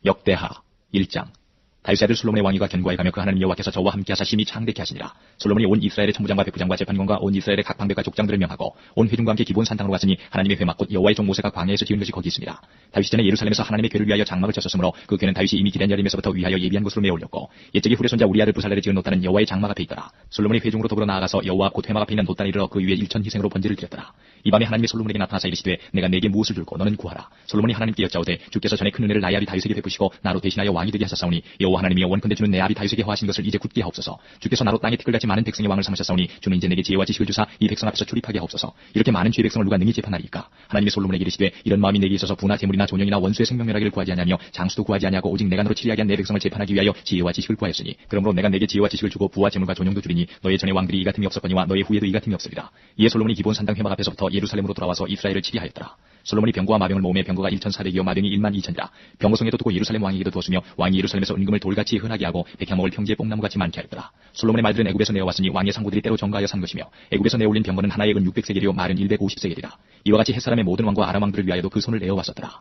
역대하 1장. 다윗의 아들 솔로몬의 왕위가 견고하여 가며 그 하나님 여호와께서 저와 함께하사 심히 창대케 하시니라. 솔로몬이 온 이스라엘의 천부장과 백부장과 재판관과 온 이스라엘의 각 방백과 족장들을 명하고 온 회중과 함께 기브온 산당으로 갔으니 하나님의 회막 곧 여호와의 종 모세가 광야에서 지은 것이 거기 있습니다. 다윗이 전에 예루살렘에서 하나님의 궤를 위하여 장막을 쳤었으므로 그 궤는 다윗이 이미 기럨 여림에서부터 위하여 예비한 곳으로 메어 올렸고 옛적에 후레 손자 우리 아들 부살렐에 지은 노다는 여호와의 장막 앞에 있더라. 솔로몬이 회중으로 더불어 나아가서 여호와 곧 회막 앞에 있는 노단에 이르러 그 위에 일천 희생으로 번제를 드렸더라. 이 밤에 하나님이 솔로몬에게 나타나사 이르시되 내가 네게 무엇을 줄고 너는 구하라. 솔로몬이 하나님께 여짜오되 주께서 전에 큰 은혜를 나의 아비 다윗에게 베푸시고 나로 대신하여 왕이 되게 하셨사오니 여호와 하나님이여 원컨대 주는 내 아비 다윗에게 허하신 것을 이제 굳게 하옵소서. 주께서 나로 땅에 티끌같이 많은 백성의 왕을 삼으셨사오니 주는 이제 내게 지혜와 지식을 주사 이 백성 앞에서 출입하게 하옵소서. 이렇게 많은 주의 백성을 누가 능히 재판하리이까. 하나님이 솔로몬에게 이르시되 이런 마음이 내게 있어서 부나 재물이나 존영이나 원수의 생명멸하기를 구하지 아니하며 장수도 구하지 아니하고 오직 내가 너로 치리하게 한 내 백성을 재판하기 위하여 지혜와 지식을 구하였으니 그러므로 내가 내게 지혜와 지식을 주고 부와 재물과 존영도 주리니 너의 전에 왕들이 이 같음이 없었거니와 너의 후에도 이 같음이 없으리라. 이에 솔로몬이 기브온 산당 회막 앞에서부터 예루살렘으로 돌아와서 이스라엘을 치리하였더라. 솔로몬이 병거와 마병을 모음에 병거가 1,400이요 마병이 12,000이라. 병거송에도 두고 예루살렘 왕에게도 두었으며 왕이 예루살렘에서 은금을 돌같이 흔하게 하고 백향목을 평지에 뽕나무같이 많게 하였더라. 솔로몬의 말들은 애굽에서 내어왔으니 왕의 상고들이 때로 정가하여 산 것이며 애굽에서 내올린 병거는 하나의 은 600세겔이요 말은 150세겔이라. 이와 같이 햇사람의 모든 왕과 아람 왕들을 위하여도 그 손을 내어왔었더라.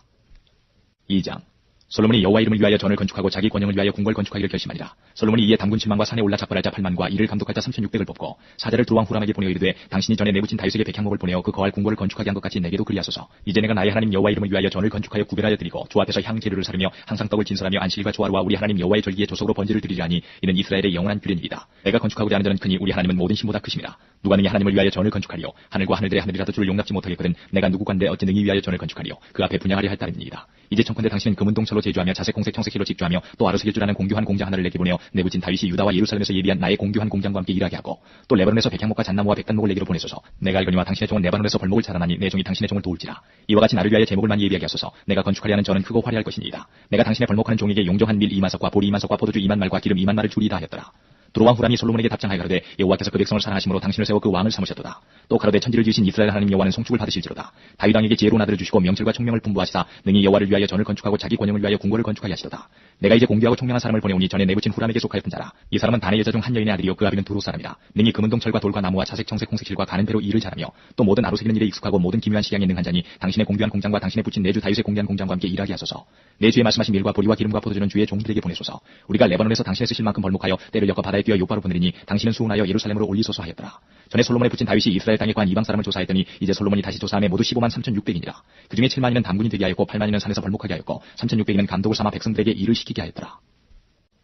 2장. 솔로몬이 여호와 이름을 위하여 전을 건축하고 자기 권영을 위하여 궁궐 건축하기를 결심하니라. 솔로몬이 이에 담군 7만과 산에 올라 작발할 자 8만과 이를 감독할 자 3,600을 뽑고 사자를 두루왕 후람에게 보내어 이르되 당신이 전에 내붙인 다윗에게 백향목을 보내어 그 거할 궁궐을 건축하게 한 것 같이 내게도 그리하소서. 이제 내가 나의 하나님 여호와 이름을 위하여 전을 건축하여 구별하여 드리고 주 앞에서 향 재료를 사르며 항상 떡을 진설하며 안식일과 조화로와 우리 하나님 여호와의 절기에 조속으로 번제를 드리리하니 이는 이스라엘의 영원한 규례니이다. 내가 건축하고자 하는 자는 크니 우리 하나님은 모든 신보다 크심이라. 누가 능히 하나님을 위하여 전을 건축하리요. 하늘과 하늘들의 하늘이라도 주를 용납지 못하겠거든 내가 누구간데 어찌 능히 위하여 전을 건축하리요. 그 앞에 분양하리 할 따름이니이다. 이제 청컨대 당신은 금은동철로 제조하며 자색 공색 청색희로 직조하며 또 아르스길 줄 아는 공교한 공장 하나를 내게 보내어 내붙인 다윗이 유다와 예루살렘에서 예비한 나의 공교한 공장과 함께 일하게 하고 또 레바논에서 백향목과 잣나무와 백단목을 내게로 보내소서. 내가 알거니와 당신의 종은 레바논에서 벌목을 자라나니 내 종이 당신의 종을 도울지라. 이와 같이 나를 위하여 제목을 많이 예비하게 하소서. 내가 건축하려 하는 전은 크고 화려할 것이니이다. 내가 당신의 벌목하는 종에게 용종한 밀 2만석과 보리 2만석과 포도주 2만 말과 기름 2만 말을 주리이다 하였더라. 두루왕 후람이 솔로몬에게 답장하여 가로되 여호와께서 그 백성을 사랑하심으로 당신을 세워 그 왕을 삼으셨도다. 또 가로되 천지를 지으신 이스라엘 하나님 여호와는 송축을 받으실지로다. 다윗 왕에게 지혜로운 아들을 주시고 명철과 총명을 풍부하시사 능히 여호와를 위하여 전을 건축하고 자기 권영을 위하여 궁궐을 건축하게 하시도다. 내가 이제 공교하고 총명한 사람을 보내오니 전에 내붙인 후람에게 속하였던 자라. 이 사람은 단의 여자 중 한 여인의 아들이요 그 아비는 두루 사람이라. 능히 금은동철과 돌과 나무와 자색 청색 홍색실과 가는 배로 일을 잘하며 또 모든 아로새기는 일에 익숙하고 모든 기묘한 식양에 능한 자니 당신의 공교한 공장과 당신의 붙인 내주 다윗의 공개한 공장과 함께 일하게 하소서. 내 주의 말씀하신 밀과 보리와 기름과 포도주는 주의 종들에게 보내소서. 우리가 레바논에서 당신의 쓰실 만큼 벌목하여 때를 엮어 바다에 뛰어 요바로 보내리니 당신은 수운하여 예루살렘으로 올리소서 하였더라. 전에 솔로몬의 붙인 다윗이 이스라엘 땅에 관한 이방 사람을 조사했더니 이제 솔로몬이 다시 조사함에 모두 15만 3,600이니라. 그 중에 7만이는 담군이 되게 하였고 8만이는 산에서 벌목하게 하였고 3,600이는 감독을 삼아 백성들에게 일을 시키게 하였더라.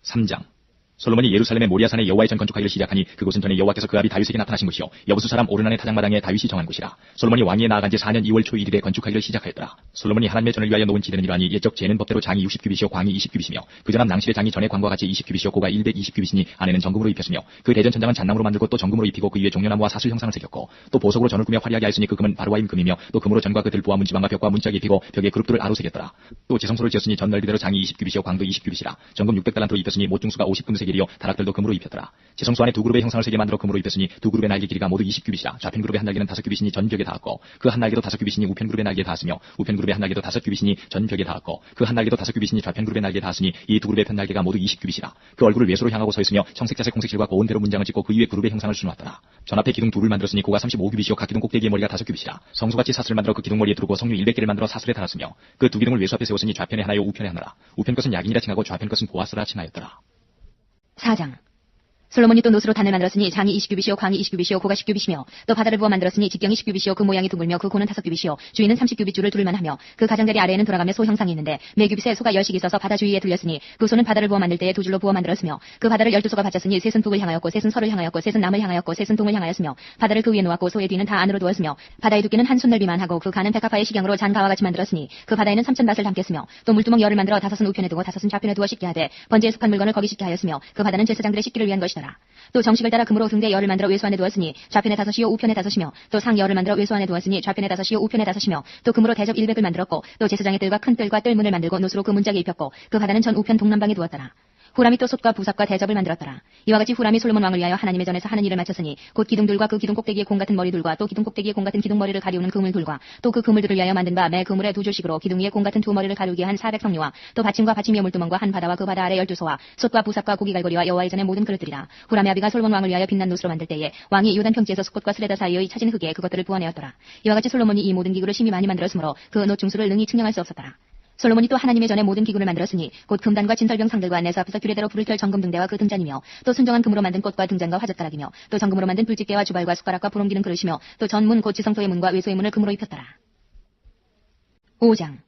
3장. 솔로몬이 예루살렘의 모리아산에 여호와의 전 건축하기를 시작하니 그곳은 전에 여호와께서 그 아비 다윗에게 나타나신 곳이요 여부수 사람 오르난의 타작마당에 다윗이 정한 곳이라. 솔로몬이 왕위에 나아간 지 4년 2월 초 1일에 건축하기를 시작하였더라. 솔로몬이 하나님의 전을 위하여 놓은 지대는 이러하니 옛적 재는 법대로 장이 60규빗이요 광이 20규빗이며 그 전함 낭실의 장이 전의 광과 같이 20규빗이요 고가 120규빗이니 안에는 정금으로 입혔으며 그 대전 천장은 잣나무로 만들고 또 정금으로 입히고 그 위에 종려나무와 사슬 형상을 새겼고 또 보석으로 전을 꾸며 화려하게 하였으니 그 금은 바로와임 금이며 또 금으로 전과 그 들보와 문지방과 벽과 문짝이 입히고 벽에 그룹들을 아로 새겼더라. 또 지성소를 지었으니 전 넓이대로 장이 20규빗이요 광도 20규빗이라. 정금 600달란트로 입혔으니 못중수가 50금세겔이요 다락들도 금으로 입혔더라. 지성소 안에 두 그룹의 형상을 세게 만들어 금으로 입혔으니 두 그룹의 날개 길이가 모두 20규빗이라. 좌편 그룹의 한 날개는 5규빗이니 전 벽에 닿았고 그 한 날개도 5규빗이니 우편 그룹의 날개에 닿았으며 우편 그룹의 한 날개도 5규빗이니 전 벽에 닿았고 그 한 날개도 5규빗이니 좌편 그룹의 날개에 닿았으니 이 두 그룹의 편 날개가 모두 20규빗이라. 그 얼굴을 외소로 향하고 서 있으며 청색자색 홍색실과 고운 배로 문장을 짓고 그 위에 그룹의 형상을 수놓았더라. 전 앞에 기둥 둘을 만들었으니 고가 35규빗이요 각 기둥 꼭대기의 머리가 5규빗이라. 성수같이 사슬을 만들어 그 기둥 머리에 두르고 성류 100개를 만들어 사슬에 달았으며 그 두 기둥을 외소 앞에 세웠으니 좌편에 하나요 우편에 하나라. 우편 것은 야긴이라 칭하고 좌편 것은 보아스라 칭하였더라. 4장. 솔로몬이 또 노스로 단을 만들었으니 장이 20규빗이요 광이 20규빗이요 고가 10규빗이며 또 바다를 부어 만들었으니 직경이 10규빗이요 그 모양이 둥글며 그 고는 5규빗이요 주위는 30규빗 줄을 두를만 하며 그 가장자리 아래에는 돌아가며 소 형상이 있는데 매 규빗에 소가 10씩 있어서 바다 주위에 들렸으니 그 소는 바다를 부어 만들 때에 두 줄로 부어 만들었으며 그 바다를 12소가 바쳤으니 셋은 북을 향하였고 셋은 서를 향하였고 셋은 남을 향하였고 셋은 동을 향하였으며 바다를 그 위에 놓았고 소의 뒤는 다 안으로 두었으며 바다의 두께는 한 손 넓이만 하고 그 간은 백합화의 식양으로 잔가와 같이 만들었으니 그 바다에는 3,000닷을 담겠으며 또 물두멍 열을 만들어 5은 우편에 두고 5은 좌편에 두어 씻게 하되 번제에 속한 물건을 거기 씻게 하였으며 그 바다는 제사장들의 씻기를 위한 것이더라. 또 정식을 따라 금으로 등대 열을 만들어 외소 안에 두었으니 좌편에 5이요 우편에 5이며 또 상 열을 만들어 외소 안에 두었으니 좌편에 5이요 우편에 5이며 또 금으로 대접 100을 만들었고 또 제사장의 뜰과 큰 뜰과 뜰문을 만들고 노스로 그 문짝에 입혔고 그 바다는 전 우편 동남방에 두었더라. 후람이 또 솥과 부삽과 대접을 만들었더라. 이와 같이 후람이 솔로몬 왕을 위하여 하나님의 전에서 하는 일을 마쳤으니 곧 기둥들과 그 기둥 꼭대기의 공 같은 머리둘과 또 기둥 꼭대기의 공 같은 기둥머리를 가리우는 그물둘과 또 그 그물들을 위하여 만든 바 매 그물에 두 줄씩으로 기둥 위에 공 같은 두 머리를 가리우게 한 400성류와 또 받침과 받침이의 물두멍과 한 바다와 그 바다 아래 12소와 솥과 부삽과 고기갈고리와 여호와의 전의 모든 그릇들이라. 후람의 아비가 솔로몬 왕을 위하여 빛난 노스로 만들 때에 왕이 요단 평지에서 숲꽃과 스레다 사이의 차진 흙에 그것들을 부어내었더라. 이와 같이 솔로몬이 이 모든 기구를 심히 많이 만들었으므로 그 노 중수를 능히 측량할 수 없었더라. 솔로몬이 또 하나님의 전에 모든 기구를 만들었으니 곧 금단과 진설병 상들과 내수 앞에서 규례대로 불을 켤 정금 등대와 그 등잔이며 또 순정한 금으로 만든 꽃과 등잔과 화젓가락이며 또 정금으로 만든 불집게와 주발과 숟가락과 부렁기는 그릇이며 또 전문 곧 지성소의 문과 외소의 문을 금으로 입혔더라. 5장.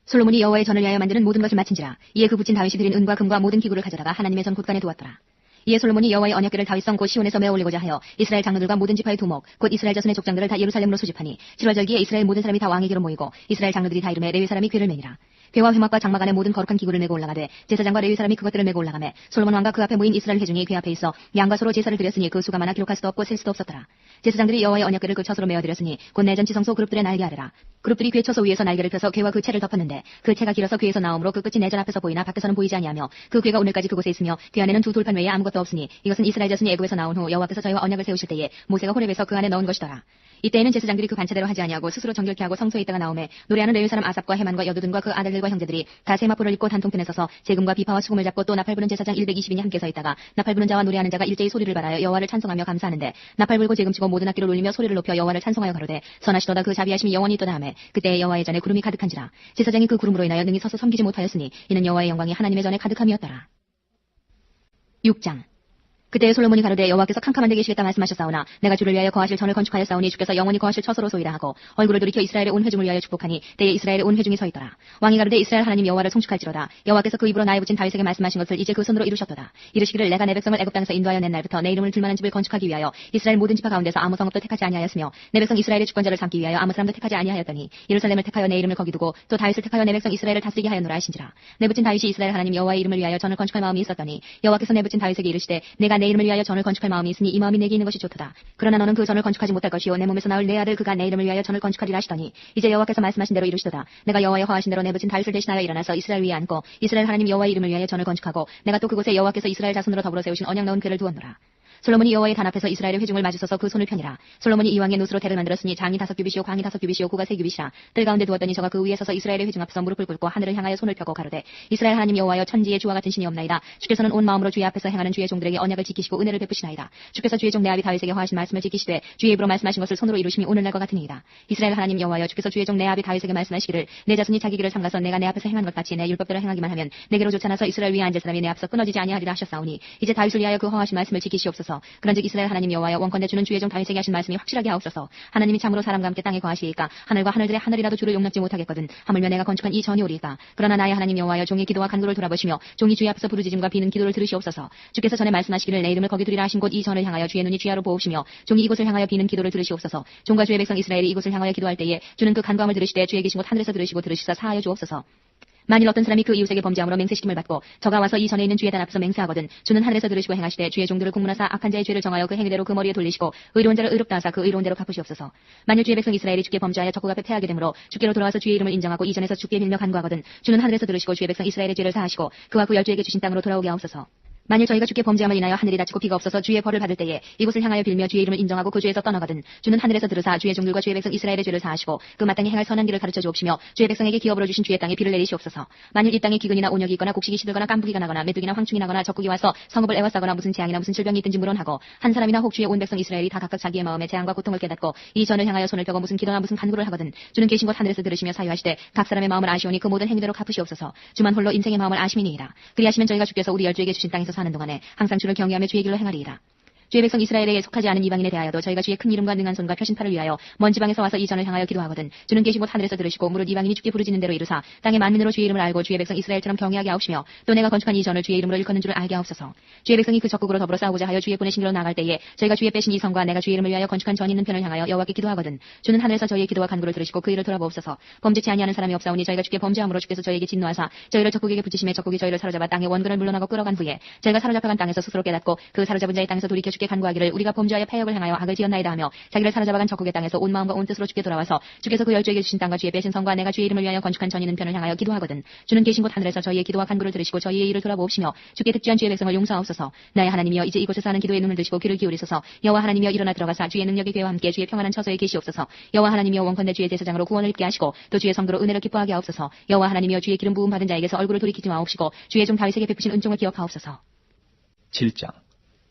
솔로몬이 여호와의 전을 위하여 만드는 모든 것을 마친지라. 이에 그 붙인 다윗이 드린 은과 금과 모든 기구를 가져다가 하나님의 전 곳간에 두었더라. 이에 솔로몬이 여호와의 언약궤를 다윗성 곧 시온에서 메어 올리고자 하여 이스라엘 장로들과 모든 지파의 두목 곧 이스라엘 자손의 족장들을 다 예루살렘으로 수집하니 7월 절기에 이스라엘 모든 사람이 다 왕에게로 모이고 이스라엘 장로들이 다 이름에 레위 사람이 궤를 매니라. 궤와 회막과 장막 안에 모든 거룩한 기구를 메고 올라가되 제사장과 레위 사람이 그것들을 메고 올라가매 솔로몬 왕과 그 앞에 모인 이스라엘 회중이 궤 앞에 있어 양과 소로 제사를 드렸으니 그 수가 많아 기록할 수도 없고 셀 수도 없었더라. 제사장들이 여호와의 언약궤를 그 처소로 메어 드렸으니 곧 내전 지성소 그룹들의 날개 아래라. 그룹들이 궤 처소 위에서 날개를 펴서 궤와 그 채를 덮었는데 그 채가 길어서 궤에서 나오므로 그 끝이 내전 앞에서 보이나 밖에서는 보이지 아니하며 그 궤가 오늘까지 그곳에 있으며 궤 안에는 두 돌판 외에 아무것도 없으니 이것은 이스라엘 자손이 애굽에서 나온 후 여호와께서 저희와 언약을 세우실 때에 모세가 호렙에서 그 안에 넣은 것이더라. 이때에는 제사장들이 그 반차대로 하지 아니하고 스스로 정결케 하고 성소에 있다가 나오매 노래하는 레위 사람 아삽과 헤만과 여두둔과 그 아들들과 형제들이 다 세마포를 입고 단통편에 서서 제금과 비파와 수금을 잡고 또 나팔 부는 제사장 120인이 함께 서 있다가 나팔 부는 자와 노래하는 자가 일제히 소리를 발하여 여호와를 찬송하며 감사하는데 나팔 불고 제금치고 모든 악기를 울리며 소리를 높여 여호와를 찬송하여 가로되 선하시도다 그 자비하심이 영원히 있도다 하매 그때에 여호와의 전에 구름이 가득한지라. 제사장이 그 구름으로 인하여 능히 서서 섬기지 못하였으니 이는 여호와의 영광이 하나님의 전에 가득함이었더라. 6장. 그때 솔로몬이 가로되 여호와께서 캄캄한 데 계시겠다 말씀하셨사오나 내가 주를 위하여 거하실 전을 건축하였사오니 주께서 영원히 거하실 처소로소이다 하고 얼굴을 돌이켜 이스라엘의 온 회중을 위하여 축복하니 때에 이스라엘의 온 회중이 서 있더라. 왕이 가로되 이스라엘 하나님 여호와를 송축할지로다. 여호와께서 그 입으로 나의 붙인 다윗에게 말씀하신 것을 이제 그 손으로 이루셨도다. 이르시기를 내가 내 백성을 애굽 땅에서 인도하여 낸 날부터 내 이름을 줄만한 집을 건축하기 위하여 이스라엘 모든 지파 가운데서 아무 성읍도 택하지 아니하였으며 내 백성 이스라엘의 주권자를 삼기 위하여 아무 사람도 택하지 아니하였더니 예루살렘을 택하여 내 이름을 거기 두고 또 다윗을 택하여 내 백성 이스라엘을 다스리게 하였노라 하신지라. 내 붙인 다윗이 이스라엘 하나님 여호와의 이름을 위하여 전을 건축할 마음이 있었더니 여호와께서 내 붙인 다윗에게 이르시되 내가 내 이름을 위하여 전을 건축할 마음이 있으니 이 마음이 내게 있는 것이 좋도다. 그러나 너는 그 전을 건축하지 못할 것이요 내 몸에서 나올 내 아들 그가 내 이름을 위하여 전을 건축하리라 하시더니 이제 여호와께서 말씀하신 대로 이루시도다. 내가 여호와의 허하신 대로 내 붙인 다윗을 대신하여 일어나서 이스라엘 위에 앉고 이스라엘 하나님 여호와의 이름을 위하여 전을 건축하고 내가 또 그곳에 여호와께서 이스라엘 자손으로 더불어 세우신 언약 넣은 궤를 두었노라. 솔로몬이 여호와의 단 앞에서 이스라엘의 회중을 마주서서 그 손을 펴니라. 솔로몬이 이왕의 노스로 대를 만들었으니 장이 5규빗이요 광이 5규빗이요 구가 3규빗이라. 뜰 가운데 두었더니 저가 그 위에 서서 이스라엘의 회중 앞에서 무릎을 꿇고 하늘을 향하여 손을 펴고 가로되 이스라엘 하나님 여호와여 천지의 주와 같은 신이 없나이다. 주께서는 온 마음으로 주의 앞에서 행하는 주의 종들에게 언약을 지키시고 은혜를 베푸시나이다. 주께서 주의 종 내 아비 다윗에게 허하신 말씀을 지키시되 주의 입으로 말씀하신 것을 손으로 이루심이 오늘날과 같으니이다. 이스라엘 하나님 여호와여 주께서 주의 종 내 아비 다윗에게 말씀하시기를 내 자손이 자기 길을 삼가서 내가 내 앞에서 행한 것 같이 내 율법대로 행하기만 하면 내게로 쫓아나서 이스라엘 위에 앉을 사람이 내 앞에서 끊어지지 아니하리라 하셨사오니 이제 다윗을 위하여 그 허하신 말씀을 지키시옵소서. 그런즉 이스라엘 하나님 여호와여 원컨대 주는 주의 종 다윗에게 하신 말씀이 확실하게 하옵소서. 하나님이 참으로 사람과 함께 땅에 거하시리이까 하늘과 하늘들의 하늘이라도 주를 용납지 못하겠거든 하물며 내가 건축한 이 전이 오리이까. 그러나 나의 하나님 여호와여 종의 기도와 간구를 돌아보시며 종이 주의 앞에서 부르짖음과 비는 기도를 들으시옵소서. 주께서 전에 말씀하시기를 내 이름을 거기 두리라 하신 곳 이 전을 향하여 주의 눈이 주야로 보옵시며 종이 이곳을 향하여 비는 기도를 들으시옵소서. 종과 주의 백성 이스라엘이 이곳을 향하여 기도할 때에 주는 그 간구함을 들으시되 주의 계신 곳 하늘에서 들으시고 들으시사 사하여 주옵소서. 만일 어떤 사람이 그 이웃에게 범죄함으로 맹세시킴을 받고 저가 와서 이 전에 있는 주의 단 앞에서 맹세하거든 주는 하늘에서 들으시고 행하시되 주의 종들을 국문하사 악한 자의 죄를 정하여 그 행위대로 그 머리에 돌리시고 의로운 자를 의롭다 하사 그 의로운 대로 갚으시옵소서. 만일 주의 백성 이스라엘이 주께 범죄하여 적국 앞에 패하게 되므로 주께로 돌아와서 주의 이름을 인정하고 이전에서 주께 빌며 간구하거든 주는 하늘에서 들으시고 주의 백성 이스라엘의 죄를 사하시고 그와 그 열조에게 주신 땅으로 돌아오게 하옵소서. 만일 저희가 주께 범죄함을 인하여 하늘이 닫히고 비가 없어서 주의 벌을 받을 때에 이곳을 향하여 빌며 주의 이름을 인정하고 그 죄에서 떠나거든 주는 하늘에서 들으사 주의 종들과 주의 백성 이스라엘의 죄를 사하시고 그 마땅히 행할 선한 길을 가르쳐 주옵시며 주의 백성에게 기업으로 주신 주의 땅에 비를 내리시옵소서. 만일 이 땅에 기근이나 온역이 있거나 곡식이 시들거나 깐부기가 나거나 메뚜기나 황충이 나거나 적국이 와서 성읍을 애워싸거나 무슨 재앙이나 무슨 질병이 있든지 물론하고 한 사람이나 혹 주의 온 백성 이스라엘이 다 각각 자기의 마음에 재앙과 고통을 깨닫고 이 전을 향하여 손을 펴고 무슨 기도나 무슨 간구를 하거든 주는 계신 곳 하늘에서 들으시며 사유하시되 각 사람의 마음을 아시오니 그 모든 행위대로 갚으시옵소서. 주만 홀로 인생의 마음을 아심이니이다. 그리하시면 저희가 주께서 우리 열조에게 주신 땅에서 사는 동안에 항상 주를 경외하며 주의 길로 행하리이다. 주의 백성 이스라엘에 속하지 않은 이방인에 대하여도 저희가 주의 큰 이름과 능한 손과 표신팔을 위하여 먼 지방에서 와서 이 전을 향하여 기도하거든 주는 계신 곳 하늘에서 들으시고 무릇 이방인이 주께 부르짖는 대로 이루사 땅의 만민으로 주의 이름을 알고 주의 백성 이스라엘처럼 경외하게 하옵시며 또 내가 건축한 이 전을 주의 이름으로 일컫는 줄을 알게 하옵소서. 주의 백성이 그 적국으로 더불어 싸우고자 하여 주의 보내신 길로 나아갈 때에 저희가 주의 빼신 이 성과 내가 주의 이름을 위하여 건축한 전 있는 편을 향하여 여호와께 기도하거든 주는 하늘에서 저희의 기도와 간구를 들으시고 그 일을 돌아보옵소서. 범죄치 아니하는 사람이 없사오니 저희가 주께 범죄함으로 주께서 저희에게 진노하사 저희를 적국에게 붙이심에 적국이 저희를 사로잡아 땅의 원근을 물러나고 끌어간 후에 저희가 사로잡혀간 땅에서 스스로 깨닫고 그 사로잡은 자의 땅에서 돌이켜 주께 간구하기를 우리가 범죄하여 패역을 행하여 악을 지었나이다 하며 자기를 사로잡아간 적국의 땅에서 온 마음과 온 뜻으로 주께 돌아와서 주께서 그 열조에게 주신 땅과 주의 빼신 성과 내가 주의 이름을 위하여 건축한 전 있는 편을 향하여 기도하거든 주는 계신 곳 하늘에서 저희의 기도와 간구를 들으시고 저희의 일을 돌아보옵시며 주께 득죄한 주의 백성을 용서하옵소서. 나의 하나님이여 이제 이곳에서 하는 기도에 눈을 드시고 귀를 기울이소서. 여호와 하나님이여 일어나 들어가사 주의 능력의 궤와 함께 주의 평안한 처소에 계시옵소서. 여호와 하나님이여 원컨대 주의 제사장으로 구원을 입게 하시고 또 주의 성도로 은혜를 기뻐하게 하옵소서. 여호와 하나님이여 주의 기름 부음 받은 자에게서 얼굴을 돌이키지 마옵시고 주의 종 다윗에게 베푸신 은총을 기억하옵소서. 7장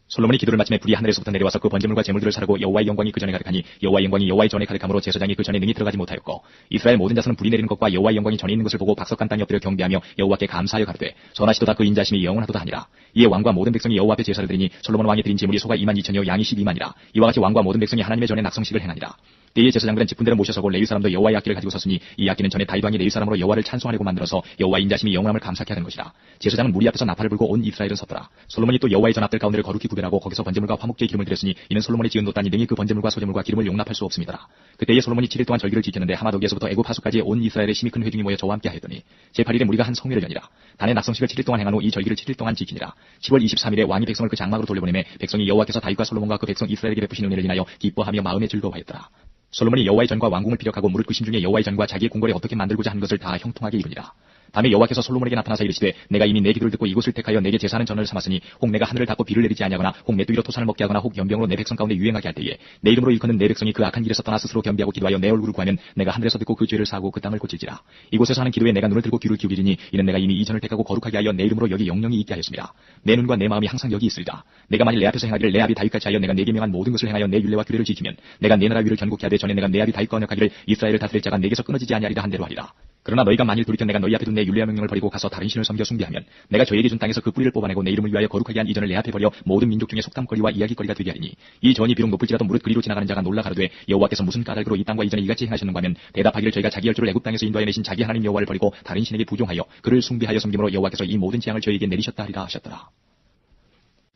솔로몬이 기도를 마침에 불이 하늘에서부터 내려와서 그 번제물과 제물들을 사르고 여호와의 영광이 그 전에 가득하니 여호와의 영광이 여호와의 전에 가득함으로 제사장이 그 전에 능히 들어가지 못하였고 이스라엘 모든 자손은 불이 내리는 것과 여호와의 영광이 전에 있는 것을 보고 박석간 땅에 엎드려 경배하며 여호와께 감사하여 가로되 전하시도다 그 인자심이 영원하도다 하니라. 이에 왕과 모든 백성이 여호와 앞에 제사를 드리니 솔로몬 왕이 드린 제물이 소가 22,000여 양이 12만이라. 이와 같이 왕과 모든 백성이 하나님의 전에 낙성식을 행하니라. 때에 제사장들은 직분대로 모셔서고 레위 사람도 여호와의 악기를 가지고 섰으니 이 악기는 전에 다윗 왕이 레위 사람으로 여호와를 찬송하려고 만들어서 여호와의 인자심이 영원함을 감사케 하는 것이라. 제사장은 무리 앞에서 나팔을 불고 온 이스라엘은 섰더라. 솔로몬이 또 여호와의 전앞들 가운데를 거룩히 구별하고 거기서 번제물과 화목제의 기름을 드렸으니 이는 솔로몬이 지은 노단이 능히 그 번제물과 소제물과 기름을 용납할 수 없습니다. 그때에 솔로몬이 7일 동안 절기를 지켰는데 하마도기에서부터 애굽 하수까지 온 이스라엘의 심히 큰 회중이 모여 저와 함께 하였더니 제8일에 무리가 한 성회를 여니라. 단의 낙성식을 7일 동안 행한 후 이 절기를 7일 동안 지키니라. 10월 23일에 왕이 백성을 그 장막으로 돌려보내매 백성이 여호와께서 다윗과 솔로몬과 그 백성 이스라엘에게 베푸신 은혜를 인하여 기뻐하며 마음에 즐거워하였더라. 솔로몬이 여호와의 전과 왕궁을 피력하고 무릇 그 심중에 여호와의 전과 자기의 궁궐에 어떻게 만들고자 한 것을 다 형통하게 이루니라. 다음에 여호와께서 솔로몬에게 나타나사 이르시되 내가 이미 내 기도를 듣고 이곳을 택하여 내게 제사하는 전을 삼았으니 혹 내가 하늘을 닫고 비를 내리지 아니하거나 혹 메뚜기로 토산을 먹게 하거나 혹 연병으로 내 백성 가운데 유행하게 할 때에 내 이름으로 일컫는 내 백성이 그 악한 길에서 떠나 스스로 겸비하고 기도하여 내 얼굴을 구하면 내가 하늘에서 듣고 그 죄를 사하고 그 땅을 고칠지라. 이곳에서 하는 기도에 내가 눈을 들고 귀를 기울이니 이는 내가 이미 이 전을 택하고 거룩하게 하여 내 이름으로 여기 영영이 있게 하였습니다. 내 눈과 내 마음이 항상 여기 있으리라. 내가 만일 내 앞에서 행하기를 내 아비 다윗같이 하여 내가 내게 명한 모든 것을 행하여 내 율례와 규례를 지키면 내가 내 나라 위를 견고케 하되 전에 내가 내 아비 다윗과 언약하기를 이스라엘을 다스릴 자가 내게서 끊어지지 아니하리라 한 대로 하리라. 그러나 너희가 만일 돌이켜 내가 너희 앞에 둔 내 율례와 명령을 버리고 가서 다른 신을 섬겨 숭배하면 내가 저에게 준 땅에서 그 뿌리를 뽑아내고 내 이름을 위하여 거룩하게 한 이 전을 내 앞에 버려 모든 민족 중에 속담거리와 이야기거리가 되게 하리니 이 전이 비록 높을지라도 무릇 그리로 지나가는 자가 놀라 가로되 여호와께서 무슨 까닭으로 이 땅과 이전에 이같이 행하셨는가 하면 대답하기를 저희가 자기 열조를 애굽 땅에서 인도하여 내신 자기 하나님 여호와를 버리고 다른 신에게 부종하여 그를 숭배하여 섬김으로 여호와께서 이 모든 재앙을 저희에게 내리셨다 하리라 하셨더라.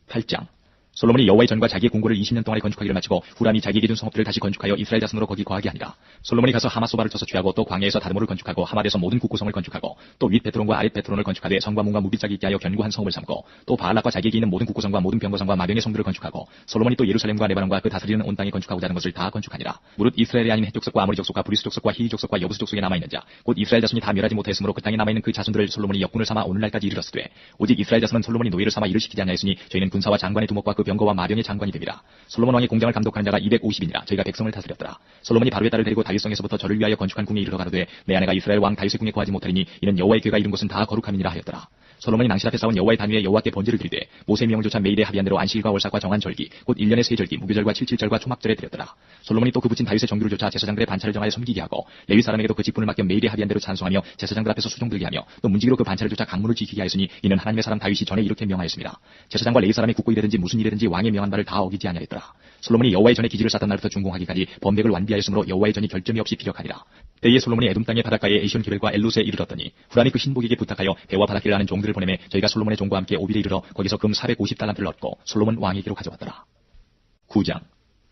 8장 솔로몬이 여호와의 전과 자기의 궁궐을 20년 동안에 건축하기를 마치고 후람이 자기에게 준 성읍들을 다시 건축하여 이스라엘 자손으로 거기 거하게 하니라. 솔로몬이 가서 하마소바를 쳐서 취하고 또 광야에서 다드모를 건축하고 하맛에서 모든 국구성을 건축하고 또 윗 베트론과 아랫 베트론을 건축하되 성과 문과 무빗짝이 있게 하여 견고한 성을 삼고 또 바알락과 자기에게 있는 모든 국구성과 모든 병거성과 마병의 성들을 건축하고 솔로몬이 또 예루살렘과 레바논과 그 다스리는 온 땅에 건축하고자 하는 것을 다 건축하니라. 무릇 이스라엘이 아닌 헷 족속과 아모리 족속과 브리스 족속과 히위 족속과 여부스 족속에 남아있는 자 곧 이스라엘 자손이 다 멸하지 못하였으므로 그 땅에 남아있는 그 자손들을 솔로몬이 역군을 삼아 오늘날까지 이르렀으되 오직 이스라엘 자손은 솔로몬이 노예를 삼아 일을 시키지 아니하였으니 저희는 군사와 장관의 두목과 그 병거와 마병의 장관이 됨이라. 솔로몬 왕의 공장을 감독하는 자가 250인이라 저희가 백성을 다스렸더라. 솔로몬이 바로의 딸을 데리고 다윗성에서부터 저를 위하여 건축한 궁에 이르러 가로되 내 아내가 이스라엘 왕 다윗의 궁에 거하지 못하리니 이는 여호와의 궤가 이룬 곳은 다 거룩함이니라 하였더라. 솔로몬이 낭실 앞에 싸운 여호와의 단위에 여호와께 번제를 드리되 모세의 명을 조차 매일에 합의한 대로 안식일과 월삭과 정한 절기 곧 1년의 세 절기 무교절과 칠칠절과 초막절에 드렸더라. 솔로몬이 또 그 붙인 다윗의 정규를 조차 제사장들의 반차를 정하여 섬기게 하고 레위 사람에게도 그 직분을 맡겨 매일에 합의한 대로 찬송하며 제사장들 앞에서 수종 들게 하며 또 문지기로 그 반차를 조차 강문을 지키게 하였으니 이는 하나님의 사람 다윗이 전에 이렇게 명하였습니다. 제사장과 레위 사람이 국고 일이든지 무슨 일이든지 왕의 명한 바를 다 어기지 아니하였더라. 솔로몬이 여호와의 전에 기지를 쌓던 날부터 준공하기까지 범백을 완비하였으므로 여호와의 전이 결점이 없이 피력하니라. 때에 솔로몬이 에돔 땅의 바닷가에 에시온 기벨과 엘루스에 이르렀더니 후람이 그 신복에게 부탁하여 배와 바닷길을 하는 종들을 보내매 저희가 솔로몬의 종과 함께 오빌에 이르러 거기서 금 450달란트를 얻고 솔로몬 왕에게로 가져왔더라. 9장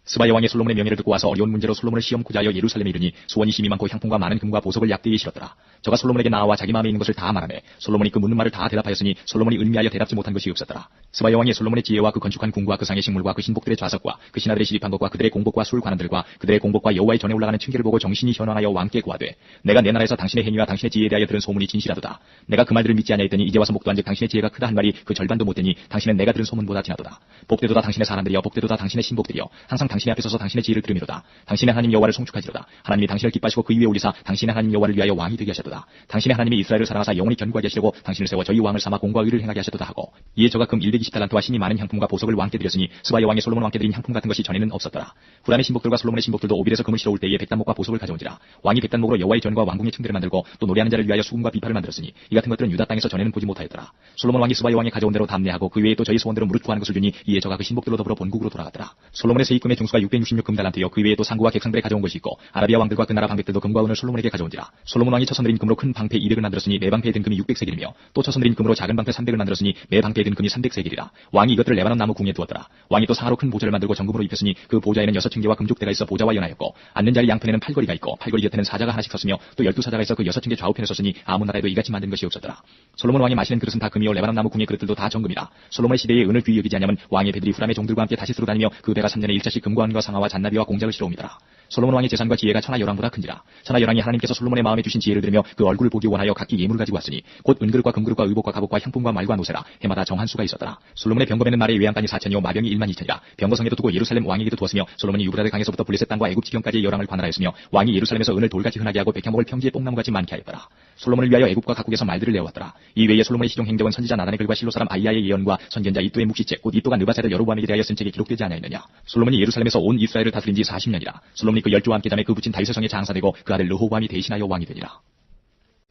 스바야 왕이 솔로몬의 명예를 듣고 와서 어려운 문제로 솔로몬을 시험코자 하여 예루살렘에 이르니 수원이 심히 많고 향품과 많은 금과 보석을 약대에 실었더라. 저가 솔로몬에게 나와 자기 마음에 있는 것을 다 말하매 솔로몬이 그 묻는 말을 다 대답하였으니 솔로몬이 을미하여 대답지 못한 것이 없었더라. 스바야 왕이 솔로몬의 지혜와 그 건축한 궁과 그 상의 식물과 그 신복들의 좌석과 그 신하들의 시립한 것과 그들의 공복과 술 관원들과 그들의 공복과 여호와의 전에 올라가는 층계를 보고 정신이 현황하여 왕께 고하되 내가 내 나라에서 당신의 행위와 당신의 지혜에 대하여 들은 소문이 진실하도다. 내가 그 말들을 믿지 아니하였더니 이제 와서 목도한즉 당신의 지혜가 크다 한 말이 그 절반도 못되니 당신은 내가 들은 소문보다 지나도다. 복되도다 당신의 사람들이여 복되도다 당신의 신복들이여 항상 당신의 앞에 서서 당신의 지혜를 들으미로다. 당신의 하나님 여호와를 송축하지로다. 하나님이 당신을 기뻐하시고 그 위에 올리사 당신의 하나님 여호와를 위하여 왕이 되게 하셨도다. 당신의 하나님이 이스라엘을 사랑하사 영원히 견고하게 하시려고 당신을 세워 저희 왕을 삼아 공과 의를 행하게 하셨도다 하고 이에 저가 금 120달란트와 신이 많은 향품과 보석을 왕께 드렸으니 스바야 왕이 솔로몬 왕께 드린 향품 같은 것이 전에는 없었더라. 후람의 신복들과 솔로몬의 신복들도 오빌에서 금을 실어 올 때에 백단목과 보석을 가져온지라. 왕이 백단목으로 여호와의 전과 왕궁의 층들을 만들고 또 노래하는 자를 위하여 수금과 비파를 만들었으니 이 같은 것들은 유다 땅에서 전에는 보지 못하였더라. 솔로몬 왕이 스바야 왕이 가져온 대로 담례하고 그 외에 또 저희 소원대로 무릇 구하는 것을 주니 이에 저가 그 신복들로 더불어 본국으로 돌아갔더라. 솔로몬의 세입금의 중수가 666금 달란트여 그 외에 또 상구와 객상들에 가져온 것이 있고 아라비아 왕들과 그 나라 방백들도 금과 은을 솔로몬에게 가져온지라. 솔로몬 왕이 쳐서 내린 금으로 큰 방패 200을 만들었으니 매 방패에 든 금이 600세겔이며 또 쳐서 내린 금으로 작은 방패 300을 만들었으니 매 방패에 든 금이 300세겔이라. 왕이 이것들을 레바논 나무 궁에 두었더라. 왕이 또 상하로 큰 보좌를 만들고 정금으로 입혔으니 그 보좌에는 6층계와 금족대가 있어 보좌와 연하였고 앉는 자리 양편에는 팔걸이가 있고 팔걸이 곁에는 사자가 하나씩 섰으며 또 12사자가 있어 그 6층계 좌우편에 섰으니 아무 나라에도 이같이 만든 것이 없었더라. 솔로몬 왕이 마시는 그릇은 다 금이요 레바논 나무 궁의 그릇들도 다 정금이라. 솔로몬의 시대에 은을 귀히 여기지 않냐면 왕의 배들이 후람의 종들과 함께 다시 쓰러 다니며 그 배가 3년에 1자씩 금과 견고함과 상하와 잔나비와 공작을 실어옵니다라. 솔로몬 왕의 재산과 지혜가 천하 열왕보다 큰지라. 천하 열왕이 하나님께서 솔로몬의 마음에 주신 지혜를 들으며 그 얼굴을 보기 원하여 각기 예물을 가지고 왔으니 곧 은그릇과 금그릇과 의복과 갑옷과 향품과 말과 노새라. 해마다 정한 수가 있었더라. 솔로몬의 병거에는 말의 외양간이 4천이요 마병이 1만 2천이라. 병거성에도 두고 예루살렘 왕에게도 두었으며 솔로몬이 유브라데 강에서부터 블레셋 땅과 애굽 지경까지의 열왕을 관할하였으며 왕이 예루살렘에서 은을 돌같이 흔하게 하고 백향목을 평지에 뽕나무같이 많게 하였더라. 솔로몬을 위하여 애굽과 각국에서 말들을 내어왔더라. 이 외에 솔로몬의 시종 행적은 선지자 나단의 글과 실로 사람 아이야의 예언과 선견자 이또의 묵시책 곧 이또가 느바세를 여로보암에게 대하여 쓴 책에 기록되지 아니하였느냐. 솔로몬이 예루살렘에서 온 이스라엘을 다스린 지 40년이라. 솔로몬이 그 열조와 함께 잠에 그 부친 다윗의 성에 장사되고 그 아들 르호보암이 대신하여 왕이 되니라.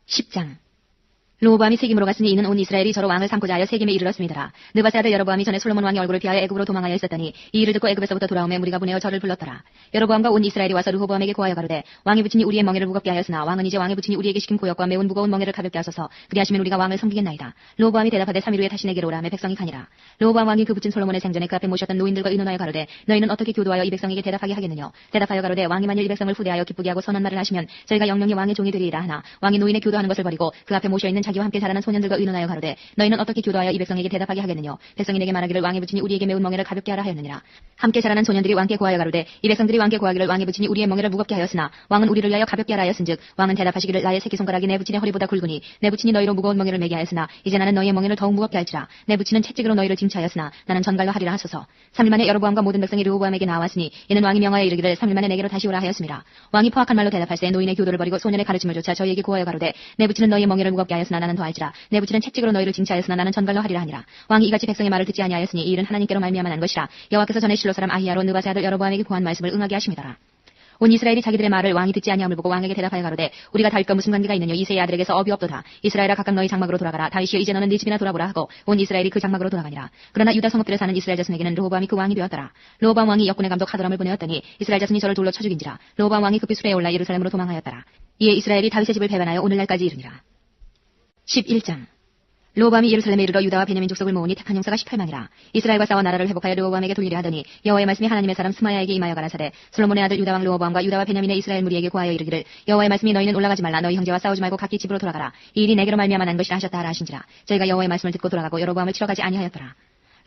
10장. 르호보암이 세겜으로 갔으니 이는 온 이스라엘이 저로 왕을 삼고자 하여 세겜에 이르렀습니다. 느바세 아들 여로보암이 전에 솔로몬 왕의 얼굴을 피하여 애굽으로 도망하여 있었더니 이 일을 듣고 애굽에서부터 돌아오매 무리가 분하여 저를 불렀더라. 여로보암과 온 이스라엘이 와서 르호보암에게 고하여 가로되 왕이 붙이니 우리의 멍에를 무겁게 하였으나 왕은 이제 왕이 붙이니 우리에게 시킨 고역과 매운 무거운 멍에를 가볍게 하소서. 그리하시면 우리가 왕을 섬기겠나이다. 르호보암이 대답하되 3일 후에 다시 내게로 오라 하매 백성이 가니라. 르호보암 왕이 그 붙인 솔로몬의 생전에 그 앞에 모셨던 노인들과 의논하여 가로되 너희는 어떻게 교도하여 이 백성에게 대답하게 하겠느냐. 대답하여 가로되 왕이 만일 이 백성을 후대하여 기쁘게 하고 선한 말을 하시면 저희가 영영이 왕의 종이 되리이다 하나 왕이 노인의 교도하는 것을 버리고 그 앞에 모셔 있는 자기와 함께 자라는 소년들과 의논하여 가로되 너희는 어떻게 교도하여 이 백성에게 대답하게 하겠느냐. 백성이 내게 말하기를 왕이 붙이니 우리에게 매운 멍에를 가볍게 하라 하였느니라. 함께 자라는 소년들이 왕께 고하여 가로되 이 백성들이 왕께 고하기를 왕이 붙이니 우리의 멍에를 무겁게 하였으나 왕은 우리를 위하여 가볍게 하라 하였은즉 왕은 대답하시기를 나의 새끼손가락이 내 붙이니 허리보다 굵으니 내 붙이니 너희로 무거운 멍에를 매게 하였으나 이제 나는 너희의 멍에를 더욱 무겁게 할지라. 내 붙이는 채찍으로 너희를 징치하였으나 나는 전갈로 하리라 하소서. 3일 만에 여로보암과 모든 백성이 르호보암에게 나왔으니 이는 왕이 명하여 이르기를 3일 만에 내게로 다시 오라 하였습니다. 왕이 포악한 말로 대답할세 노인의 교도를 버리고 소년의 가르침을 조차 저희에게 고하여 가로되 내 붙이는 너희의 멍에를 무겁게 하였으나 나는 더할지라. 내 붙이는 채찍으로 너희를 징치하였으나 나는 전갈로 하리라 하니라. 왕이 이같이 백성의 말을 듣지 아니하였으니 이 일은 하나님께로 말미암아 난 것이라. 여호와께서 전에 실로 사람 아히야로 느바세 아들 여로보암에게 고한 말씀을 응하게 하심이더라. 온 이스라엘이 자기들의 말을 왕이 듣지 아니함을 보고 왕에게 대답하여 가로되 우리가 다윗과 무슨 관계가 있느냐. 이새의 아들에게서 업이 없도다. 이스라엘아 각각 너희 장막으로 돌아가라. 다윗이여 이제 너는 네 집이나 돌아보라 하고 온 이스라엘이 그 장막으로 돌아가니라. 그러나 유다 성읍들에 사는 이스라엘 자손에게는 르호보암이 그 왕이 되었더라. 르호보암 왕이 역군의 감독 하도람을 보내었더니 이스라엘 자손이 저를 돌로 쳐 죽인지라. 르호보암 왕이 급히 수레에 올라 예루살렘으로 도망하였더라. 이에 이스라엘이 다윗의 집을 배반하여 오늘날까지 이르니라. 11장. 르호보암이 예루살렘에 이르러 유다와 베냐민 족속을 모으니 택한 용사가 18만이라. 이스라엘과 싸워 나라를 회복하여 르호보암에게 돌리려 하더니 여호와의 말씀이 하나님의 사람 스마야에게 임하여 가라사대 솔로몬의 아들 유다 왕 르호보암과 유다와 베냐민의 이스라엘 무리에게 고하여 이르기를 여호와의 말씀이 너희는 올라가지 말라. 너희 형제와 싸우지 말고 각기 집으로 돌아가라. 이 일이 내게로 말미암아 난 것이라 하셨다 하라 하신지라. 저희가 여호와의 말씀을 듣고 돌아가고 여로보암을 치러 가지 아니하였더라.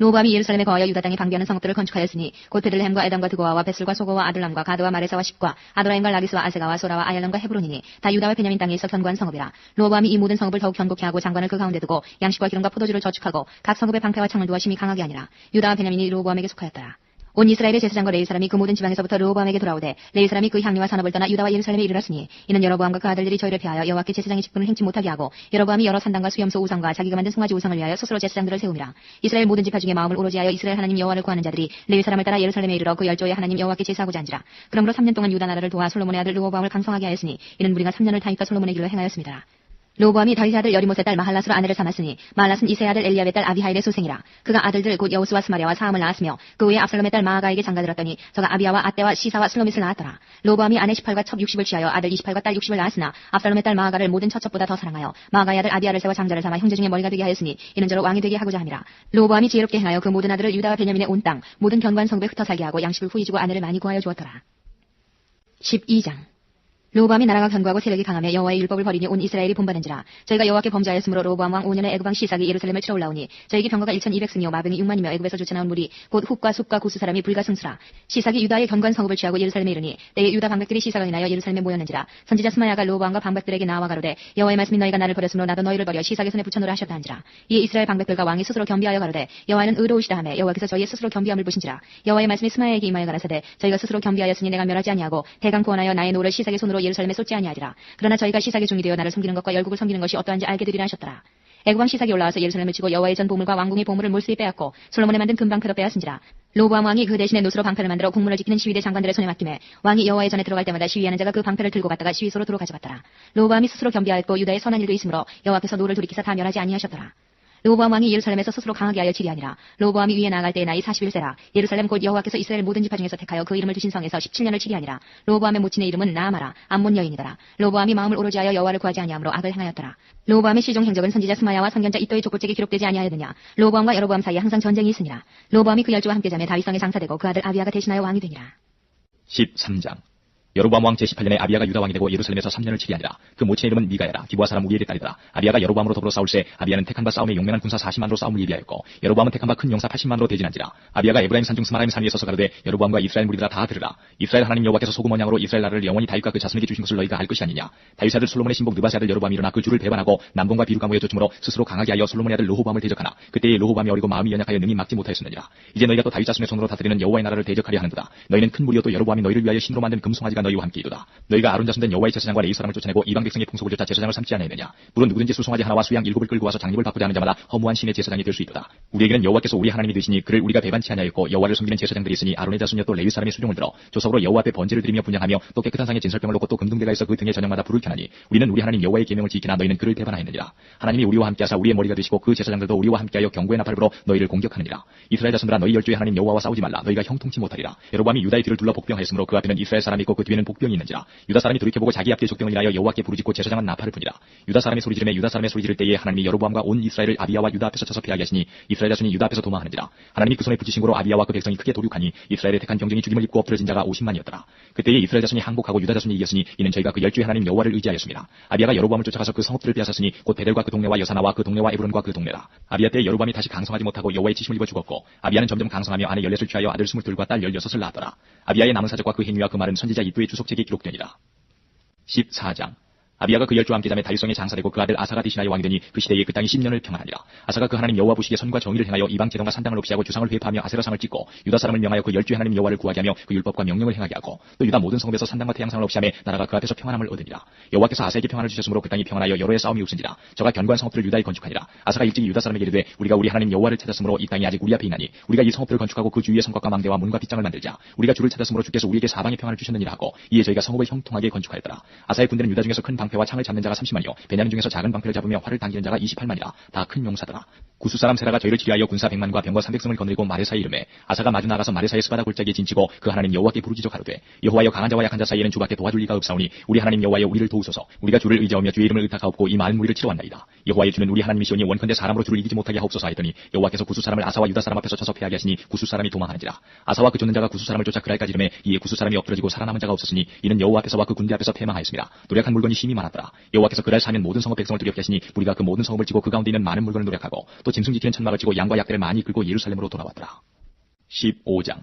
르호보암이 예루살렘에 거하여 유다 땅에 방비하는 성읍들을 건축하였으니 곧 베들레헴과 에담과 드고아와 베슬과 소고와 아둘람과 가드와 마레사와 십과 아도라임과 라기스와 아세가와 소라와 아얄람과 헤브론이니 다 유다와 베냐민 땅에 있어 견고한 성읍이라. 르호보암이 이 모든 성읍을 더욱 견고케 하고 장관을 그 가운데 두고 양식과 기름과 포도주를 저축하고 각 성읍의 방패와 창을 두어 심히 강하게 하니라. 유다와 베냐민이 르호보암에게 속하였더라. 온 이스라엘의 제사장과 레위 사람이 그 모든 지방에서부터 르호보암에게 돌아오되 레위 사람이 그 향리와 산업을 떠나 유다와 예루살렘에 이르렀으니 이는 여로보암과 그 아들들이 저희를 피하여 여호와께 제사장의 직분을 행치 못하게 하고 여로보암이 여러 산당과 수염소 우상과 자기가 만든 송아지 우상을 위하여 스스로 제사장들을 세움이라. 이스라엘 모든 지파 중에 마음을 오로지 하여 이스라엘 하나님 여호와를 구하는 자들이 레위 사람을 따라 예루살렘에 이르러 그 열조의 하나님 여호와께 제사하고자 한지라. 그러므로 3년 동안 유다 나라를 도와 솔로몬의 아들 르호보암을 강성하게 하였으니 이는 무리가 3년을 다윗과 솔로몬의 길로 행하였습니다. 르호보암이 다윗의 아들 여리못의 딸 마할랏으로 아내를 삼았으니 마할랏은 이새의 아들 엘리압의 딸 아비하일의 소생이라. 그가 아들들 곧 여우스와 스마랴와 사함을 낳았으며 그 외에 압살롬의 딸 마아가에게 장가들었더니 저가 아비야와 아떼와 시사와 슬로밋을 낳았더라. 르호보암이 아내 18과 첩 60을 취하여 아들 28과 딸 60을 낳았으나 압살롬의 딸 마아가를 모든 처첩보다 더 사랑하여 마아가의 아들 아비야를 세워 장자를 삼아 형제 중에 머리가 되게 하였으니 이는 저로 왕이 되게 하고자 함이라. 르호보암이 지혜롭게 행하여 그 모든 아들을 유다와 베냐민의 온 땅 모든 견고한 성읍에 흩어 살게 하고 양식을 후히 주고 아내를 많이 구하여 주었더라. 12장. 르호보암이 나라가 견고하고 세력이 강하며 여호와의 율법을 버리니 온 이스라엘이 본받은지라. 저희가 여호와께 범죄하였으므로 르호보암 왕 5년에 애굽 왕 시삭이 예루살렘을 치러 올라오니 저에게 병거가 1200승이요 마병이 6만이며 애굽에서 쫓아나온 무리 곧 훅과 숲과 구스 사람이 불가승수라. 시삭이 유다의 견고한 성읍을 취하고 예루살렘에 이르니 때에 유다 방백들이 시삭을 인하여 예루살렘에 모였는지라. 선지자 스마야가 르호보암과 방백들에게 나와 가로되 여호와의 말씀이 너희가 나를 버렸으므로 나도 너희를 버려 시삭의 손에 붙여놓으라 하셨다 한지라. 이에 이스라엘 방백들과 왕이 스스로 겸비하여 가로되 여호와는 의로우시다 하며 여호와께서 저희의 스스로 겸비함을 보신지라. 여호와의 말씀이 스마야에게 임하여 가라사대 저희가 스스로 겸비하였으니 내가 멸하지 아니하고 대강 구원하여 나의 노를 시삭의 손으로 예루살렘에 쏟지 아니하리라. 그러나 저희가 시삭의 종이 되어 나를 섬기는 것과 열국을 섬기는 것이 어떠한지 알게 되리라 하셨더라. 애굽 왕 시삭이 올라와서 예루살렘을 치고 여호와의 전 보물과 왕궁의 보물을 몰수히 빼앗고 솔로몬의 만든 금방패도 빼앗은지라. 르호보암 왕이 그 대신에 노스로 방패를 만들어 국문을 지키는 시위대 장관들의 손에 맡기매 왕이 여호와의 전에 들어갈 때마다 시위하는 자가 그 방패를 들고 갔다가 시위소로 도로 가져갔더라. 르호보암이 스스로 겸비하였고 유다의 선한 일도 있으므로 여호와께서 노를 돌이키사 다 멸하지 아니하셨더라. 르호보암 왕이 예루살렘에서 스스로 강하게 하여 치리하니라. 르호보암이 위에 나아갈 때의 나이 41세라. 예루살렘 곧 여호와께서 이스라엘 모든 지파 중에서 택하여 그 이름을 두신 성에서 17년을 치리하니라. 르호보암의 모친의 이름은 나아마라. 암몬 여인이더라. 르호보암이 마음을 오로지 하여 여호와를 구하지 아니하므로 악을 행하였더라. 르호보암의 시종 행적은 선지자 스마야와 선견자 이또의 족보책에 기록되지 아니하였느냐. 르호보암과 여로보암 사이에 항상 전쟁이 있으니라. 르호보암이 그 열조와 함께 자매 다윗성에 장사되고 그 아들 아비야가 대신하여 왕이 되니라. 13장. 여로보암 왕 제18년에 아비야가 유다 왕이 되고 예루살렘에서 3년을 치게 하니라. 그 모친의 이름은 미가야라. 기브아 사람 우리엘의 딸이더라. 아비야가 여로보암으로 더불어 싸울세 아비야는 택한 바 싸움에 용맹한 군사 40만으로 싸움을 예비하였고 여로보암은 택한 바 큰 용사 80만으로 대진한지라. 아비야가 에브라임 산중 스마라임 산 위에 서서 가로되 여로보암과 이스라엘 무리들아 다 들으라. 이스라엘 하나님 여호와께서 소금 언양으로 이스라엘 나라를 영원히 다윗과 그 자손에게 주신 것을 너희가 알 것이 아니냐. 다윗의 아들 솔로몬의 신복 느바세 아들 여로보암이 일어나 그 주를 배반하고 남동과 비루가 모여 조춤으로 스스로 강하게 하여 솔로몬의 아들 르호보암을 대적하나 그때에 르호보암이 어리고 마음이 연약하여 능히 막지 못하였느니라. 이제 너희가 또 다윗 자손의 손으로 다스리는 여호와의 나라를 대적하려 하는도다. 너희는 큰 무리요 또 여로보암이 너희를 위하여 신으로 만든 금송아지가 너희와 함께 이도다. 너희가 아론 자손된 여호와의 제사장과 레위 사람을 쫓아내고 이방 백성의 풍속을 쫓아 제사장을 삼지 아니하느냐. 물론 누구든지 수송아지 하나와 수양 7을 끌고 와서 장립을 바꾸자 하는 자마다 허무한 신의 제사장이 될 수 있도다. 우리에게는 여호와께서 우리 하나님이 되시니 그를 우리가 배반치 아니하였고 여호와를 섬기는 제사장들이 있으니 아론의 자손이여 또 레위 사람의 수종을 들어 조석으로 여호와 앞에 번제를 드리며 분향하며 또 깨끗한 상에 진설병을 놓고 또 금등대가 있어 그 등에 저녁마다 불을 켜나니 우리는 우리 하나님 여호와의 계명을 지키나 너희는 그를 배반하였느니라. 하나님이 우리와 함께하사 우리의 머리가 되시고 그 제사장들도 우리와 함께하여 경고의 나팔을 불어 너희를 공격하느니라. 이스라엘 자손들아 너희 열조의 하나님 여호와와 싸우지 말라. 너희가 형통치 못하리라. 여로보암이 유다의 뒤를 둘러 복병하였으므로 그 앞에는 이스라엘 사람이 있고 그 뒤에는 복병이 있는지라. 유다 사람이 돌이켜보고 자기 앞뒤에 족병을 인하여 여호와께 부르짖고 제사장은 나팔을 부니라. 유다 사람의 소리 지르매 유다 사람의 소리 지를 때에 하나님이 여로보암과 온 이스라엘을 아비야와 유다 앞에서 쳐서 피하게 하시니 이스라엘 자손이 유다 앞에서 도망하는지라. 하나님이 그 손에 붙이신 고로 아비야와 그 백성이 크게 도륙하니 이스라엘의 택한 병정이 죽임을 입고 엎드러진 자가 50만이었더라. 그때에 이스라엘 자손이 항복하고 유다 자손이 이겼으니 이는 저희가 그 열주의 하나님 여호와를 의지하였습니다. 아비야가 여로보암을 쫓아가서 그 성읍들을 빼앗았으니 곧 베델과 그 동네와 여사나와 그 동네와 에브론과 그 동네라. 아비야 때 여로보암이 다시 강성하지 못하고 여호와의 치심을 입어 죽었고 아비야는 점점 강성하며 아내 14을 취하여 아들 22과 딸 16을 낳았더라. 아비야의 남은 사적과 그 행위와 그 말은 선지자 이도의 주속책에 기록되니라. 14장. 아비야가 그 열조와 함께 잠에 다윗성에 장사되고 그 아들 아사가 대신하여 왕이 되니 그 시대에 그 땅이 10년을 평안하니라. 아사가 그 하나님 여호와 보시기에 선과 정의를 행하여 이방 제단과 산당을 없이하고 주상을 회파하며 아세라상을 찍고 유다 사람을 명하여 그 열주의 하나님 여호와를 구하게 하며 그 율법과 명령을 행하게 하고 또 유다 모든 성읍에서 산당과 태양상을 없이하며 나라가 그 앞에서 평안함을 얻으니라. 여호와께서 아사에게 평안을 주셨으므로 그 땅이 평안하여 여로의 싸움이 없은지라. 저가 견고한 성읍들을 유다에 건축하니라. 아사가 일찍이 유다 사람에게 이르되 우리가 우리 하나님 여호와를 찾았으므로 이 땅이 아직 우리 앞에 있나니 우리가 이 성읍들을 건축하고 그 주위에 성곽과 망대와 문과 빗장을 만들자. 우리가 주를 찾았으므로 주께서 우리에게 사방의 평안을 주셨느니라 하고 이에 저희가 성읍을 형통하게 건축하였더라. 아사의 군대는 유다 중에서 큰 방패와 창을 잡는 자가 30만이요 베냐민 중에서 작은 방패를 잡으며 활을 당기는 자가 28만이라. 다 큰 용사더라. 구스 사람 세라가 저희를 치리하여 군사 100만과 병거 300성을 거느리고 마레사에 이르매 아사가 마주 나가서 마레사의 스바다 골짜기에 진치고 그 하나님 여호와께 부르짖어 가로되 여호와여 강한 자와 약한 자 사이에는 주밖에 도와줄 리가 없사오니 우리 하나님 여호와여 우리를 도우소서. 우리가 주를 의지하며 주의 이름을 의탁하옵고 이 많은 무리를 치러 왔나이다. 여호와의 주는 우리 하나님이시오니 원컨대 사람으로 주를 이기지 못하게 하옵소서 하였더니 여호와께서 구스 사람을 아사와 유다 사람 앞에서 쳐서 패하게 하시니 구스 사람이 도망하는지라. 아사와 그 쫓는 자가 구스 사람을 쫓아 그랄까지 이르매 이에 구스 사람이 엎드러지고 살아남은 자가 없었으니 이는 여호와 앞에서와 그 군대 앞에서 패망하였습니다. 노력한 물건이 심히 많았더라. 여호와께서 그랄 사면 모든 성읍 백성을 두렵게 하시니 우리가 그 모든 성읍을 치고 그 가운데 있는 많은 물건을 노력하고 또 짐승 지키는 천막을 치고 양과 약대를 많이 끌고 예루살렘으로 돌아왔더라. 15장.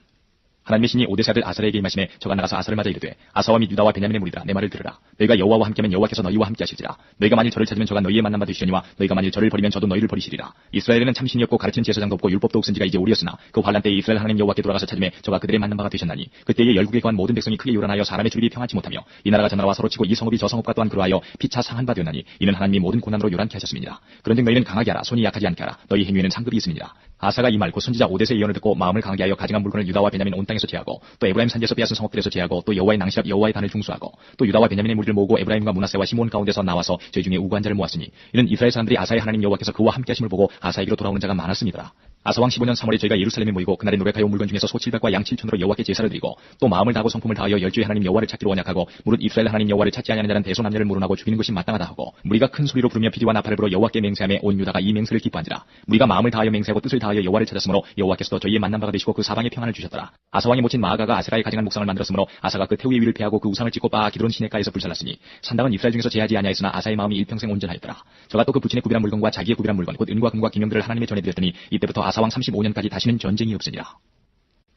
하나님의 신이 오데세 아들 아사에게 임하시매 저가 나가서 아사를 맞아 이르되 아사와 및 유다와 베냐민의 무리들아 내 말을 들으라. 너희가 여호와와 함께하면 여호와께서 너희와 함께 하실지라. 너희가 만일 저를 찾으면 저가 너희의 만남 받으시려니와 너희가 만일 저를 버리면 저도 너희를 버리시리라. 이스라엘에는 참신이 없고 가르치는 제사장도 없고 율법도 없은 지가 이제 오리였으나 그 환란 때에 이스라엘 하나님 여호와께 돌아가서 찾으매 저가 그들의 만남 바가 되셨나니 그때에 열국에 거한 모든 백성이 크게 요란하여 사람의 주립이 평안치 못하며 이 나라가 저 나라와 서로 치고 이 성읍이 저 성읍과 또한 그러하여 피차 상한 바 되었나니 이는 하나님이 모든 고난으로 요란케 하셨습니다. 그런즉 너희는 강하게 하라. 손이 약하지 않게 하라. 너희 행위에는 상급이 있음이니라. 아사가 이 말 곧 선지자 오데세의 예언을 듣고 마음을 강하게 하여 가증한 물건을 유다와 베냐민 온 땅에서 제하고 또 에브라임 산지에서 빼앗은 성읍들에서 제하고 또 여호와의 낭시 앞 여호와의 단을 중수하고 또 유다와 베냐민의 무리를 모으고 에브라임과 므낫세와 시몬 가운데서 나와서 저희 중에 우고한 자를 모았으니 이는 이스라엘 사람들이 아사의 하나님 여호와께서 그와 함께 하심을 보고 아사에게로 돌아오는 자가 많았습니다. 아사왕 15년 3월에 저희가 예루살렘에 모이고 그날에 노력하여 물건 중에서 소 700과 양 7천으로 여호와께 제사를 드리고 또 마음을 다하고 성품을 다하여 열주의 하나님 여호와를 찾기로 언약하고 무릇 이스라엘 하나님 여호와를 찾지 아니하는 자는 대소남녀를 물어나고 죽이는 것이 마땅하다 하고 우리가 큰 소리로 부르며 피리와 나팔을 불어 여호와께 맹세하며 온 유다가 이 맹세를 기뻐한지라. 우리가 마음을 다하여 맹세하고 뜻을 다하여 여호와를 찾았으므로 여호와께서도 저희의 만난 바가 되시고 그 사방에 평안을 주셨더라. 아사왕의 모친 마아가가 아세라의 가증한 목상을 만들었으므로 아사가 그 태우의 위를 패하고 그 우상을 찍고 바아 기드론 시내가에서 불살랐으니 산당은 이스라엘 중에서 제하지 아니하였으나 아사의 마음이 일평생 온전하였더라. 저가 또 그 부친의 구비한 물건과 자기의 구비한 물건 곧 은과 금과 기명들을 하나님에 전해드렸더니 이때부터 아사왕 35년까지 다시는 전쟁이 없으니라.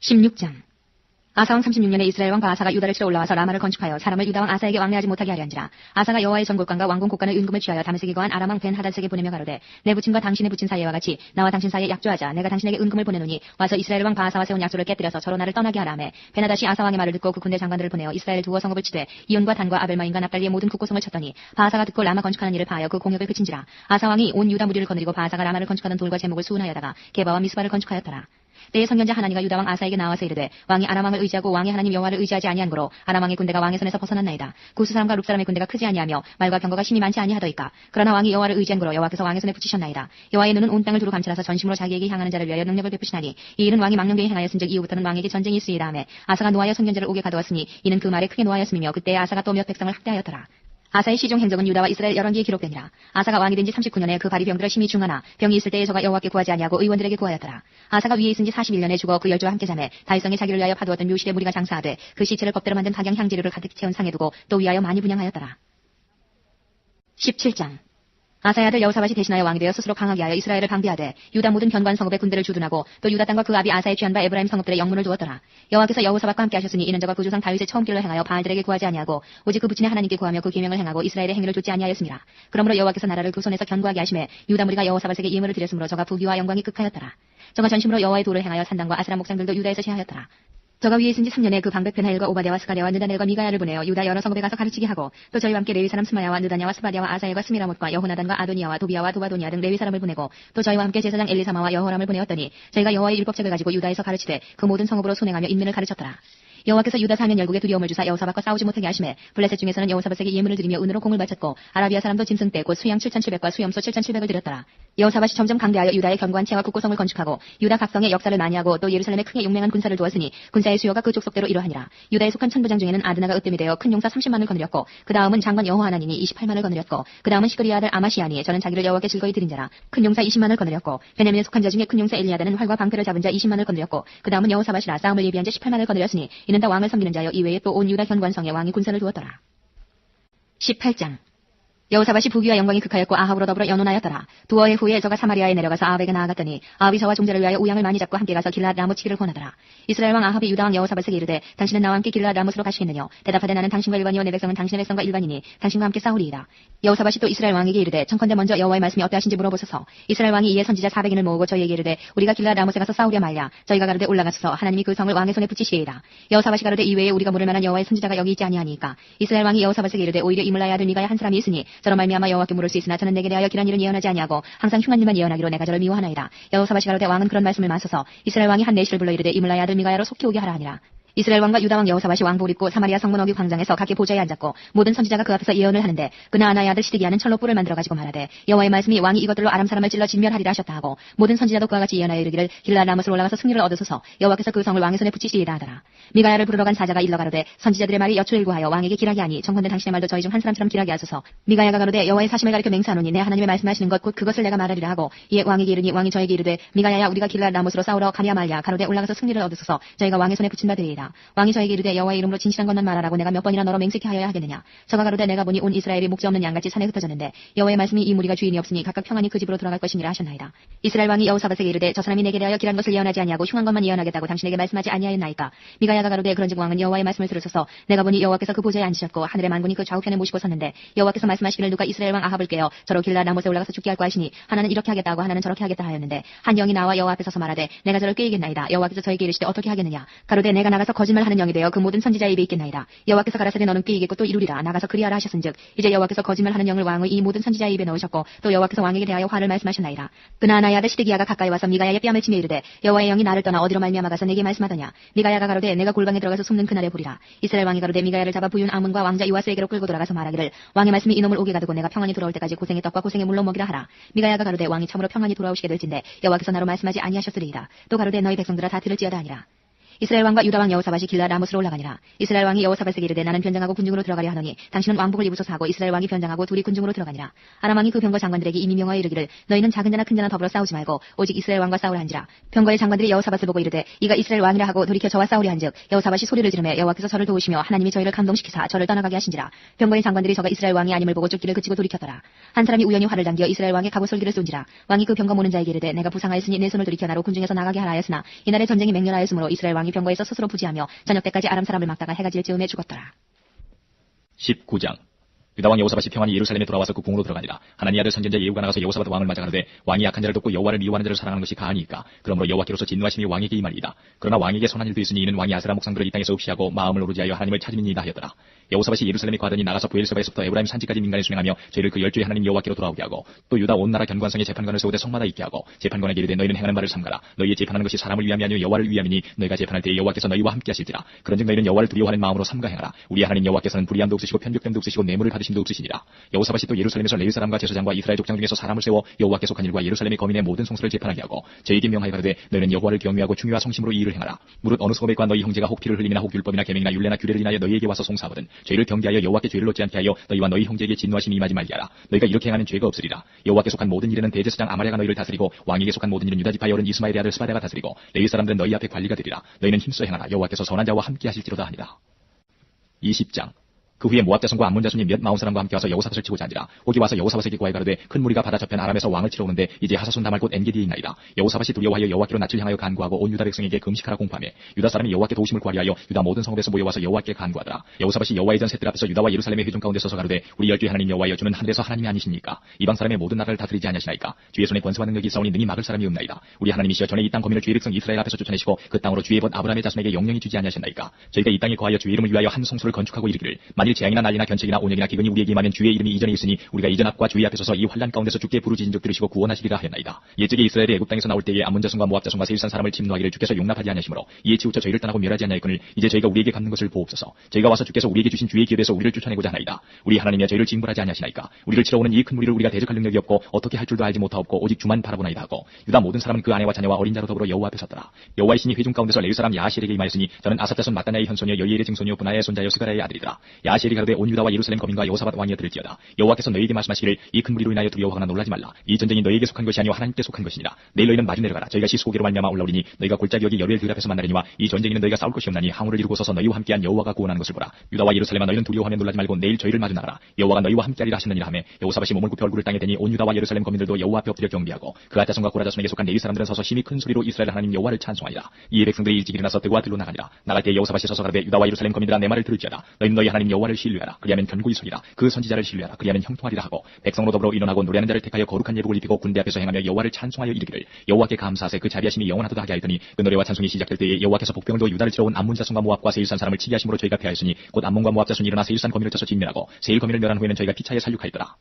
16장. 아사왕 36년에 이스라엘 왕 바아사가 유다를 치러 올라와서 라마를 건축하여 사람을 유다 왕 아사에게 왕래하지 못하게 하려 한지라. 아사가 여호와의 전골관과 왕궁 곳간의 은금을 취하여 다메섹에 거한 아람 왕 벤 하닷에게 보내며 가로되 내 부친과 당신의 부친 사이와 같이 나와 당신 사이에 약조하자. 내가 당신에게 은금을 보내노니 와서 이스라엘 왕 바아사와 세운 약조를 깨뜨려서 저로 나를 떠나게 하라 하매 벤 하닷이 아사 왕의 말을 듣고 그 군대 장관들을 보내어 이스라엘 두어 성읍을 치되 이온과 단과 아벨마임과 납달리의 모든 국고성을 쳤더니 바아사가 듣고 라마 건축하는 일을 파하여 그 공역을 그친지라. 아사 왕이 온 유다 무리를 거느리고 바아사가 라마를 건축하던 돌과 제목을 수운하여다가 게바와 미스바를 건축하였더라. 때에 선견자 하나니가 유다 왕 아사에게 나와서 이르되 왕이 아람 왕을 의지하고 왕의 하나님 여호와를 의지하지 아니한 고로 아람 왕의 군대가 왕의 손에서 벗어났나이다. 구스 사람과 룹 사람의 군대가 크지 아니하며 말과 병거가 심히 많지 아니하더이까. 그러나 왕이 여호와를 의지한 고로 여호와께서 왕의 손에 붙이셨나이다. 여호와의 눈은 온 땅을 두루 감찰하사 전심으로 자기에게 향하는 자를 위하여 능력을 베푸시나니 이 일은 왕이 망령되이 행하였은즉 이후부터는 왕에게 전쟁이 있으리라 하매 아사가 노하여 선견자를 옥에 가두었으니 이는 그 말에 크게 노하였음이며 그때에 아사가 또 몇 백성을 학대하였더라. 아사의 시종 행적은 유다와 이스라엘 열왕기에 기록되니라. 아사가 왕이 된 지 39년에 그 발이 병들어 심히 중하나 병이 있을 때에 저가 여호와께 구하지 아니하고 의원들에게 구하였더라. 아사가 위에 있은 지 41년에 죽어 그 열조와 함께 자매 다윗성에 자기를 위하여 파두었던 묘실에 무리가 장사하되 그 시체를 법대로 만든 각양 향재료를 가득 채운 상에 두고 또 위하여 많이 분양하였더라. 17장 아사의 아들 여호사밧이 대신하여 왕이 되어 스스로 강하게 하여 이스라엘을 방비하되 유다 모든 견고한 성읍의 군대를 주둔하고 또 유다 땅과 그 아비 아사의 취한 바 에브라임 성읍들의 영문을 두었더라. 여호와께서 여호사밧과 함께 하셨으니 이는 저가 그 조상 다윗의 처음 길로 행하여 바알들에게 구하지 아니하고 오직 그 부친의 하나님께 구하며 그 계명을 행하고 이스라엘의 행위를 좇지 아니하였습니다. 그러므로 여호와께서 나라를 그 손에서 견고하게 하심에 유다 무리가 여호사밧에게 예물을 드렸으므로 저가 부귀와 영광이 극하였더라. 저가 전심으로 여호와의 도를 행하여 산당과 아스라 목상들도 유다에서 시하였더라. 저가 위에 있은 지 3년에 그 방백 베나엘과 오바댜와 스가랴와 느다넬과 미가야를 보내어 유다 여러 성읍에 가서 가르치게 하고 또 저희와 함께 레위 사람 스마야와 느다냐와 스바랴와 아사엘과 스미라못과 여호나단과 아도니아와 도비야와 도바도니아 등 레위 사람을 보내고 또 저희와 함께 제사장 엘리사마와 여호람을 보내었더니 저희가 여호와의 율법책을 가지고 유다에서 가르치되 그 모든 성읍으로 순행하며 인민을 가르쳤더라. 여호와께서 유다 사면 열국에 두려움을 주사 여호사밧과 싸우지 못하게 하심에 블레셋 중에서는 여호사밧에게 예물을 드리며 은으로 공을 바쳤고 아라비아 사람도 짐승떼 곧 수양 7,700과 수염소 7,700을 드렸더라. 여호사밧이 점점 강대하여 유다의 견고한 채와 국고성을 건축하고 유다 각성의 역사를 많이 하고 또 예루살렘에 크게 용맹한 군사를 두었으니 군사의 수요가 그 족속대로 이러하니라. 유다에 속한 천부장 중에는 아드나가 으뜸이 되어 큰 용사 30만을 거느렸고 그 다음은 장관 여호하나니니 28만을 거느렸고 그 다음은 시그리의 아들 아마시아니 저는 자기를 여호와께 즐거이 드린 자라. 큰 용사 20만을 거느렸고 베냐민에 속한 자 중에 큰 용사 엘리야다는 활과 방패를 잡은 자 20만을 거느렸고 그 다음은 여호사밧이라 싸움을 예비한 자 18만을 거느렸으니 이는 다 왕을 섬기는 자여 이외에 또 온 유다 견관성에 왕이 군사를 두었더라. 18장 여호사밧이 부귀와 영광이 극하였고 아합으로 더불어 연혼하였더라. 두어의 후에 저가 사마리아에 내려가서 아합에게 나아갔더니 아합이 저와 종자를 위하여 우양을 많이 잡고 함께 가서 길랏 라못 치기를 권하더라. 이스라엘 왕 아합이 유다 왕 여호사밧에게 이르되 당신은 나와 함께 길랏 라못으로 가시겠느냐. 대답하되 나는 당신과 일반이요 내 백성은 당신의 백성과 일반이니 당신과 함께 싸우리이다. 여호사밧이 또 이스라엘 왕에게 이르되 청컨대 먼저 여호와의 말씀이 어떠하신지 물어보소서. 이스라엘 왕이 이에 선지자 400인을 모으고 저희에게 이르되 우리가 길랏 라못에 가서 싸우려 말랴. 저희가 가로되 올라가소서 하나님이 그 성을 왕의 손에 붙이시리이다. 여호사밧이 가로되 이외에 우리가 물을 만한 여호와의 선지자가 여기 있지 아니하니까. 이스라엘 왕이 여호사밧에게 이르되 오히려 이물라의 아들 미가야 한 사람이 있으니 저런 말미암아 여호와께 물을 수 있으나 저는 내게 대하여 길한 일은 예언하지 아니하고 항상 흉한 일만 예언하기로 내가 저를 미워하나이다. 여호사밧이 가로되 왕은 그런 말씀을 마소서. 이스라엘 왕이 한 내시를 불러 이르되 이물라의 아들 미가야로 속히 오게 하라 하니라. 이스라엘 왕과 유다 왕 여호사밧이 왕복을 입고 사마리아 성문 어귀 광장에서 각기 보좌에 앉았고 모든 선지자가 그 앞에서 예언을 하는데 그나아나의 아들 시드기야는 철로 뿔을 만들어 가지고 말하되 여호와의 말씀이 왕이 이것들로 아람 사람을 찔러 진멸하리라 하셨다 하고 모든 선지자도 그와 같이 예언하여 이르기를 길랏 라못을 올라가서 승리를 얻으소서. 여호와께서 그 성을 왕의 손에 붙이시리이다 하더라. 미가야를 부르러 간 사자가 일러 가로되 선지자들의 말이 여초일구하여 왕에게 길하게 하니 청컨대 당신의 말도 저희 중 한 사람처럼 길하게 하소서. 미가야가 가로되 여호와의 사심을 가리켜 맹세하노니 내 하나님의 말씀하시는 것 곧 그것을 내가 말하리라 하고 이에 왕에게 이르니 왕이 저에게 이르되 미가야야 우리가 길랏 라못으로 싸우러 가랴 말랴. 가로되 올라가서 승리를 얻으소서. 저희가 왕의 손에 붙인 바 되리이다. 왕이 저에게 이르되 여호와의 이름으로 진실한 것만 말하라고 내가 몇 번이나 너로 맹세케 하여야 하겠느냐. 저가 가로되 내가 보니 온 이스라엘이 목자 없는 양같이 산에 흩어졌는데 여호와의 말씀이 이 무리가 주인이 없으니 각각 평안히 그 집으로 돌아갈 것이니라 하셨나이다. 이스라엘 왕이 여호사밧에게 이르되 저 사람이 내게 대하여 길한 것을 예언하지 아니하고 흉한 것만 예언하겠다고 당신에게 말씀하지 아니하였나이까. 미가야가 가로되 그런즉 왕은 여호와의 말씀을 들으소서. 내가 보니 여호와께서 그 보좌에 앉으셨고 하늘의 만군이 그 좌우편에 모시고 섰는데 여호와께서 말씀하시기를 누가 이스라엘 왕 아합을 깨어 저로 길랏 라못에 올라가서 죽게 할까 하시니 하나는 이렇게 하겠다고 하나는 저렇게 하겠다 하였는데 한 영이 나와 여호와 앞에 서서 말하되 내가 저를 꾀이겠나이다. 여호와께서 저에게 이르시되 어떻게 하겠느냐. 가로되 내가 나가서 거짓말하는 영이 되어 그 모든 선지자의 입에 있겠나이다. 여호와께서 가라사대 너는 꾀이겠고 또 이루리라. 나가서 그리하라 하셨은즉 이제 여호와께서 거짓말하는 영을 왕의 이 모든 선지자의 입에 넣으셨고 또 여호와께서 왕에게 대하여 화를 말씀하셨나이다. 그나아나의 아들 시드기야가 가까이 와서 미가야의 뺨을 치며 이르되 여호와의 영이 나를 떠나 어디로 말미암아 가서 내게 말씀하더냐. 미가야가 가로되 내가 골방에 들어가서 숨는 그날에 보리라. 이스라엘 왕이 가로되 미가야를 잡아 부윤 아문과 왕자 이와스에게로 끌고 돌아가서 말하기를 왕의 말씀이 이놈을 오게 가두고 내가 평안히 돌아올 때까지 고생의 떡과 고생의 물로 먹이라 하라. 미가야가 가로되 왕이 참으로 평안히 돌아오시게 될진데 여호와께서 나로 말씀하지 아니하셨으리이다. 또 가로되 너희 백성들아 다 들을지어다 하니라. 이스라엘 왕과 유다 왕 여호사밧이 길랏 라못으로 올라가니라. 이스라엘 왕이 여호사밧에게 이르되 나는 변장하고 군중으로 들어가려 하노니 당신은 왕복을 입으소서 하고 이스라엘 왕이 변장하고 둘이 군중으로 들어가니라. 아람 왕이 그 병거 장관들에게 이미 명하여 이르기를 너희는 작은 자나 큰 자나 더불어 싸우지 말고 오직 이스라엘 왕과 싸우라 한지라. 병거의 장관들이 여호사밧을 보고 이르되 이가 이스라엘 왕이라 하고 돌이켜 저와 싸우려 한즉 여호사밧이 소리를 지르매 여호와께서 저를 도우시며 하나님이 저희를 감동시키사 저를 떠나가게 하신지라. 병거의 장관들이 저가 이스라엘 왕이 아님을 보고 쫓기를 그치고 돌이켰더라. 한 사람이 우연히 활을 당겨 이스라엘 왕의 갑옷솔기를 쏜지라. 왕이 그 병거 모는 자에게 이르되 내가 부상하였으니 내 손을 돌이켜 나로 군중에서 나가게 하라 하였으나 이날의 전쟁이 맹렬하였으므로 이스라엘 왕이 병거에서 스스로 부지하며 저녁 때까지 아람 사람을 막다가 해가 질 즈음에 죽었더라. 19장 유다 왕 여호사밧이 평안히 예루살렘에 돌아와서 그 궁으로 들어가니라. 하나니 아들 선지자 예후가 나가서 여호사밧 왕을 맞아 가로되 왕이 약한 자를 돕고 여호와를 미워하는 자를 사랑하는 것이 가하니까. 그러므로 여호와께로서 진노하심이 왕에게 임하리이다. 그러나 왕에게 선한 일도 있으니 이는 왕이 아스라 목상들을 이 땅에서 없이하고 마음을 오르지하여 하나님을 찾음이니이다 하였더라. 여호사밧이 예루살렘에 가더니 나가서 브엘세바에서부터 에브라임 산지까지 민간에 순행하며 죄를 그 열조의 하나님 여호와께로 돌아오게 하고 또 유다 온 나라 견관성에 재판관을 세우되 성마다 있게 하고 재판관에게 이르되 너희는 행하는 바를 삼가라. 너희의 재판하는 것이 사람을 위함이 아니요 여호와를 위함이니 너희가 재판할 때에 여호와께서 너희와 함께 하실지라. 그런즉 너희는 여호와를 두려워하는 마음으로 삼가 행하라. 우리 하나님 여호와께서는 불의함도 없으시고 편격됨도 없으시고 뇌물을 받으시는 신도 없으시니라. 여호사밧이 또 예루살렘에서 레위 사람과 제사장과 이스라엘 족장 중에서 사람을 세워 여호와께 속한 일과 예루살렘의 거민의 모든 성소를 재판하게 하고 저에게 명하여 가로되 너희는 여호와를 경외하고 충유와 성심으로 이 일을 행하라. 무릇 어느 소금과 너희 형제가 혹 피를 흘림이나 혹 율법이나 계명이나 율례나 규례를 인하여 너희에게 와서 송사하거든 저희를 경계하여 여호와께 죄를 얻지 않게 하여 너희와 너희 형제에게 진노하심이 임하지 말게 하라. 너희가 이렇게 행하면 죄가 없으리라. 여호와께 속한 모든 일에는 대제사장 아마랴가 너희를 다스리고 왕에게 속한 모든 일은 유다 지파의 어른 이스마엘의 아들 스바랴가 다스리고 레위 사람들은 너희 앞에 관리가 되리라. 너희는 힘써 행하라. 여호와께서 선한 자와 함께 하실지로다 하니라. 20장. 그 후에 모압 자손과 암몬 자손이 몇 마흔 사람과 함께 와서 여호사밧을 치고자 하니라. 혹이 와서 여호사밧에게 구하여 가로되 큰 무리가 바다 저편 아람에서 왕을 치러 오는데 이제 하사손 다말 곳 엔게디에 있나이다. 여호사밧이 두려워하여 여호와께로 낯을 향하여 간구하고 온 유다 백성에게 금식하라 공포하며 유다 사람이 여호와께 도우심을 구하려 하여 유다 모든 성읍에서 모여와서 여호와께 간구하더라. 여호사밧이 여호와의 전 셋들 앞에서 유다와 예루살렘의 회중 가운데 서서 가로되 우리 열주의 하나님 여호와여 주는 하늘에서 하나님이 아니십니까? 이방 사람의 모든 나라를 다스리지 아니하시나이까? 주의 손에 권세와 능력이 있사오니 능히 막을 사람이 없나이다. 우리 하나님이시여 전에 이 땅 거민을 주의 백성 이스라엘 앞에서 쫓아내시고 그 땅으로 주의 벗 아브라함의 자손에게 영영히 주지 아니하셨나이까? 저희가 이 땅에 거하여 주의 이름을 위하여 한 성소를 건축하고 이르기를 만일 재앙이나 난리나 견책이나 온역이나 기근이 우리에게 임하면 주의 이름이 이전에 있으니 우리가 이전 앞과 주의 앞에 서서 이 환난 가운데서 주께 부르짖은 적 들으시고 구원하시리라 하였나이다. 옛적에 이스라엘이 애굽 땅에서 나올 때에 암몬 자손과 모압 자손과 세일산 사람을 침노하기를 주께서 용납하지 아니하시므로 이에 치우쳐 저희를 떠나고 멸하지 아니하였거늘 이제 저희가 우리에게 갚는 것을 보옵소서. 저희가 와서 주께서 우리에게 주신 주의 기업에서 우리를 쫓아내고자 하나이다. 우리 하나님이여 저희를 징벌하지 아니하시나이까? 우리를 치러 오는 이 큰 무리를 우리가 대적할 능력이 없고 어떻게 할 줄도 알지 못하옵고 오직 주만 바라보나이다 하고 유다 모든 사람은 그 아내와 자녀와 어린 자로 더불어 여호와 앞에 섰더라. 여호와의 신이 회중 가운데서 레위 사람 야하시엘에게 임하였으니 저는 아삽 자손 마따냐의 현손이요 여이엘의 증손이요 분하의 손자여 스가랴의 아들이더라. 야하시엘이 가로되 온 유다와 예루살렘 거민과 여호사밧 왕이여 들을지어다. 여호와께서 너희에게 말씀하시기를 이 큰 무리로 인하여 두려워하거나 놀라지 말라. 이 전쟁이 너희에게 속한 것이 아니오 하나님께 속한 것이니라. 내일 너희는 마주 내려가라. 저희가 시스고개로 말미암아 올라오리니 너희가 골짜기 여기 여루엘 들 앞에서 만나리니와 이 전쟁에는 너희가 싸울 것이 없나니 항우를 이루고 서서 너희와 함께한 여호와가 구원하는 것을 보라. 유다와 예루살렘아 너희는 두려워하며 놀라지 말고 내일 저희를 마주 나가라. 여호와가 너희와 함께하리라 하시느니라 하며 여호사밧이 몸을 굽혀 얼굴을 땅에 대니 온 유다와 예루살렘 거민들도 여호와 앞에 엎드려 경배하고 그앗 자손과 고라 자손에게 속한 레위 사람들은 서서 심히 큰 소리로 이스라엘 하나님 여호와를 찬송하리라. 이에 백성들이 일찍 일어나서 들과 들로 나가니라. 나갈 때 여호사밧이 서서 가로되 유다와 예루살렘 거민들아 내 말을 들을지어다. 너희는 너희 하나님 여호와를 신뢰하라. 그리하면 견고히 서리라. 그 선지자를 신뢰하라. 그리하면 형통하리라 하고 백성으로 더불어 일어나고 노래하는 자를 택하여 거룩한 예복을 입히고 군대 앞에서 행하며 여호와를 찬송하여 이르기를 여호와께 감사하세 그 자비하심이 영원하도다 하게 하였더니 그 노래와 찬송이 시작될 때에 여호와께서 복병을 두어 유다를 치러 온 암몬 자손과 모압과 세일산 사람을 치게 하심으로 저희가 패하였으니 곧 암몬과 모압 자손이 일어나 세일산 거민을 쳐서 진멸하고 세일 거민을 멸한 후에는 저희가 피차에 살육하였더라.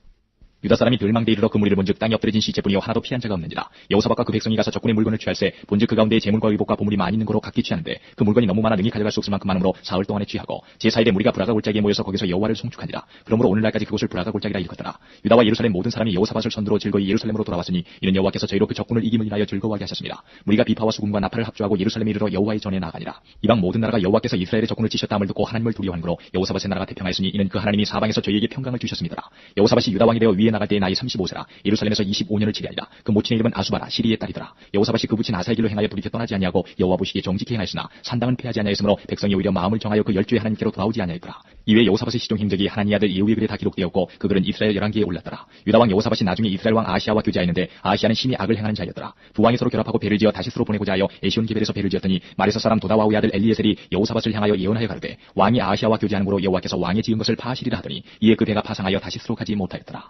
유다 사람이 멸망대 이르러 그 무리를 본즉 땅에 엎드려진 시체뿐이요 하나도 피한 자가 없는지라. 여호사밧과 그 백성이 가서 적군의 물건을 취할세 본즉 그 가운데 재물과 의복과 보물이 많이 있는 거로 각기 취하는데 그 물건이 너무 많아 능히 가져갈 수 없을 만큼 많으므로 사흘 동안에 취하고 제4일에 무리가 브라가 골짜기에 모여서 거기서 여호와를 송축하니라. 그러므로 오늘날까지 그곳을 브라가 골짜기라 일컫더라. 유다와 예루살렘 모든 사람이 여호사밧을 선두로 즐거이 예루살렘으로 돌아왔으니 이는 여호와께서 저희로 그 적군을 이김을 인하여 즐거워하게 하셨습니다. 무리가 비파와 수금과 나팔을 합주하고 예루살렘에 이르러 여호와의 전에 나아가니라. 이방 모든 나라가 여호와께서 이스라엘의 적군을 치셨다함을 듣고 하나님을 두려워하는 거로 여호사밧의 나라가 태평하였으니 이는 그 하나님이 사방에서 저희에게 평강을 주셨습니다. 여호사밧이 유다 왕이 되어 위에 나갈 때에 나이 35세라. 예루살렘에서 25년을 치리하니라. 그 모친의 이름은 아수바라 시리의 딸이더라. 여호사밧이 그 부친 아사의 길로 행하여 돌이켜 떠나지 아니하고 여호와 보시기에 정직히 행하였으나 산당은 패하지 아니하였으므로 백성이 오히려 마음을 정하여 그 열주의 하나님께로 돌아오지 아니하였더라. 이외에 여호사밧의 시종 행적이 하나니 아들 예후의 글에 다 기록되었고 그 글은 이스라엘 11기에 올랐더라. 유다 왕 여호사밧이 나중에 이스라엘 왕 아시아와 교제하였는데 아시아는 심히 악을 행하는 자였더라. 두 왕이 서로 결합하고 배를 지어 다시스로 보내고자 하여 에시온 게벨에서 배를 지었더니 마레사 사람 도다와우의 아들 엘리에셀이 여호사밧을 향하여 예언하여 가로되 왕이 아시아와 교제하는 거로 여호와께서 왕의 지은 것을 파하시리라 하더니 이에 그 배가 파상하여 다시스로 가지 못하였더라.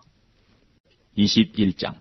21장.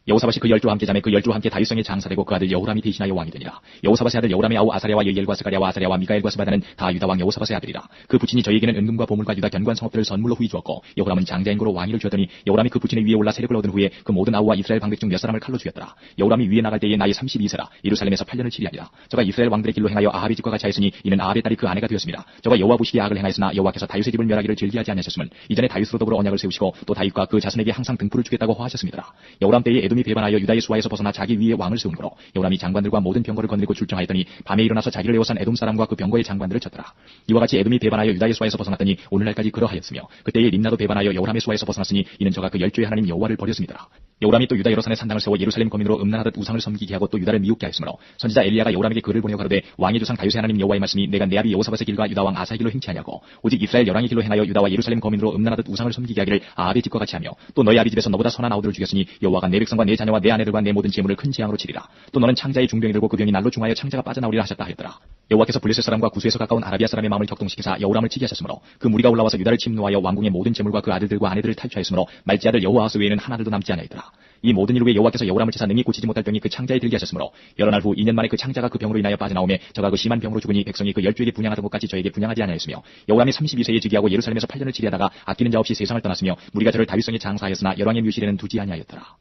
여호사밧이 그 열주와 함께 자매 그 열주와 함께 다윗성에 장사되고 그 아들 여호람이 대신하여 왕이 되니라. 여호사밧의 아들 여호람의 아우 아사랴와 여이엘과 스가랴와 아사랴와 미가엘과 스바다는 다 유다 왕 여호사밧의 아들이라. 그 부친이 저희에게는 은금과 보물과 유다 견고한 성읍들을 선물로 후히 주었고 여호람은 장자인 거로 왕위를 주었더니 여호람이 그 부친의 위에 올라 세력을 얻은 후에 그 모든 아우와 이스라엘 방백 중 몇 사람을 칼로 죽였더라. 여호람이 위에 나갈 때에 나이 32세라. 예루살렘에서 8년을 치리하니라. 저가 이스라엘 왕들의 길로 행하여 아합의 집과 같이 하였으니 이는 아합의 딸이 그 아내가 되었습니다. 저가 여호와 보시기에 악을 행하였으나 여호와께서 다윗의 집을 멸하기를 즐기하지 아니하셨음은 이전에 다윗으로 더불어 언약을 세우시고 또 다윗과 그 자손에게 항상 등불을 주겠다고 화하셨습니다. 여호람 때에 에돔이 배반하여 유다의 수하에서 벗어나 자기 위에 왕을 세운 거로 여호람이 장관들과 모든 병거를 거느리고 출정하였더니 밤에 일어나서 자기를 에워싼 에돔 사람과 그 병거의 장관들을 쳤더라. 이와 같이 에돔이 배반하여 유다의 수하에서 벗어났더니 오늘날까지 그러하였으며 그때에 림나도 배반하여 여호람의 수하에서 벗어났으니 이는 저가 그 열주의 하나님 여호와를 버렸습니다. 여호람이 또 유다 여러 산에 산당을 세워 예루살렘 거민으로 음란하듯 우상을 섬기게 하고 또 유다를 미혹게 하였으므로 선지자 엘리야가 여호람에게 글을 보내어 가로되 왕의 조상 다윗의 하나님 여호와의 말씀이 내가 내 아비 여호사밧의 길과 유다 왕 아사의 길로 행치 아니하고 오직 이스라엘 열왕의 길로 행하여 유다와 예루살렘 거민으로 음란하듯 우상을 섬기게 하기를 아합의 집과 같이 하며 또 너희 아비 집에서 너보다 선한 아우들을 죽였으니 여호와가 내 백성과 내 자녀와 내 아내들과 내 모든 재물을 큰 재앙으로 치리라. 또 너는 창자의 중병이 들고 그 병이 날로 중하여 창자가 빠져나오리라 하셨다 하였더라. 여호와께서 블레셋 사람과 구스에서 가까운 아라비아 사람의 마음을 격동시키사 여호람을 치게 하셨으므로 그 무리가 올라와서 유다를 침노하여 왕궁의 모든 재물과 그 아들들과 아내들을 탈취하였으므로 말지 아들 여호아하스 외에는 하나들도 남지 아니하였더라. 이 모든 일 후에 여호와께서 여호람을 치사 능히 고치지 못할 병이 그 창자에 들게 하셨으므로 여러 날 후 2년 만에 그 창자가 그 병으로 인하여 빠져나오매 저가 그 심한 병으로 죽으니 백성이 그 열주에게 분양하던 것까지 저에게 분양하지 아니하였으며 여호람이 32세에 즉위하고 예루살렘에서 8년을 치리하다가 아끼는 자 없이 세상을 떠났으며 무리가 저를 다윗성에 장사하였으나 열왕의 묘실에는 두지 아니하였더라.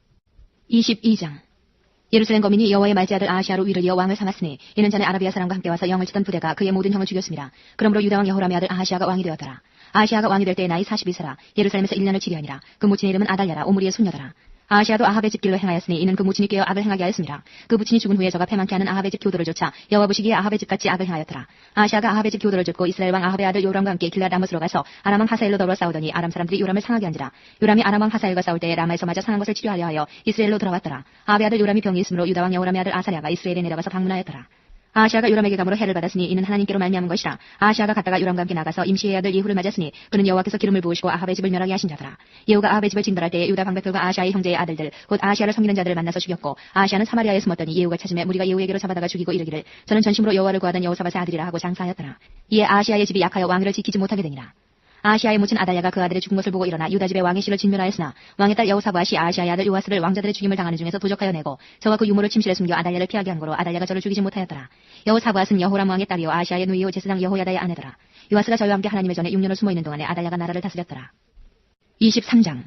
22장. 예루살렘 거민이 여호와의 말제 아들 아하시아로 위를 이어 왕을 삼았으니 이는 전에 아라비아 사람과 함께 와서 영을 치던 부대가 그의 모든 형을 죽였습니다. 그러므로 유다 왕 여호람의 아들 아하시아가 왕이 되었더라. 아하시아가 왕이 될 때의 나이 42세라. 예루살렘에서 1년을 치리하니라. 그 무친의 이름은 아달랴라. 오므리의 손녀더라. 아하시아도 아합의 집 길로 행하였으니 이는 그 무친이 꾀어 악을 행하게 하였습니다. 그 부친이 죽은 후에 저가 패망케 하는 아합의 집 교도를 쫓아 여호와 보시기에 아합의 집같이 악을 행하였더라. 아하시아가 아합의 집 교도를 쫓고 이스라엘 왕 아합의 아들 요람과 함께 길랏 라못으로 가서 아람 왕 하사엘로 더불어 싸우더니 아람 사람들이 요람을 상하게 한지라. 요람이 아람 왕 하사엘과 싸울 때에 라마에서 맞아 상한 것을 치료하려 하여 이스라엘로 돌아왔더라. 아합의 아들 요람이 병이 있으므로 유다 왕 여호람의 아들 아사랴가 이스라엘에 내려가서 방문하였더라. 아하시아가 요람에게 감으로 해를 받았으니 이는 하나님께로 말미암은 것이라. 아하시아가 갔다가 요람과 함께 나가서 임시의 아들 예후를 맞았으니 그는 여호와께서 기름을 부으시고 아합의 집을 멸하게 하신 자더라. 예후가 아합의 집을 징벌할 때에 유다 방백들과 아하시아의 형제의 아들들 곧 아하시아를 섬기는 자들을 만나서 죽였고 아하시아는 사마리아에 숨었더니 예후가 찾음에 무리가 예후에게로 잡아다가 죽이고 이르기를 저는 전심으로 여호와를 구하던 여호사밧의 아들이라 하고 장사하였더라. 이에 아하시아의 집이 약하여 왕위를 지키지 못하게 되니라. 아하시아의 모친 아달랴가 그 아들의 죽은 것을 보고 일어나 유다 집의 왕의 씨를 진멸하였으나 왕의 딸 여호사밧이 아하시아의 아들 요아스를 왕자들의 죽임을 당하는 중에서 도적하여 내고 저가 그 유모를 침실에 숨겨 아달랴를 피하게 한 거로 아달랴가 저를 죽이지 못하였더라. 여호사밧은 여호람 왕의 딸이요 아하시아의 누이요 제사장 여호야다의 아내더라. 요아스가 저와 함께 하나님의 전에 6년을 숨어있는 동안에 아달랴가 나라를 다스렸더라. 23장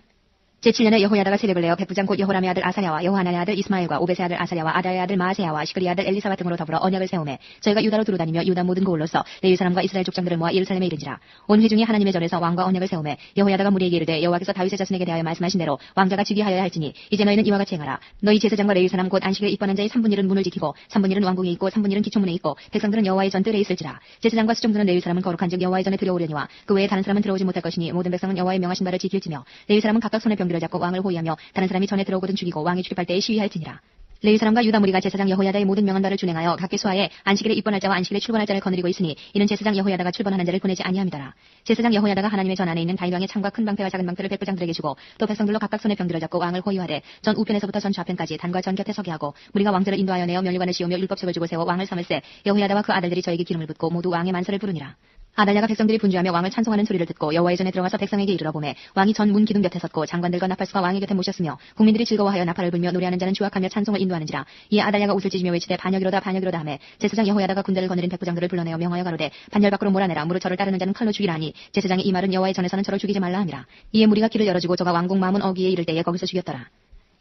제7년에 여호야다가 세력을 내어 백부장 곧 여호람의 아들 아사랴와 여호하나의 아들 이스마엘과 오벳의 아들 아사랴와 아다의 아들 마아세야와 시그리의 아들 엘리사밧 등으로 더불어 언약을 세우매 저희가 유다로 두루다니며 유다 모든 고을로서 레위 사람과 이스라엘 족장들을 모아 예루살렘에 이른지라. 온 회중이 하나님의 전에서 왕과 언약을 세우매 여호야다가 무리에게 이르되 여호와께서 다윗의 자손에게 대하여 말씀하신 대로 왕자가 즉위하여야 할지니 이제 너희는 이와 같이 행하라. 너희 제사장과 레위 사람 곧 안식일에 입번한 자의 3분의 1은 문을 지키고 3분의 1은 왕궁에 있고 3분의 1은 기초문에 있고 백성들은 여호와의 전 뜰에 있을지라. 제사장과 수종들은 레위 사람은 거룩한즉 여호와의 전에 들여오려니와 그 외에 다른 사람은 들어오지 못할 것이니 모든 백성은 여호와의 명하신 바를 지킬지며 레위 사람은 각각 손에 병기를 잡고 왕을 호위하며 다른 사람이 전에 들어오거든 죽이고 왕이 출입할 때에 시위할지니라. 레위 사람과 유다 무리가 제사장 여호야다의 모든 명한 바를 준행하여 각기 수하에 안식일에 입번할 자와 안식일에 출번할 자를 거느리고 있으니 이는 제사장 여호야다가 출번하는 자를 보내지 아니함이더라. 제사장 여호야다가 하나님의 전 안에 있는 다윗 왕의 창과 큰 방패와 작은 방패를 백부장들에게 주고 또 백성들로 각각 손에 병들을 잡고 왕을 호위하되 전 우편에서부터 전 좌편까지 단과 전 곁에 서게 하고 무리가 왕들을 인도하여 내어 면류관을 씌우며 율법책을 주고 세워 왕을 삼을세 여호야다와 그 아들들이 저에게 기름을 붓고 모두 왕의 만세를 부르니라. 아달랴가 백성들이 분주하며 왕을 찬송하는 소리를 듣고 여호와의 전에 들어가서 백성에게 이르러 보매 왕이 전 문 기둥 곁에 섰고 장관들과 나팔수가 왕의 곁에 모셨으며 국민들이 즐거워하여 나팔을 불며 노래하는 자는 주악하며 찬송을 인도하는지라. 이에 아달랴가 옷을 찢으며 외치되 반역이로다 반역이로다 하매 제사장 여호야다가 군대를 거느린 백부장들을 불러내어 명하여 가로되 반열 밖으로 몰아내라. 무릇 저를 따르는 자는 칼로 죽이라 하니 제사장이 이 말은 여호와의 전에서는 저를 죽이지 말라 함이라. 이에 무리가 길을 열어주고 저가 왕궁 마문 어귀에 이를 때에 거기서 죽였더라.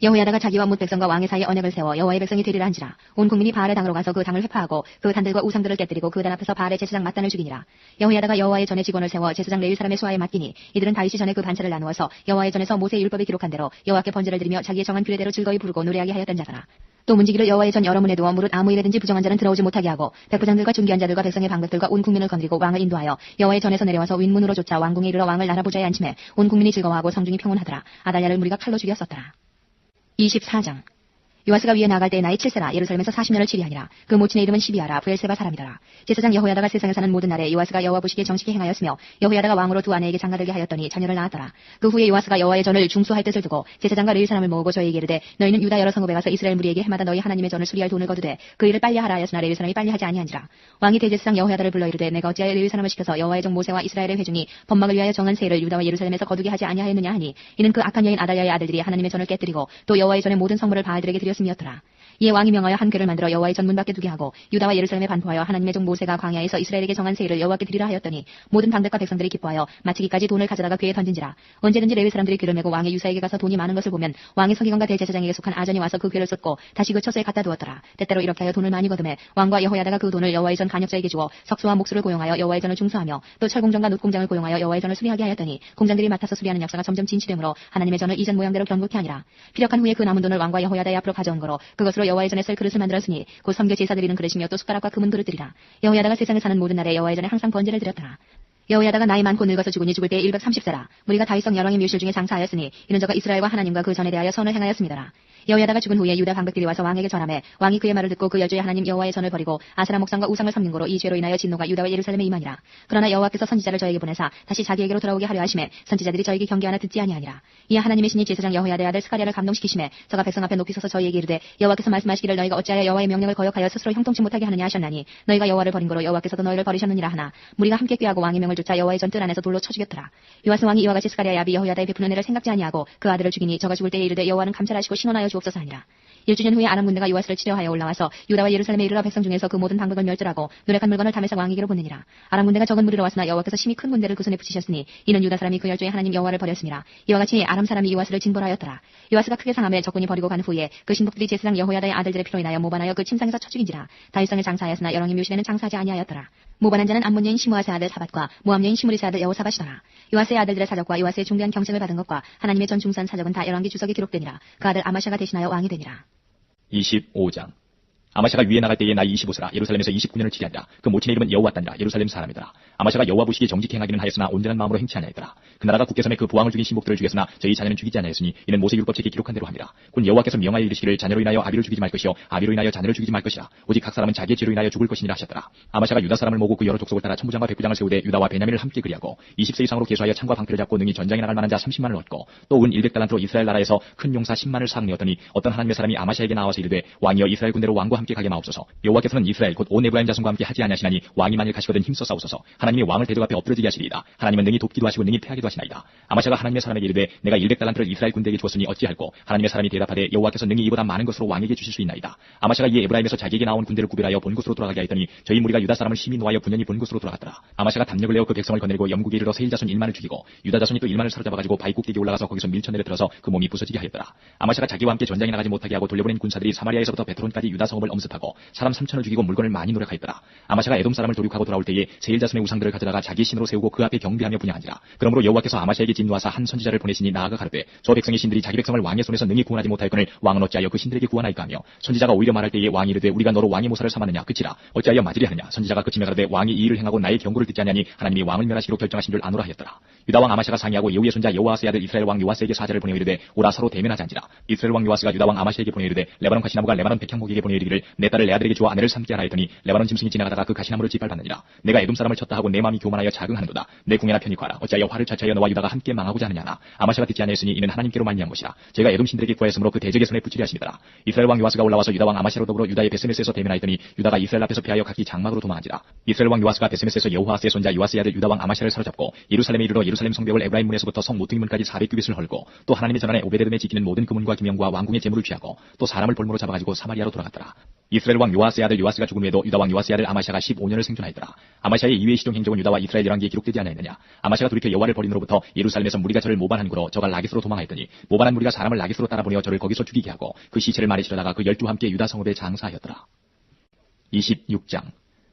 여호야다가 자기와 뭇 백성과 왕의 사이에 언약을 세워 여호와의 백성이 되리라 한지라. 온 국민이 바알의 당으로 가서 그 당을 회파하고 그 단들과 우상들을 깨뜨리고 그 단 앞에서 바알의 제사장 mat단을 죽이니라. 여호야다가 여호와의 전에 직원을 세워 제사장 레위 사람의 수하에 맡기니 이들은 다윗이 전에 그 반차를 나누어서 여호와의 전에서 모세의 율법에 기록한 대로 여호와께 번제를 드리며 자기의 정한 규례대로 즐거이 부르고 노래하게 하였던 자더라. 또 문지기를 여호와의 전 여러 문에 두어 무릇 아무 일에든지 부정한 자는 들어오지 못하게 하고 백부장들과 중기한 자들과 백성의 방백들과 온 국민을 건드리고 왕을 인도하여 여호와의 전에서 내려와서 윗문으로 쫓아 왕궁에 이르러 왕을 나라 보좌에 앉히매 온 국민이 즐거워하고 성중이 평온하더라. 아달랴를 무리가 칼로 죽였었더라. 24장 요아스가 위에 나갈 때의 나이 7세라. 예루살렘에서 40년을 치리하니라. 그 모친의 이름은 시비아라. 브엘세바 사람이더라. 제사장 여호야다가 세상에 사는 모든 날에 요아스가 여호와 보시기에 정식히 행하였으며 여호야다가 왕으로 두 아내에게 장가들게 하였더니 자녀를 낳았더라. 그 후에 요아스가 여호와의 전을 중수할 뜻을 두고 제사장과 레위 사람을 모으고 저에게 이르되 너희는 유다 여러 성읍에 가서 이스라엘 무리에게 해마다 너희 하나님의 전을 수리할 돈을 거두되 그 일을 빨리 하라 하였으나 레위 사람이 빨리 하지 아니한지라. 왕이 대제사장 여호야다를 불러 이르되 내가 어찌하여 레위 사람을 시켜서 여호와의 종 모세와 이스라엘의 회중이 법막을 위하여 정한 세일을 유다와 예루살렘에서 거두게 하지 아니하였느냐 하니 이는 그 악한 여인 아달랴의 아들들이 하나님의 전을 깨뜨리고 또 여호와의 전의 모든 성물을 바알들에게 드렸음이었더라. 이에 왕이 명하여 한 궤를 만들어 여호와의 전 문 밖에 두게 하고 유다와 예루살렘에 반포하여 하나님의 종 모세가 광야에서 이스라엘에게 정한 세일을 여호와께 드리라 하였더니 모든 방백과 백성들이 기뻐하여 마치기까지 돈을 가져다가 궤에 던진지라. 언제든지 레위 사람들이 궤를 메고 왕의 유사에게 가서 돈이 많은 것을 보면 왕의 서기관과 대제사장에게 속한 아전이 와서 그 궤를 쏟고 다시 그 처소에 갖다 두었더라. 때때로 이렇게 하여 돈을 많이 거두매 왕과 여호야다가 그 돈을 여호와의 전 간역자에게 주어 석수와 목수를 고용하여 여호와의 전을 중수하며 또 철공장과 놋공장을 고용하여 여호와의 전을 수리하게 하였더니 공장들이 맡아서 수리하는 역사가 점점 진치되므로 하나님의 전을 이전 모양대로 견고케 하니라. 필요한 후에 그 남은 돈을 왕과 여호야다의 앞으로 가져온 거로 그것으로 여호와의 전에 썰 그릇을 만들었으니 곧 섬겨 제사 드리는 그릇이며 또 숟가락과 금은 그릇들이라. 여호야다가 세상에 사는 모든 날에 여호와의 전에 항상 번제를 드렸더라. 여호야다가 나이 많고 늙어서 죽으니 죽을 때에 130세라. 무리가 다윗성 여왕의 묘실 중에 장사하였으니 이는 저가 이스라엘과 하나님과 그 전에 대하여 선을 행하였습니다라. 여호야다가 죽은 후에 유다 방백들이 와서 왕에게 전하매 왕이 그의 말을 듣고 그 여주의 하나님 여호와의 전을 버리고 아세라 목상과 우상을 섬긴 거로 이 죄로 인하여 진노가 유다와 예루살렘에 임하니라. 그러나 여호와께서 선지자를 저에게 보내사 다시 자기에게로 돌아오게 하려 하심에 선지자들이 저에게 경계하나 듣지 아니하니라. 이에 하나님의 신이 제사장 여호야다의 아들 스가랴를 감동시키심에 저가 백성 앞에 높이 서서 저희에게 이르되 여호와께서 말씀하시기를 너희가 어찌하여 여호와의 명령을 거역하여 스스로 형통치 못하게 하느냐 하셨나니 너희가 여호와를 버린 거로 여호와께서도 너희를 버리셨느니라 하나 무리가 함께 꾀하고 왕의 명을 쫓아 여호와의 전 뜰 안에서 돌로 쳐 죽였더라. 요아스 왕이 이와 같이 스가랴의 아비 여호야다의 베푸는 은혜를 생각지 아니하고 그 아들을 죽이니 저가 죽을 때에 이르되 여호와는 감찰하시고 신원하여 주옵소서 하니라. 1주년 후에 아람 군대가 요아스를 치려하여 올라와서 유다와 예루살렘에 이르러 백성 중에서 그 모든 방백을 멸절하고 누락한 물건을 다메섹 왕에게로 보내니라. 아람 군대가 적은 무리로 왔으나 여호와께서 심히 큰 군대를 그 손에 붙이셨으니 이는 유다 사람이 그 열조의 하나님 여호와를 버렸습니다. 이와 같이 아람 사람이 요아스를 징벌하였더라. 요아스가 크게 상함에 적군이 버리고 간 후에 그 신복들이 제사장 여호야다의 아들들의 피로 인하여 모반하여 그 침상에서 쳐 죽인지라. 다윗성에 장사하였으나 여왕의 묘실에는 장사하지 아니하였더라. 모반한 자는 암몬 여인 시므아스의 아들 사밧과 모압 여인 시므리스의 아들 여호사밧이더라. 요아스의 아들들의 사적과 요아스의 중대한 경쟁을 받은 것과 하나님의 전 중산 사적은 다 열왕기 주석에 기록되니라. 그 아들 아마샤가 대신하여 왕이 되니라. 25장. 아마샤가 위에 나갈 때에 나이 25세라 예루살렘에서 29년을 치리하니라. 그 모친의 이름은 여호와따니라. 예루살렘 사람이더라. 아마샤가 여호와 보시기에 정직히 행하기는 하였으나 온전한 마음으로 행치 아니하였더라. 그 나라가 국계섬에 그 부왕을 죽인 신복들을 죽였으나 저희 자녀는 죽이지 아니하였으니 이는 모세율법책에 기록한 대로 함이라. 곧 여호와께서 명하여 이르시기를 자녀로 인하여 아비를 죽이지 말 것이요 아비로 인하여 자녀를 죽이지 말 것이라. 오직 각 사람은 자기의 죄로 인하여 죽을 것이니라 하셨더라. 아마샤가 유다 사람을 모으고 그 여러 족속을 따라 천부장과 백부장을 세우되 유다와 베냐민을 함께 그리하고 20세 이상으로 계수하여 창과 방패를 잡고 능히 전장에 나갈 만한 자 30만을 얻고 또 은 100달란트로 이스라엘 나라에서 큰 용사 10만을 사응하였더니 어떤 하나님의 사람이 아마샤에게 나와서 이르되 왕이여 이스라엘 군대로 왕과 함께 가게 마옵소서. 여호와께서는 이스라엘 곧 온 에브라임 자손과 함께 하지 아니하시나니 왕이 만일 가시거든 힘써 싸우소서. 하나님이 왕을 대적 앞에 엎드러지게 하시리이다. 하나님은 능히 돕기도 하시고 능히 패하기도 하시나이다. 아마샤가 하나님의 사람에게 이르되 내가 100달란트를 이스라엘 군대에게 주었으니 어찌할꼬. 하나님의 사람이 대답하되 여호와께서 능히 이보다 많은 것으로 왕에게 주실 수 있나이다. 아마샤가 이 에브라임에서 자기에게 나온 군대를 구별하여 본 곳으로 돌아가게 하였더니 저희 무리가 유다 사람을 심히 노하여 분연히 본 곳으로 돌아갔더라. 아마샤가 담력을 내어 그 백성을 거느리고 영국에 이르러 세일 자손 1만을 죽이고 유다 자손이 또 1만을 사로잡아가지고 바이국에게 올라가서 거기서 밀쳐내려 들어서 그 몸이 부서지게 하였더라. 아마샤가 자기와 함께 전장에 나가지 못하게 하고 돌려보낸 군사들이 사마리아에서부터 베트론까지 유다 성읍을 엄습하고 사람 3천을 죽이고 물건을 많이 노력하였더라. 아마샤가 에돔 사람을 도륙하고 돌아올 때에 세일 자손의 우상들을 가져다가 자기 신으로 세우고 그 앞에 경배하며 분향하니라. 그러므로 여호와께서 아마샤에게 진노하사 한 선지자를 보내시니 나아가 가르되 저 백성의 신들이 자기 백성을 왕의 손에서 능히 구원하지 못하였거늘 왕은 어찌하여 그 신들에게 구원하였까 하며 선지자가 오히려 말할 때에 왕이 이르되 우리가 너로 왕의 모사를 삼았느냐 그치라 어찌하여 맞으리 하느냐. 선지자가 그치며 가르되 왕이 이 일을 행하고 나의 경고를 듣지 아니하니 하나님이 왕을 멸하시기로 결정하신 줄 아노라 하였더라. 유다 왕 아마샤가 상의하고 예후의 손자 여호아스의 아들 이스라엘 왕 요아스에게 사자를 보내어 이르되 오라 서로 대면하자 한지라. 이스라엘 왕 요아스가 유다 왕 아마샤에게 보내어 이르되 레바논 가시나무가 레바논 백향목에게 보내어 이르기를 내 딸을 내 아들에게 주어 아내를 삼게 하라 했더니 레바논 짐승이 지나가다가 그 가시나무를 짓밟았느니라. 내가 에돔 사람을 쳤다 하고 내 마음이 교만하여 자긍하는도다. 내 궁예나 편히 구하라. 어찌하여 화를 자처하여 너와 유다가 함께 망하고자 하느냐나. 아마샤가 듣지 아니하였으니 이는 하나님께로 말미암은 것이라. 제가 에돔 신들에게 구하였으므로 그 대적의 손에 붙이려 하심이더라. 이스라엘 왕 요아스가 올라와서 유다 왕 아마샤로 더불어 유다의 베스메스에서 대면하였더니 유다가 이스라엘 앞에서 피하여 각기 장막으로 도망하니라. 이스라엘 왕 요아스가 베스메스에서 여호아스의 손자 요아스의 아들 유다 왕 아마샤를 사로잡고 예루살렘에 이르러 예루살렘 성벽을 에브라임 문에서부터 성 모퉁이 문까지 400규빗을 헐고 또 하나님의 전안에 오베데돔에 지키는 모든 금은과 기명과 왕궁의 재물을 취하고 또 사람을 볼모로 잡아가지고 사마리아로 돌아갔더라. 이스라엘 왕 요아스의 아들 요아스가 죽은 후에도 유다 왕 요아스의 아들 아마샤가 15년을 생존하였더라. 아마샤의 이외의 시종 행적은 유다와 이스라엘 열왕기에 기록되지 않았느냐. 아마샤가 돌이켜 여호와를 버림으로부터 예루살렘에서 무리가 저를 모반한 구로 저가 라기스로 도망하였더니 모반한 무리가 사람을 라기스로 따라보내어 저를 거기서 죽이게 하고 그 시체를 말에 실어다가 그 12와 함께 유다 성읍에 장사하였더라. 26장.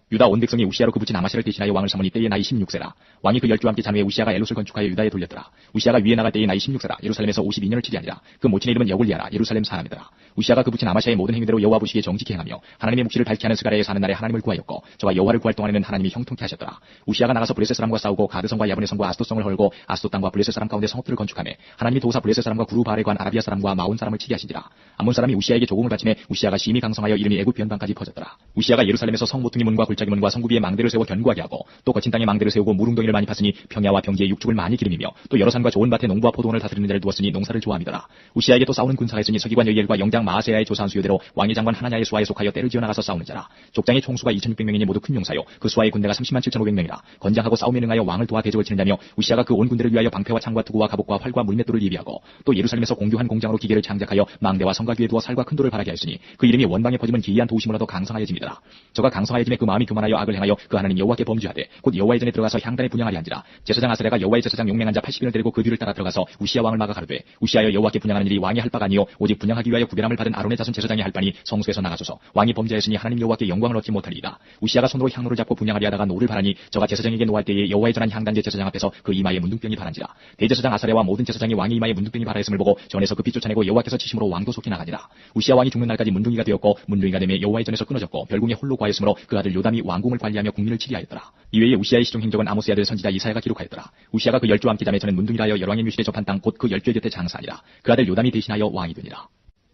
유다 온 백성이 우시아로 그 붙인 아마샤를 대신하여 왕을 삼으니 때에 나이 16세라. 왕이 그 12와 함께 잔 후에 우시아가 엘롯을 건축하여 유다에 돌렸더라. 우시아가 위에 나갈 때에 나이 16세라. 예루살렘에서 52년을 치리하니라. 그 모친의 이름은 여골리아라. 예루살렘 사람이더라. 우시아가 그 붙인 아마샤의 모든 행위대로 여호와 보시기에 정직히 행하며 하나님의 묵시를 밝게 하는 스가랴에 사는 날에 하나님을 구하였고 저가 여호와를 구할 동안에는 하나님이 형통케 하셨더라. 우시아가 나가서 블레셋 사람과 싸우고 가드성과 야분의 성과 아스돗성을 헐고 아스돗 땅과 블레셋 사람 가운데 성읍들을 건축하며 하나님이 도사 블레셋 사람과 구루바알에 관 아라비아 사람과 마온 사람을 치게 하시니라. 암몬 사람이 우시아에게 조공을 바치매 우시아가 심히 강성하여 이름이 애굽 변방까지 퍼졌더라. 우시아가 예루살렘에서 성 모퉁이 문과 골짜기 문과 성구비에 망대를 세워 견고하게 하고 또 거친 땅에 망대를 세우고 무릉덩이를 많이 팠으니 평야와 평지에 육축을 많이 기름이며 또 여러 산과 좋은 밭에 농부와 포도원을 다스리는 자를 두었으니 농사를 좋아함이더라. 우시아에게 또 싸우는 군사가 있으니 서기관 여이엘과 영장 마아세야의 조사한 수요대로 왕의 장관 하나냐의 수하에 속하여 때를 지어 나가서 싸우는 자라. 족장의 총수가 2600명이니 모두 큰 용사요 그 수하의 군대가 30만 7500명이라. 건장하고 싸움에 능하여 왕을 도와 대적을 치는 자며 우시아가 그 온 군대를 위하여 방패와 창과 투구와 갑옷과 활과 물맷돌을 예비하고 또 예루살렘에서 공교한 공장으로 기계를 창작하여 망대와 성과 귀에 두어 살과 큰 돌을 바라게 하였으니 그 이름이 원방에 퍼지면 기이한 도심으로도 강성하여짐이더라. 저가 강성하여짐에 그 마음이 교만하여 악을 행하여 그 하나님 여호와께 범죄하되 곧 여호와의 전에 들어가서 향단에 분향하리 한지라. 제사장 아사랴가 여호와의 제사장 용맹한 자 80인을 데리고 그 뒤를 따라 들어가서 우시아 왕을 막아 가르되 우시아여 여호와께 분향하는 일이 왕이 할 바가 아니요 오직 분향하기 위하여 구별함을 받은 아론의 자손 제사장이 할 바니 성소에서 나가소서. 왕이 범죄하였으니 하나님 여호와께 영광을 얻지 못하리이다. 우시아가 손으로 향로를 잡고 분향하리 하다가 노를 바라니 저가 제사장에게 노할 때에 여호와의 전한 향단제 제사장 앞에서 그 이마에 문둥병이 바란지라. 대제사장 아사랴와 모든 제사장이 왕의 이마에 문둥병이 바라였음을 보고 전에서 급히 쫓아내고 여호와께서 치심으로 왕도 속히 나가니라. 우시아 왕이 죽는 날까지 문둥이가 되었고 문둥이가 되매 여호와의 전에서 끊어졌고 별궁에 홀로 과하였으므로 그 아들 요담이 왕궁을 관리하며 국민을 치리하였더라. 이외에 우시아의 시종 행적은 아모스의 아들 선지자 이사야가 기록하였더라. 우시아가 그 12와 함께 잠에 저는 문둥이라여 열왕의 묘실에 접한 땅 곧 그 12의 곁에 장사하니라. 그 아들 요담이 대신하여 왕이 되니라.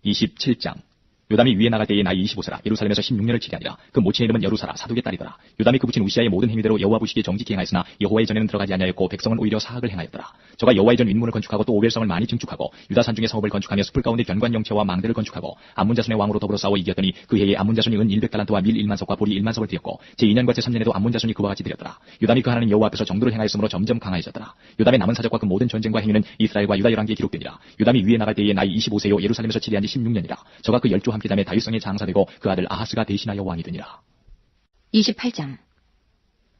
27장. 요담이 위에 나갈 때의 나이 25세라 예루살렘에서 16년을 치게 하니라. 그 모친의 이름은 여루사라 사독의 딸이더라. 요담이 그 부친 우시아의 모든 행위대로 여호와 보시기에 정직히 행하였으나 여호와의 전에는 들어가지 아니하였고 백성은 오히려 사악을 행하였더라. 저가 여호와의 전 윗문을 건축하고 또 오벨성을 많이 증축하고 유다산 중에 성읍을 건축하며 숲을 가운데 견관 영체와 망대를 건축하고 암몬 자손의 왕으로 더불어 싸워 이겼더니 그 해에 암몬 자손이 은 100달란트와 밀 1만석과 보리 1만석을 드렸고 제2년과 제3년에도 암몬 자손이 그와 같이 드렸더라. 요담이 그 하나님 여호와 앞에서 정도를 행하였으므로 점점 강하여졌더라. 요담의 남은 사적과 그 모든 전쟁과 행위는 이스라엘과 유다 열왕기에 기록되니라. 요담이 위에 나갈 때의 나이 25세요 예루살렘에서 치리한 지 16년이라. 저가 그 열조와 함께 담에 다윗성에 장사되고 그 아들 아하스가 대신하여 왕이 되니라. 28장.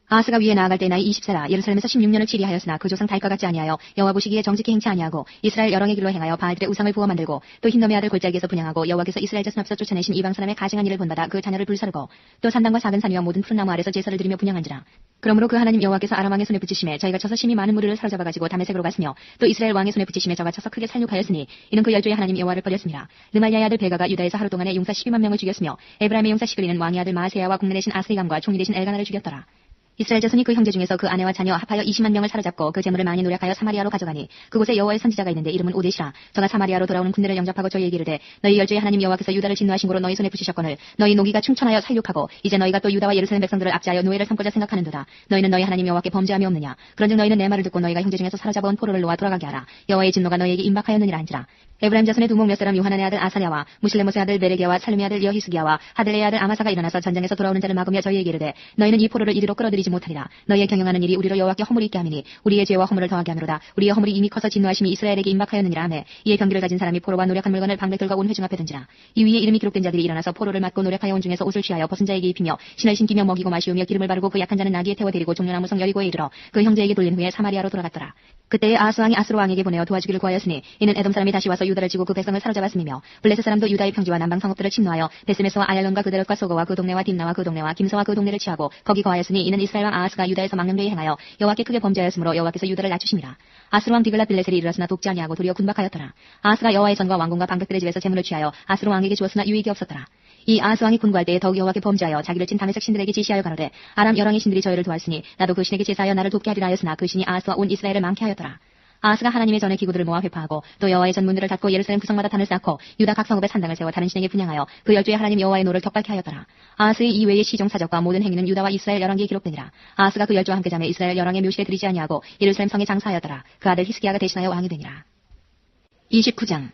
아하스가 위에 나아갈 때 나이 20세라 예루살렘에서 16년을 치리하였으나 그 조상 다윗과 같지 아니하여 여호와 보시기에 정직히 행치 아니하고 이스라엘 여왕의 길로 행하여 바알들의 우상을 부어 만들고 또 흰놈의 아들 골짜기에서 분양하고 여호와께서 이스라엘 자손 앞에서 쫓아내신 이방 사람의 가증한 일을 본받아 그 자녀를 불사르고 또 산당과 작은 산 위와 모든 푸른 나무 아래서 제사를 드리며 분양한지라. 그러므로 그 하나님 여호와께서 아람 왕의 손에 붙이심에 저희가 쳐서 심히 많은 무리를 사로잡아 가지고 다메섹으로 갔으며 또 이스라엘 왕의 손에 붙이심에 저가 쳐서 크게 살육하였으니 이는 그 열조의 하나님 여호와를 버렸습니다. 르말야의 아들 베가가 유다에서 하루 동안에 용사 12만 명을 죽였으며 에브라임의 용사 시그리는 왕의 아들 마세야와 국내 대신 아스리감과 총리 대신 엘가나를 죽였더라. 이스라엘 자손이 그 형제 중에서 그 아내와 자녀 합하여 20만 명을 사로잡고 그 재물을 많이 노력하여 사마리아로 가져가니 그곳에 여호와의 선지자가 있는데 이름은 오데시라. 저가 사마리아로 돌아오는 군대를 영접하고 저희에게 이르되 너희 열조의 하나님 여호와께서 유다를 진노하신 고로 너희 손에 붙이셨거늘 너희 노기가 충천하여 살육하고 이제 너희가 또 유다와 예루살렘 백성들을 압제하여 노예를 삼고자 생각하는도다. 너희는 너희 하나님 여호와께 범죄함이 없느냐. 그런즉 너희는 내 말을 듣고 너희가 형제 중에서 사로잡아온 포로를 놓아 돌아가게 하라. 여호와의 진노가 너희에게 임박하였느니라 한지라. 에브라임 자손의 두목 몇 사람 요하난의 아들 아사랴와 무실레못의 아들 베레게와 살룸의 아들 여히스기야와 하들레의 아들 아마사가 일어나서 전장에서 돌아오는 자를 막으며 저희에게 이르되 너희는 이 포로를 이리로 끌어들이지 못하리라. 너희의 경영하는 일이 우리로 여호와께 허물이 있게 함이니 우리의 죄와 허물을 더하게 하노로다. 우리의 허물이 이미 커서 진노하심이 이스라엘에게 임박하였느니라 하매 이에 경기를 가진 사람이 포로와 노력한 물건을 방백들과 온 회중 앞에 던지라. 이 위에 이름이 기록된 자들이 일어나서 포로를 맞고 노력하여 온 중에서 옷을 취하여 벗은 자에게 입히며 신을 신기며 먹이고 마시우며 기름을 바르고 그 약한 자는 나귀에 태워 데리고 종려나무 성 여리고에 이르러 그 형제에게 돌린 후에 사마리아로 돌아갔더라. 그때에 아하스 왕이 아스로 왕에게 보내어 도와주기를 구하였으니 이는 에돔 사람이 다시 와서 유다를 치고 그 백성을 사로잡았음이며 블레셋 사람도 유다의 평지와 남방 성읍들을 침노하여 베스메스와 아얄론과 그데롯과 소고와 그 동네와 딥나와 그 동네와 김서와 그 동네를 취하고 거기 거하였으니 이는 이스라엘 왕 아하스가 유다에서 망령되이 행하여 여호와께 크게 범죄하였으므로 여호와께서 유다를 낮추심이라. 아스로 왕 디글랏 빌레셀이 일어났으나 돕지 아니하고 도리어 군박하였더라. 아하스가 여호와의 전과 왕궁과 방백들의 집에서 재물을 취하여 아스로 왕에게 주었으나 유익이 없었더라. 이 아하스 왕이 군구할 때에 더욱 여호와께 범죄하여 자기를 친 다메섹 신들에게 지시하여 가로되 아람 열왕의 신들이 저희를 도왔으니 나도 그 신에게 제사하여 나를 돕게 하리라 하였으나 그 신이 아하스와 온 이스라엘을 망케 하였더라. 아하스가 하나님의 전에 기구들을 모아 회파하고 또 여호와의 전문들을 닫고 예루살렘 구성마다 단을 쌓고 유다 각 성읍에 산당을 세워 다른 신에게 분양하여 그 열조의 하나님 여호와의 노를 격발케 하였더라. 아하스의 이외의 시종 사적과 모든 행위는 유다와 이스라엘 열왕기에 기록되니라. 아하스가 그 열조와 함께 잠에 이스라엘 열왕의 묘실에 들이지 아니하고 예루살렘 성에 장사하였더라. 그 아들 히스기야가 대신하여 왕이 되니라. 29장.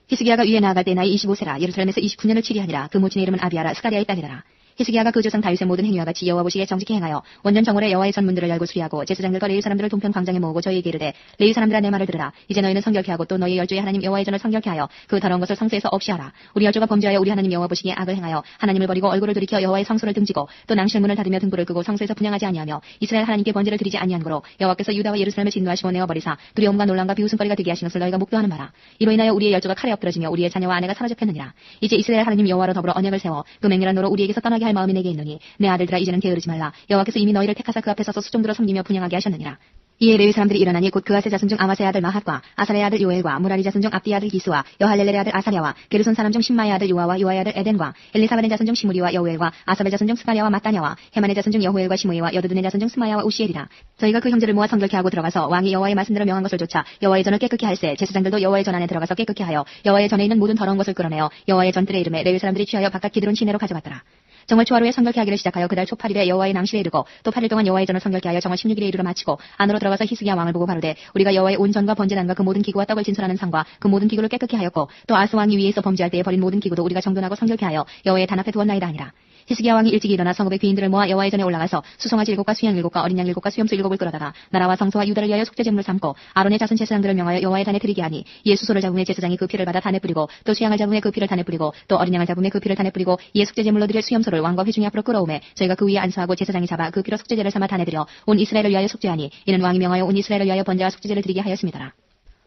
히스기야가 위에 나아갈 때 나이 25세라 예루살렘에서 29년을 치리하니라. 그 모친의 이름은 아비아라 스가리아의 딸이더라. 히스기야가 그 조상 다윗의 모든 행위와 같이 여호와 보시기에 정직히 행하여 원전 정월에 여호와의 전문들을 열고 수리하고 제사장들과 레위 사람들을 동편 광장에 모으고 저희에게 이르되 레위 사람들아 내 말을 들으라. 이제 너희는 성결케 하고 또 너희 열조의 하나님 여호와의 전을 성결케 하여 그 더러운 것을 성소에서 없이 하라. 우리 열조가 범죄하여 우리 하나님 여호와 보시기에 악을 행하여 하나님을 버리고 얼굴을 돌이켜 여호와의 성소를 등지고 또 낭실문을 닫으며 등불을 끄고 성소에서 분양하지 아니하며 이스라엘 하나님께 번제를 드리지 아니한 거로 여호와께서 유다와 예루살렘을 진노하시고 내어 버리사 두려움과 논란과 비웃음거리가 되게 하신 것을 너희가 목도하는 바라. 이로 인하여 우리의 열조가 칼에 엎드러지며 우리의 자녀와 아내가 사로잡혔느니라. 이제 이스라엘 하나님 여호와로 더불어 언약을 세워 그 맹렬한 노로 우리에게서 떠나게 할 마음이 내게 있노니 내 아들들아 이제는 게으르지 말라. 여호와께서 이미 너희를 택하사 그 앞에 서서 수종들어 섬기며 분양하게 하셨느니라. 이에 레위 사람들이 일어나니 곧 그아세 자손 중 아마세의 아들 마핫과 아사레의 아들 요엘과 무라리 자손 중 압디의 아들 기스와 여할렐렐의 아들 아사랴와 게르손 사람 중 신마의 아들 요아와 요아의 아들 에덴과 엘리사발의 자손 중 시무리와 여우엘과 아사벨 자손 중 스가랴와 마따냐와 헤만의 자손 중 여호엘과 시므이와 여드둔의 자손 중 스마야와 우시엘이라. 저희가 그 형제를 모아 성결케 하고 들어가서 왕이 여호와의 말씀대로 명한 것을 좇아 여호와의 전을 깨끗게 할세 제사장들도 여호와의 전 안에 들어가서 깨끗게 하여 여호와의 전에 있는 모든 더러운 것을 끌어내어 여호와의 전들의 이름에 레위 사람들이 취하여 바깥 기드론 시내로 가져갔더라. 정월 초하루에 성결케 하기를 시작하여 그달 초 8일에 여호와의 낭실에 이르고 또 8일 동안 여호와의 전을 성결케 하여 정월 16일에 이르러 마치고 안으로 들어가서 히스기야 왕을 보고 바로되 우리가 여호와의 온 전과 번제단과 그 모든 기구와 떡을 진설하는 상과 그 모든 기구를 깨끗게 하였고 또 아스 왕이 위에서 범죄할 때에 버린 모든 기구도 우리가 정돈하고 성결케 하여 여호와의 단 앞에 두었나이다 하니라. 히스기야 왕이 일찍이 일어나 성읍의 귀인들을 모아 여호와의 전에 올라가서 수송아지 7과 수양 7과 어린 양 7과 수염소 7을 끌어다가 나라와 성소와 유다를 위하여 속죄 제물을 삼고 아론의 자손 제사장들을 명하여 여호와의 단에 드리게 하니 이에 수소를 잡음에 제사장이 그 피를 받아 단에 뿌리고 또 수양을 잡음에 그 피를 단에 뿌리고 또 어린 양을 잡음에 그 피를 단에 뿌리고 이에 속죄 제물로 드릴 수염소를 왕과 회중이 앞으로 끌어오매 저희가 그 위에 안수하고 제사장이 잡아 그 피로 속죄제를 삼아 단에 드려 온 이스라엘을 위하여 속죄하니 이는 왕이 명하여 온 이스라엘을 위하여 번제와 속죄제를 드리게 하였습니다라.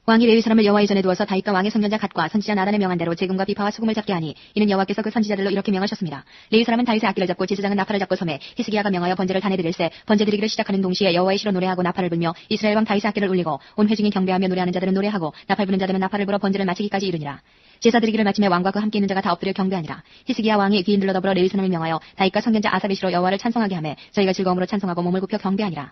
왕이 레위 사람을 여호와의 전에 두어서 다윗과 왕의 선견자 갓과 선지자 나단의 명한 대로 재금과 비파와 소금을 잡게 하니 이는 여호와께서 그 선지자들로 이렇게 명하셨습니다. 레위 사람은 다윗의 악기를 잡고 제사장은 나팔을 잡고 섬에 히스기야가 명하여 번제를 단에 드릴세 번제 드리기를 시작하는 동시에 여호와의 시로 노래하고 나팔을 불며 이스라엘 왕 다윗의 악기를 울리고 온 회중이 경배하며 노래하는 자들은 노래하고 나팔 부는 자들은 나팔을 불어 번제를 마치기까지 이르니라. 제사 드리기를 마침에 왕과 그 함께 있는 자가 다 엎드려 경배하니라. 히스기야 왕이 귀인들로 더불어 레위 사람을 명하여 다윗과 선견자 아사베시로 여호와를 찬송하게 하매 저희가 즐거움으로 찬송하고 몸을 굽혀 경배하니라.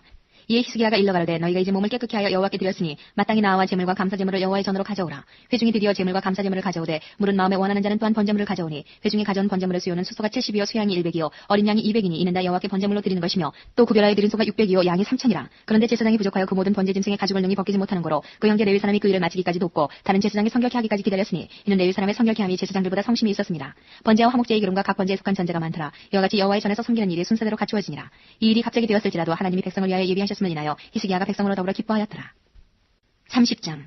이에 히스기야가 일러 가로되 너희가 이제 몸을 깨끗게 하여 여호와께 드렸으니 마땅히 나와 제물과 감사제물을 여호와의 전으로 가져오라. 회중이 드디어 제물과 감사제물을 가져오되 물은 마음에 원하는 자는 또한 번제물을 가져오니 회중이 가져온 번제물의 수요는 수소가 70이요 수양이 100이요 어린 양이 200이니 이는 다 여호와께 번제물로 드리는 것이며 또 구별하여 드린 소가 600이요 양이 3000이라. 그런데 제사장이 부족하여 그 모든 번제 짐승의 가죽을 능히 벗기지 못하는 거로 그 형제 레위 사람이 그 일을 마치기까지 돕고 다른 제사장이 성결케 하기까지 기다렸으니 이는 레위 사람의 성결케 함이 제사장들보다 성심이 있었습니다. 번제와 화목제의 기름과 각 번제에 속한 전제가 많더라. 이와 같이 여호와의 전에서 섬기는 일이 순서대로 갖추어지니라. 이 일이 갑자기 되었을지라도 하나님이 백성을 위하여 예비하셨음을 인하여 히스기야가 백성으로 더불어 기뻐하였더라. 30장.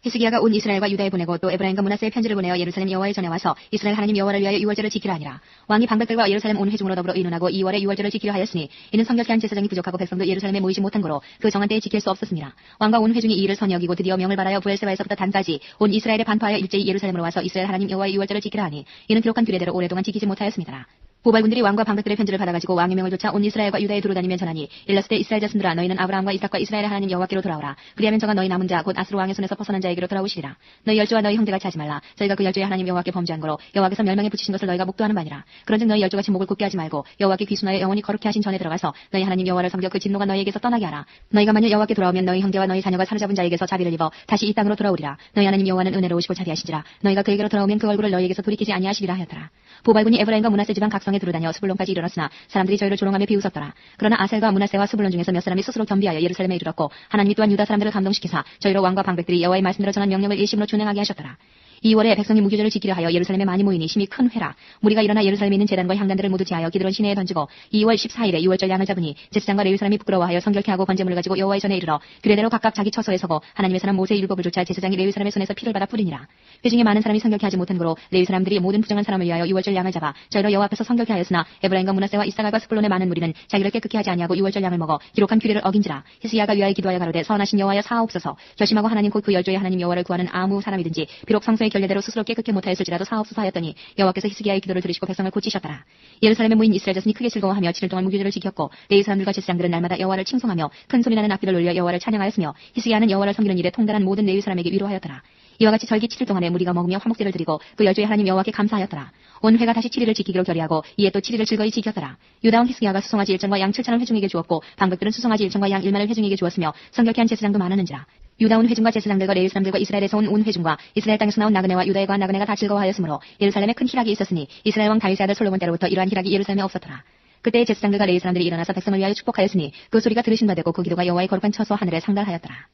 히스기야가 온 이스라엘과 유다에 보내고 또 에브라임과 므낫세에 편지를 보내어 예루살렘 여호와의 전에 와서 이스라엘 하나님 여호와를 위하여 유월절을 지키라 하니라. 왕이 방백들과 예루살렘 온 회중으로 더불어 의논하고 2월에 유월절을 지키려 하였으니 이는 성결케 한 제사장이 부족하고 백성도 예루살렘에 모이지 못한 거로 그 정한 때에 지킬 수 없었습니다. 왕과 온 회중이 이 일을 선히 여기고 드디어 명을 발하여 부엘세바에서부터 단까지 온 이스라엘에 반파하여 일제히 예루살렘으로 와서 이스라엘 하나님 여호와의 유월절을 지키라 하니 이는 기록한 규례대로 오랫동안 지키지 못하였습니다. 보발군들이 왕과 방백들의 편지를 받아가지고 왕의 명을 쫓아 온 이스라엘과 유다에 두루다니며 전하니 일렀을 때 이스라엘 자손들아 너희는 아브라함과 이삭과 이스라엘의 하나님 여호와께로 돌아오라. 그리하면 저가 너희 남은 자 곧 아스로 왕의 손에서 벗어난 자에게로 돌아오시리라. 너희 열조와 너희 형제가 하지 말라. 저희가 그 열조의 하나님 여호와께 범죄한 거로 여호와께서 멸망에 붙이신 것을 너희가 목도하는 바니라. 그런즉 너희 열조같이 목을 굽게 하지 말고 여호와께 귀순하여 영원히 거룩히 하신 전에 들어가서 너희 하나님 여호와를 섬겨 그 진노가 너희에게서 떠나게 하라. 너희가 만일 여호와께 돌아오면 너희 형제와 너희 자녀가 사로잡은 자에게서 자비를 입어 다시 이 땅으로 돌아오리라. 너희 하나님 여호와는 은혜로우시고 자비하신지라. 너희가 그에게로 돌아오면 그 얼굴을 너희에게서 돌이키지 아니하시리라 하였더라. 보발군이 에브라임과 므낫세 지방 각성에 두루다녀 스불론까지 이르렀으나 사람들이 저희를 조롱하며 비웃었더라. 그러나 아셀과 므낫세와 스불론 중에서 몇 사람이 스스로 겸비하여 예루살렘에 이르렀고 하나님이 또한 유다 사람들을 감동시키사 저희로 왕과 방백들이 여호와의 말씀대로 전한 명령을 일심으로 준행하게 하셨더라. 2월에 백성이 무교절을 지키려 하여 예루살렘에 많이 모이니 심히 큰 회라. 무리가 일어나 예루살렘에 있는 제단과 향단들을 모두 제하여 기드론 시내에 던지고 2월 14일에 유월절 양을 잡으니 제사장과 레위 사람이 부끄러워하여 성결케 하고 번제물을 가지고 여호와의 전에 이르러 규례대로 각각 자기 처소에 서고 하나님의 사람 모세의 율법을 조차 제사장이 레위 사람의 손에서 피를 받아 뿌리니라. 회중에 많은 사람이 성결케 하지 못한 거로 레위 사람들이 모든 부정한 사람을 위하여 유월절 양을 잡아 저희로 여호와 앞에서 성결케 하였으나 에브라임과 므낫세와 이스라엘과 스불론의 많은 무리는 자기를 깨끗게 하지 아니하고 유월절 양을 먹어 기록한 규례를 어긴지라. 히스기야가 위하여 기도하여 가로되 선하신 여호와여 사하옵소서. 결심하고 하나님 곧 그 열조의 하나님 여호와를 구하는 아무 사람이든지 비록 성소의 결례대로 스스로 깨끗게 못하였을지라도 사옵소서 하였더니 여호와께서 히스기야의 기도를 들으시고 백성을 고치셨더라. 예루살렘에 모인 이스라엘 자손이 크게 즐거워하며 7일 동안 무교절을 지켰고 레위 사람들과 제사장들은 날마다 여호와를 칭송하며 큰 소리나는 악기를 올려 여호와를 찬양하였으며 히스기야는 여호와를 섬기는 일에 통달한 모든 레위 사람에게 위로하였더라. 이와 같이 절기 7일 동안에 무리가 먹으며 화목제를 드리고 그 열조의 하나님 여호와께 감사하였더라. 온 회가 다시 7일을 지키기로 결의하고 이에 또 7일을 즐거이 지켰더라. 유다온 히스기야가 수송아지 1천과 양 7천을 회중에게 주었고 방백들은 수송아지 1천과 양 1만을 회중에게 주었으며 성결케 한 제사장도 많았는지라. 유다온 회중과 제사장들과 레위 사람들과 이스라엘에서 온 회중과 이스라엘 땅에서 나온 나그네와 유다에 거한 나그네가 다 즐거워하였으므로 예루살렘에 큰 희락이 있었으니 이스라엘 왕 다윗의 아들 솔로몬 때로부터 이러한 희락이 예루살렘에 없었더라. 그때의 제사장들과 레위 사람들이 일어나서 백성을 위하여 축복하였으니 그 소리가 들으신 바 되고 그 기도가 여호와의 거룩한 처소 하늘에 상달하였더라.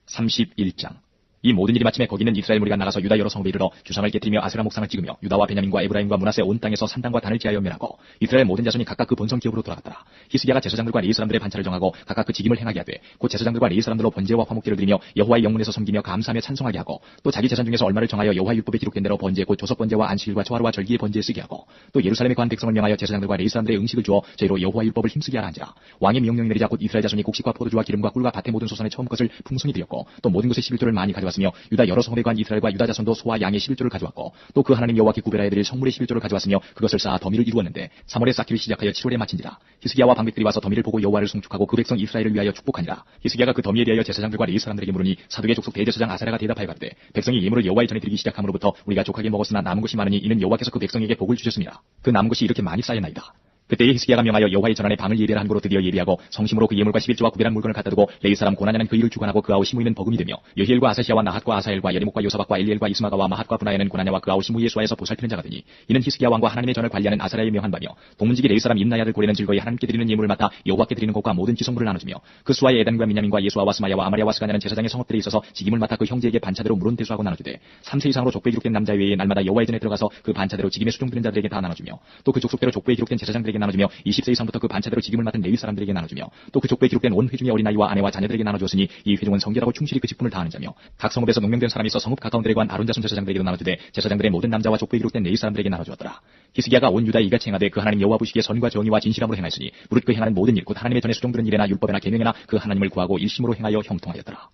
31장. 이 모든 일이 마침에 거기 있는 이스라엘 무리가 나가서 유다 여러 성읍에 이르러 주상을 깨뜨리며 아세라 목상을 찍으며 유다와 베냐민과 에브라임과 므낫세 온 땅에서 산당과 단을 지하여 멸하고 이스라엘 모든 자손이 각각 그 본성 기업으로 돌아갔더라. 히스기야가 제사장들과 레위 사람들의 반차를 정하고 각각 그 직임을 행하게 하되 곧 제사장들과 레위 사람들로 번제와 화목제를 드리며 여호와의 영문에서 섬기며 감사하며 찬송하게 하고 또 자기 재산 중에서 얼마를 정하여 여호와의 율법에 기록된 대로 번제 곧 조석 번제와 안식일과 초하루와 절기의 번제에 쓰게 하고 또 예루살렘에 거한 백성을 명하여 제사장들과 레위 사람들의 응식을 주어 저희로 여호와의 율법을 힘쓰게 하라 한지라. 왕의 명령이 내리자 곧 이스라엘 자손이 곡식과 포도주와 기름과 꿀과 밭의 모든 소산의 처음 것을 풍성히 드렸고 또 모든 것의 11조를 많이 가져왔으며 유다 여러 성읍에 거한 이스라엘과 유다 자손도 소와 양의 11조를 가져왔고 또 그 하나님 여호와께 구별하여 드릴 성물의 11조를 가져왔으며 그것을 쌓아 더미를 이루었는데 3월에 쌓기를 시작하여 7월에 마친지라. 히스기야와 방백들이 와서 더미를 보고 여호와를 송축하고 그 백성 이스라엘을 위하여 축복하니라. 히스기야가 그 더미에 대하여 제사장들과 레위 사람들에게 물으니 사독의 족속 대제사장 아사랴가 대답하여 가로되 백성이 예물을 여호와의 전에 드리기 시작함으로부터 우리가 족하게 먹었으나 남은 것이 많으니 이는 여호와께서 그 백성에게 복을 주셨습니다. 그 남은 것이 이렇게 많이 쌓였나이다. 그때에 히스기야가 명하여 여호와의 전안에 방을 예배하라 한 거로 드디어 예배하고 성심으로 그 예물과 11조와 구별한 물건을 갖다 두고 레위 사람 고나냐는 그 일을 주관하고 그 아우 시므이는 버금이 되며 여히엘과 아사시야와 나핫과 아사엘과 예리목과 요사박과 엘리엘과 이스마가와 마핫과 분하야는 고나냐와 그 아우 시므이의 수하에서 보살피는 자가 되니 이는 히스기야 왕과 하나님의 전을 관리하는 아사랴의 명한 바며 동문지기 레위 사람 임나의 아들 고레는 즐거이 하나님께 드리는 예물을 맡아 여호와께 드리는 것과 모든 지성물을 나눠주며 그 수하의 에단과 미냐민과 예수아와 스마야와 아마랴와 스가냐는 제사장의 성읍들에 있어서 직임을 맡아 그 형제에게 반차대로 물은 대수하고 나눠주되 3세 이상으로 족보에 기록된 남자 외에 날마다 여호와의 전에 들어가서 그 반차대로 직임에 수종드는 자들에게 다 나눠주며 또 그 족속대로 족보에 기록된 제사장들에게 나눠주며 20세 이상부터 그 반차대로 직임을 맡은 레위 사람들에게 나눠주며 또 그 족보에 기록된 온 회중의 어린아이와 아내와 자녀들에게 나눠주었으니 이 회중은 성결하고 충실히 그 직분을 다하는 자며 각 성읍에서 농명된 사람이 있어 성읍 가까운 데에 관 아론 자손 제사장들에게도 나눠주되 제사장들의 모든 남자와 족보에 기록된 레위 사람들에게 나눠주었더라. 히스기야가 온 유다에 이같이 행하되 그 하나님 여호와 보시기에 선과 정의와 진실함으로 행하였으니 무릇 그 행하는 모든 일 곧 하나님의 전에 수종드는 일에나 율법에나 계명에나 그 하나님을 구하고 일심으로 행하여 형통하였더라.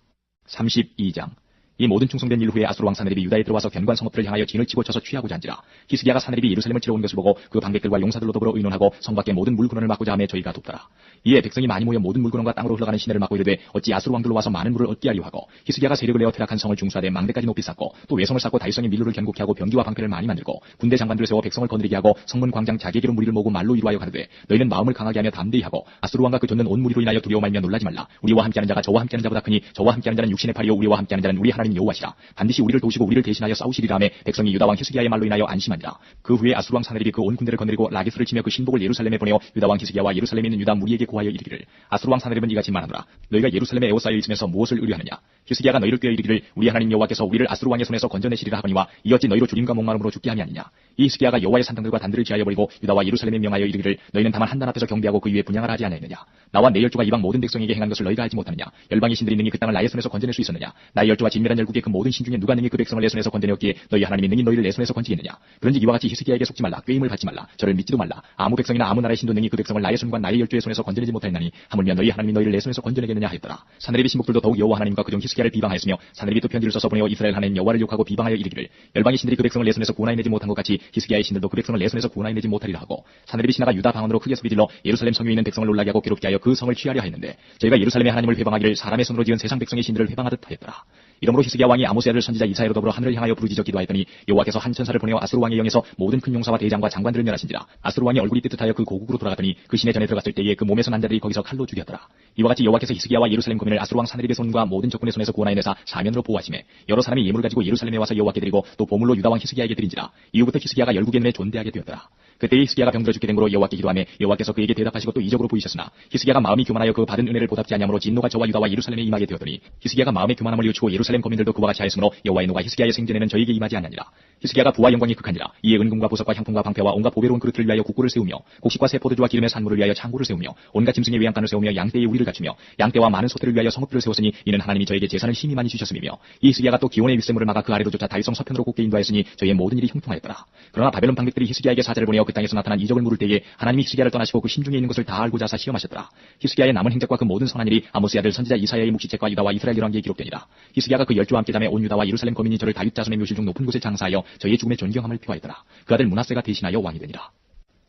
32장. 이 모든 충성된 일 후에 아수르 왕 사네립이 유다에 들어와서 견고한 성읍들을 향하여 진을 치고 쳐서 취하고자 한지라. 히스기야가 사네립이 예루살렘을 치러 온 것을 보고 그 방백들과 용사들로 더불어 의논하고 성 밖의 모든 물근원을 막고자 하며 저희가 돕더라. 이에 백성이 많이 모여 모든 물근원과 땅으로 흘러가는 시내를 막고 이르되 어찌 아수르 왕들로 와서 많은 물을 얻게 하려 하고, 히스기야가 세력을 내어 퇴락한 성을 중수하되 망대까지 높이 쌓고 또 외성을 쌓고 다윗성의 밀로를 견고케 하고 병기와 방패를 많이 만들고 군대 장관들을 세워 백성을 거느리게 하고 성문 광장 자기에게로 무리를 모으고 말로 이루하여 가르되 너희는 마음을 강하게 하며 담대히 하고 아수르 왕과 그 쫓는 온 무리로 인하여 두려워 말며 놀라지 말라. 우리와 함께하는 자가 저와 함께하는 자보다 크니 저와 함께하는 자는 육신의 팔이요 우리와 함께하는 자는 우리 하나님 여호와시라. 반드시 우리를 도우시고 우리를 대신하여 싸우시리라 하매 백성이 유다 왕 히스기야의 말로 인하여 안심하니라. 그 후에 아수르 왕 사네립이 그 온 군대를 거느리고 라기스를 치며 그 신복을 예루살렘에 보내어 유다 왕 히스기야와 예루살렘에 있는 유다 무리에게 고하여 이르기를 아수르 왕 사네립은 이같이 말하노라. 너희가 예루살렘에 에워싸여 있으면서 무엇을 의뢰하느냐. 히스기야가 너희를 꾀어 이르기를 우리 하나님 여호와께서 우리를 아수르 왕의 손에서 건져내시리라 하거니와 이 어찌 너희로 주림과 목마름으로 죽게 함이 아니냐. 이 히스기야가 여호와의 산당들과 단들을 지하여 버리고 유다와 예루살렘에 명하여 이르기를 너희는 다만 한단 앞에서 경배하고 그 위에 분향을 하지 아니하느냐. 나와 내 열조가 이방 모든 백성에게 행한 것을 너희가 알지 못하느냐. 열방의 신들이 능히 그 땅을 나의 손에서 건져낼 수 있었느냐. 나의 열조와 진멸한 열국의 그 모든 신 중에 누가 능히 그 백성을 내 손에서 건져내었기에 너희 하나님이 능히 너희를 내 손에서 건지겠느냐. 그런즉 이와 같이 히스기야에게 속지 말라. 꾀임을 받지 말라. 저를 믿지도 말라. 아무 백성이나 아무 나라의 신도 능히 그 백성을 나의 손과 나의 열조의 손에서 건져내지 못하였나니 하물며 너희 하나님이 너희를 내 손에서 건져내겠느냐 하였더라. 사네립의 신복들도 더욱 여호와 하나님과 그중 히스기야를 비방하였으며 사네립이 또 편지를 써서 보내어 이스라엘 하나님 여호와를 욕하고 비방하여 이르기를 열방의 신들이 그 백성을 내 손에서 구원하여내지 못한 것 같이 히스기야의 신들도 그 백성을 내 손에서 구원하여내지 못하리라 하고, 사네립이 지나가 유다 방언으로 크게 소리질러 예루살렘 성에 있는 백성을 놀라게 하고 괴롭게 하여 그 성을 취하려 하였는데 저희가 예루살렘의 하나님을 회방하기를 사람의 손으로 지은 세상 백성의 신들을 회방하듯 하였더라. 이러므로 히스기야 왕이 아모스의 아들 선지자 이사야로 더불어 하늘을 향하여 부르짖어 기도하였더니 여호와께서 한 천사를 보내어 아수르 왕의 영에서 모든 큰 용사와 대장과 장관들을 멸하신지라. 아수르 왕이 얼굴이 뜨뜻하여 그 고국으로 돌아갔더니 그 시내 전에 들어갔을 때에 그 몸에서 난 자들이 거기서 칼로 죽였더라. 이와 같이 여호와께서 히스기야와 예루살렘 고민을 아수르 왕 사네립의 손과 모든 적군의 손에서 구원하여내사 사면으로 보호하시매 여러 사람이 예물 가지고 예루살렘에 와서 여호와께 드리고 또 보물로 유다 왕 히스기야에게 드린지라. 이후부터 히스기야가 열국의 눈에 존대하게 되었더라. 그때에 히스기야가 병들어 죽게 된 거로 여호와께 기도하며 여호와께서 그에게 대답하시고 또 이적으로 보이셨으나 히스기야가 마음이 교만하여 그 받은 은혜를 보답지 아니하므로 진노가 저와 유다와 예루살렘에 임하게 되었더니 히스기야가 마음의 교만함을 이웃치고 예루살렘 거민들도 그와 같이 하였으므로 여호와의 노가 히스기야의 생전에는 저에게 임하지 아니하니라. 히스기야가 부와 영광이 극하니라. 이에 은금과 보석과 향품과 방패와 온갖 보배로운 그릇들을 위하여 국고를 세우며 곡식과 새 포도주와 기름의 산물을 위하여 창고를 세우며 온갖 짐승의 외양간을 세우며 양떼의 우리를 갖추며 양떼와 많은 소떼를 위하여 성읍들을 세웠으니 이는 하나님이 저에게 제산을 심히 많이 주셨음이며 이 히스기야가 또 기온의 윗샘물을 막아 그 아래로 쫓아 다윗성 서편으로 곱게 인도하였으니 저희의 모든 일이 형통하였더라. 그러나 바벨론 방백들이 히스기야에게 사자를 보내어 그 땅에서 나타난 이적을 물을 때에 하나님이 히스기야를 떠나시고 그 심중에 있는 것을 다 알고자 하사 시험하셨더라. 히스기야의 남은 행적과 그 모든 선한 일이 아모스의 아들 선지자 이사야의 묵시책과 유다와 이스라엘 열왕기에 기록되니라. 히스기야가 그 열조와 함께 잠에 온 유다와 예루살렘 거민이 저를 다윗 자손의 묘실 중 높은 곳에 장사하여 저희의 죽음에 존경함을 표하였더라. 그 아들 므낫세가 대신하여 왕이 되니라.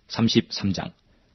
33장.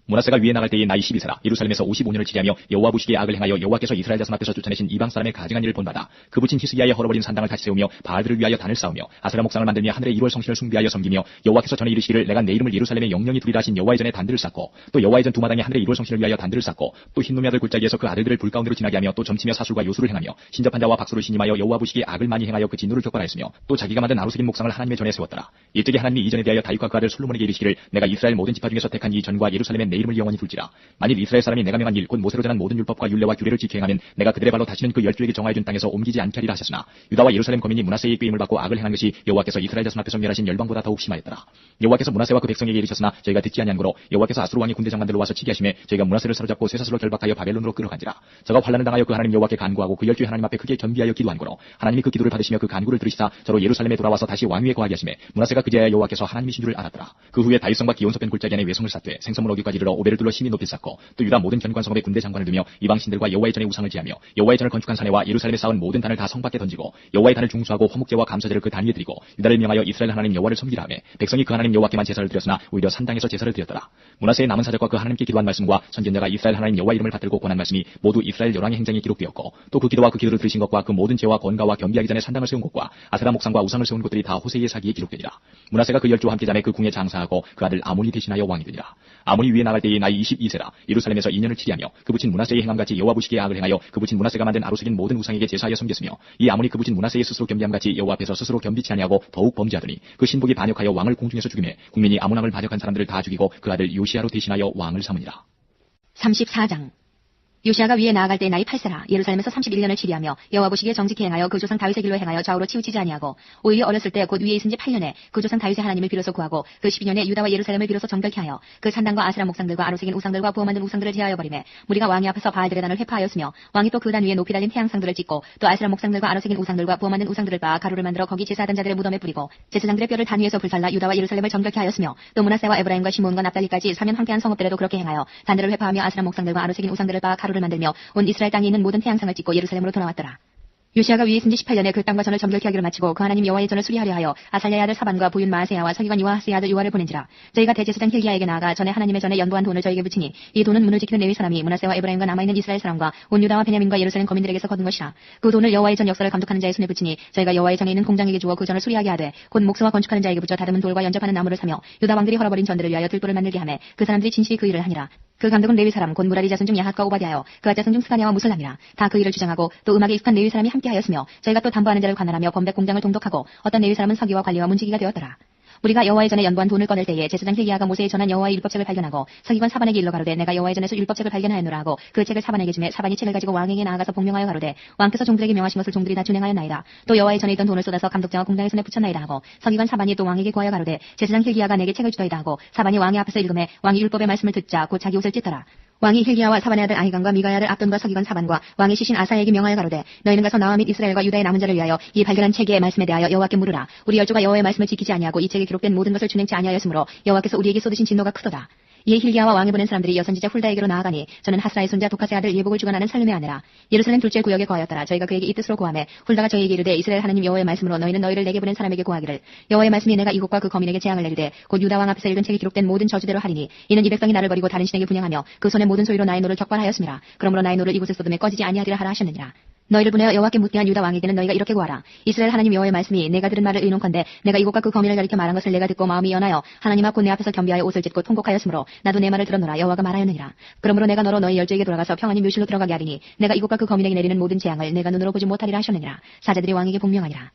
므낫세가 위에 나갈 때에 나이 12세라. 예루살렘에서 55년을 치리하며 여호와 보시기에 악을 행하여 여호와께서 이스라엘 자손 앞에서 쫓아내신 이방 사람의 가증한 일을 본받아 그 부친 히스기야의 헐어버린 산당을 다시 세우며 바알들을 위하여 단을 쌓으며 아세라 목상을 만들며 하늘의 1월 성신을 숭배하여 섬기며 여호와께서 전에 이르시기를 내가 내 이름을 예루살렘에 영영이 두리라 하신 여호와의 전에 단들을 쌓고 또 여호와의 전 두 마당에 하늘의 1월 성신을 위하여 단들을 쌓고 또 흰놈의 아들 굴짜기에서 그 아들들을 불 가운데로 지나게 하며 또 점치며 사술과 요술을 행하며 신접한 자와 박수를 신임하여 여호와 보시기에 악을 많이 행하여 그 진노를 격발하였으며 또 자기가 만든 아로새긴 목상을 하나님의 전에 세웠더라. 일찍이 하나님이 이전에 대하여 다윗과 그 아들 솔로몬에게 이르시기를 내가 이스라엘 모든 지파 중에서 택한 이 전과 예루살렘에 내 이름을 영원히 둘지라. 만일 이스라엘 사람이 내가 명한 일 곧 모세로 전한 모든 율법과 율례와 규례를 지켜 행하면 내가 그들의 발로 다시는 그 열조에게 정하여준 땅에서 옮기지 않게 하리라 하셨으나 유다와 예루살렘 거민이 므낫세의 꾀임을 받고 악을 행한 것이 여호와께서 이스라엘 자손 앞에서 멸하신 열방보다 더욱 심하였더라. 여호와께서 므낫세와 그 백성에게 이르셨으나 저희가 듣지 아니한 거로 여호와께서 아수르 왕이 군대 장관들로 와서 치게 하심에 저희가 므낫세를 사로잡고 쇠사슬로 결박하여 바벨론으로 끌어간지라. 저가 환난을 당하여 그 하나님 여호와께 간구하고 그 열조의 하나님 앞에 크게 겸비하여 기도한 거로 하나님이 그 기도를 받으시며 그 간구를 들으시사 저로 예루살렘에 돌아와서 다시 왕위에 거하게 하심에 므낫세가 그제야 여호와께서 하나님이신 줄을 알았더라. 그 후에 다윗성과 기온서편 굴짜기 안에 외성을 쌓되 생선물 어기까지 이르러 오베를 둘러 심히 높이 쌓고 또 유다 모든 견관 성읍에 군대 장관을 두며 이방 신들과 여호와의 전에 우상을 지하며 여호와의 전을 건축한 산에와 예루살렘에 쌓은 모든 단을 다 성 밖에 던지고 여호와의 단을 중수하고 화목제와 감사제를 그 단 위에 드리고 유다를 명하여 이스라엘 하나님 여호와를 섬기라 하며 백성이 그 하나님 여호와께만 제사를 드렸으나 오히려 산당에서 제사를 드렸더라. 므낫세의 남은 사적과 그 하나님께 기도한 말씀과 선지자가 이스라엘 하나님 여호와 이름을 받들고 권한 말씀이 모두 이스라엘 열왕의 행장에 기록되었고 또 그 기도와 그 기도를 들으신 것과 그 모든 죄와 권가와 경비하기 전에 산당을 세운 곳과 아세라 목상과 우상을 세운 곳들이 다 호세의 사기에 기록되니라. 므낫세가 그 열조와 함께 잠에 그 궁에 장사하고 그 아들 아몬이 대신하여 왕이 되니라. 아몬이 위에 나갈 때에 나이 22세라. 예루살렘에서 2년을 치리하며 그 부친 므낫세의 행함같이 여호와 보시기에 악을 행하여 그 부친 므낫세가 만든 아로새긴 모든 우상에게 제사하여 섬겼으며 이 아몬이 그 부친 므낫세의 스스로 겸비함같이 여호와 앞에서 스스로 겸비치 아니하고 더욱 범죄하더니 그 신복이 반역하여 왕을 공중에서 죽이매 국민이 아몬 왕을 반역한 사람들을 다 죽이고 그 아들 요시야로 대신하여 왕을 삼으니라. 34장. 요시아가 위에 나아갈 때 나이 8세라. 예루살렘에서 31년을 치리하며 여호와 보시기에 정직히 행하여 그 조상 다윗의 길로 행하여 좌우로 치우치지 아니하고 오히려 어렸을 때 곧 위에 있은 지 8년에 그 조상 다윗의 하나님을 비로소 구하고 그 12년에 유다와 예루살렘을 비로소 정결케 하여 그 산당과 아세라 목상들과 아로새긴 우상들과 부어 만든 우상들을 제하여 버리매 무리가 왕의 앞에서 바알들의 단을 회파하였으며 왕이 또 그 단 위에 높이 달린 태양상들을 찍고 또 아세라 목상들과 아로새긴 우상들과 부어 만든 우상들을 빻아 가루를 만들어 거기 제사하던 자들의 무덤에 뿌리고 제사장들의 뼈를 단 위에서 불살라 유다와 예루살렘을 정결케 하였으며 또 므낫세와 에브라임과 시므온과 납달리까지 사면 황폐한 성읍들에도 그렇게 행하여 단들을 회파하며 아세라 목상들과 아로새긴 우상들을 빻아 가루를 만들며 온 이스라엘 땅에 있는 모든 태양상을 찍고 예루살렘으로 돌아왔더라. 요시아가 위에 있은 지 18년에 그 땅과 전을 정결케 하기로 마치고 그 하나님 여호와의 전을 수리하려 하여 아살랴의 아들 사반과 부윤 마아세야와 서기관 요아하스의 아들 요아를 보낸지라. 저희가 대제사장 힐기야에게 나아가 전에 하나님의 전에 연보한 돈을 저에게 붙이니 이 돈은 문을 지키는 레위 사람이 므낫세와 에브라임과 남아있는 이스라엘 사람과 온 유다와 베냐민과 예루살렘 거민들에게서 거둔 것이라. 그 돈을 여호와의 전 역사를 감독하는 자의 손에 붙이니 저희가 여호와의 전에 있는 공장에게 주어 그 전을 수리하게 하되 곧 목수와 건축하는 자에게 붙여 다듬은 돌과 연접하는 나무를 사며 유다 왕들이 헐어버린 전들을 위하여 들돌을 만들게 하매 그 사람들이 진실이 그 일을 하니라. 그 감독은 레위 사람 곧 무라리 자손 중 야핫과 오바댜여 그아 자손 중 스가냐와 무슬람이라. 다 그 일을 주장하고 또 음악에 익숙한 레위 사람이 함께하였으며 저희가 또 담보하는 자를 관할하며 범백 공장을 동독하고 어떤 레위 사람은 서기와 관리와 문지기가 되었더라. 우리가 여호와의 전에 연보한 돈을 꺼낼 때에 제사장 힐기야가 모세에 전한 여호와의 율법책을 발견하고 서기관 사반에게 일러 가로되 내가 여호와의 전에서 율법책을 발견하였노라 하고 그 책을 사반에게 주매 사반이 책을 가지고 왕에게 나아가서 복명하여 가로되 왕께서 종들에게 명하신 것을 종들이 다 준행하였나이다. 또 여호와의 전에 있던 돈을 쏟아서 감독자와 공장의 손에 붙였나이다 하고 서기관 사반이 또 왕에게 구하여 가로되 제사장 힐기야가 내게 책을 주더이다 하고 사반이 왕의 앞에서 읽음에 왕이 율법의 말씀을 듣자 곧 자기 옷을 찢더라. 왕이 힐기야와 사반의 아들 아히간과 미가의 아들 압돈과 서기관 사반과 왕의 시신 아사에게 명하여 가로되 너희는 가서 나와 및 이스라엘과 유다의 남은 자를 위하여 이 발견한 책의 말씀에 대하여 여호와께 물으라. 우리 열조가 여호와의 말씀을 지키지 아니하고 이 책에 기록된 모든 것을 준행치 아니하였으므로 여호와께서 우리에게 쏟으신 진노가 크도다. 이에 힐기야와 왕이 보낸 사람들이 여선지자 훌다에게로 나아가니 저는 하스라의 손자 도카스의 아들 예복을 주관하는 살룸의 아내라. 예루살렘 둘째 구역에 거하였더라. 저희가 그에게 이 뜻으로 고하매 훌다가 저희에게 이르되 이스라엘 하나님 여호와의 말씀으로 너희는 너희를 내게 보낸 사람에게 고하기를 여호와의 말씀이 내가 이곳과 그 거민에게 재앙을 내리되 곧 유다 왕 앞에서 읽은 책에 기록된 모든 저주대로 하리니 이는 이 백성이 나를 버리고 다른 신에게 분향하며 그 손의 모든 소유로 나의 노를 격발하였습니다. 그러므로 나의 노를 이곳에 쏟음에 꺼지지 아니하리라 하라 하셨느니라. 너희를 보내어 여호와께 묻게 한 유다 왕에게는 너희가 이렇게 구하라. 이스라엘 하나님 여호와의 말씀이 내가 들은 말을 의논컨대 내가 이곳과 그 거민을 가리켜 말한 것을 내가 듣고 마음이 연하여 하나님 앞 곧 내 앞에서 겸비하여 옷을 찢고 통곡하였으므로 나도 내 말을 들었노라. 여호와가 말하였느니라. 그러므로 내가 너로 너희 열조에게 돌아가서 평안히 묘실로 들어가게 하리니 내가 이곳과 그 거민에게 내리는 모든 재앙을 내가 눈으로 보지 못하리라 하셨느니라. 사자들이 왕에게 복명하니라.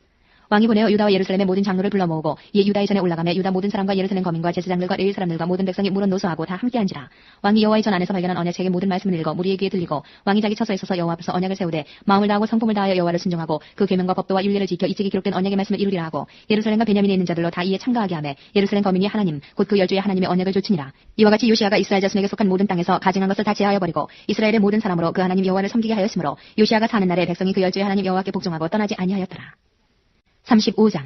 왕이 보내어 유다와 예루살렘의 모든 장로를 불러 모으고 이에 유다의 전에 올라가며 유다 모든 사람과 예루살렘 거민과 제사장들과 레위 사람들과 모든 백성이 물은 노소하고 다 함께한지라. 왕이 여호와의 전 안에서 발견한 언약책의 모든 말씀을 읽어 무리의 귀에 들리고 왕이 자기 처소에 서서 여호와 앞에서 언약을 세우되 마음을 다하고 성품을 다하여 여호와를 순종하고 그 계명과 법도와 율례를 지켜 이 책에 기록된 언약의 말씀을 이루리라 하고 예루살렘과 베냐민에 있는 자들로 다 이에 참가하게 하며 예루살렘 거민이 하나님 곧 그 열조의 하나님의 언약을 조치니라. 이와 같이 요시아가 이스라엘 자손에게 속한 모든 땅에서 가증한 것을 다 제하여 버리고 이스라엘의 모든 사람으로 그 하나님 여호와를 섬기게 하였으므로 요시아가 사는 날에 백성이 그 열조의 하나님 여호와께 복종하고 떠나지 아니하였더라. 35장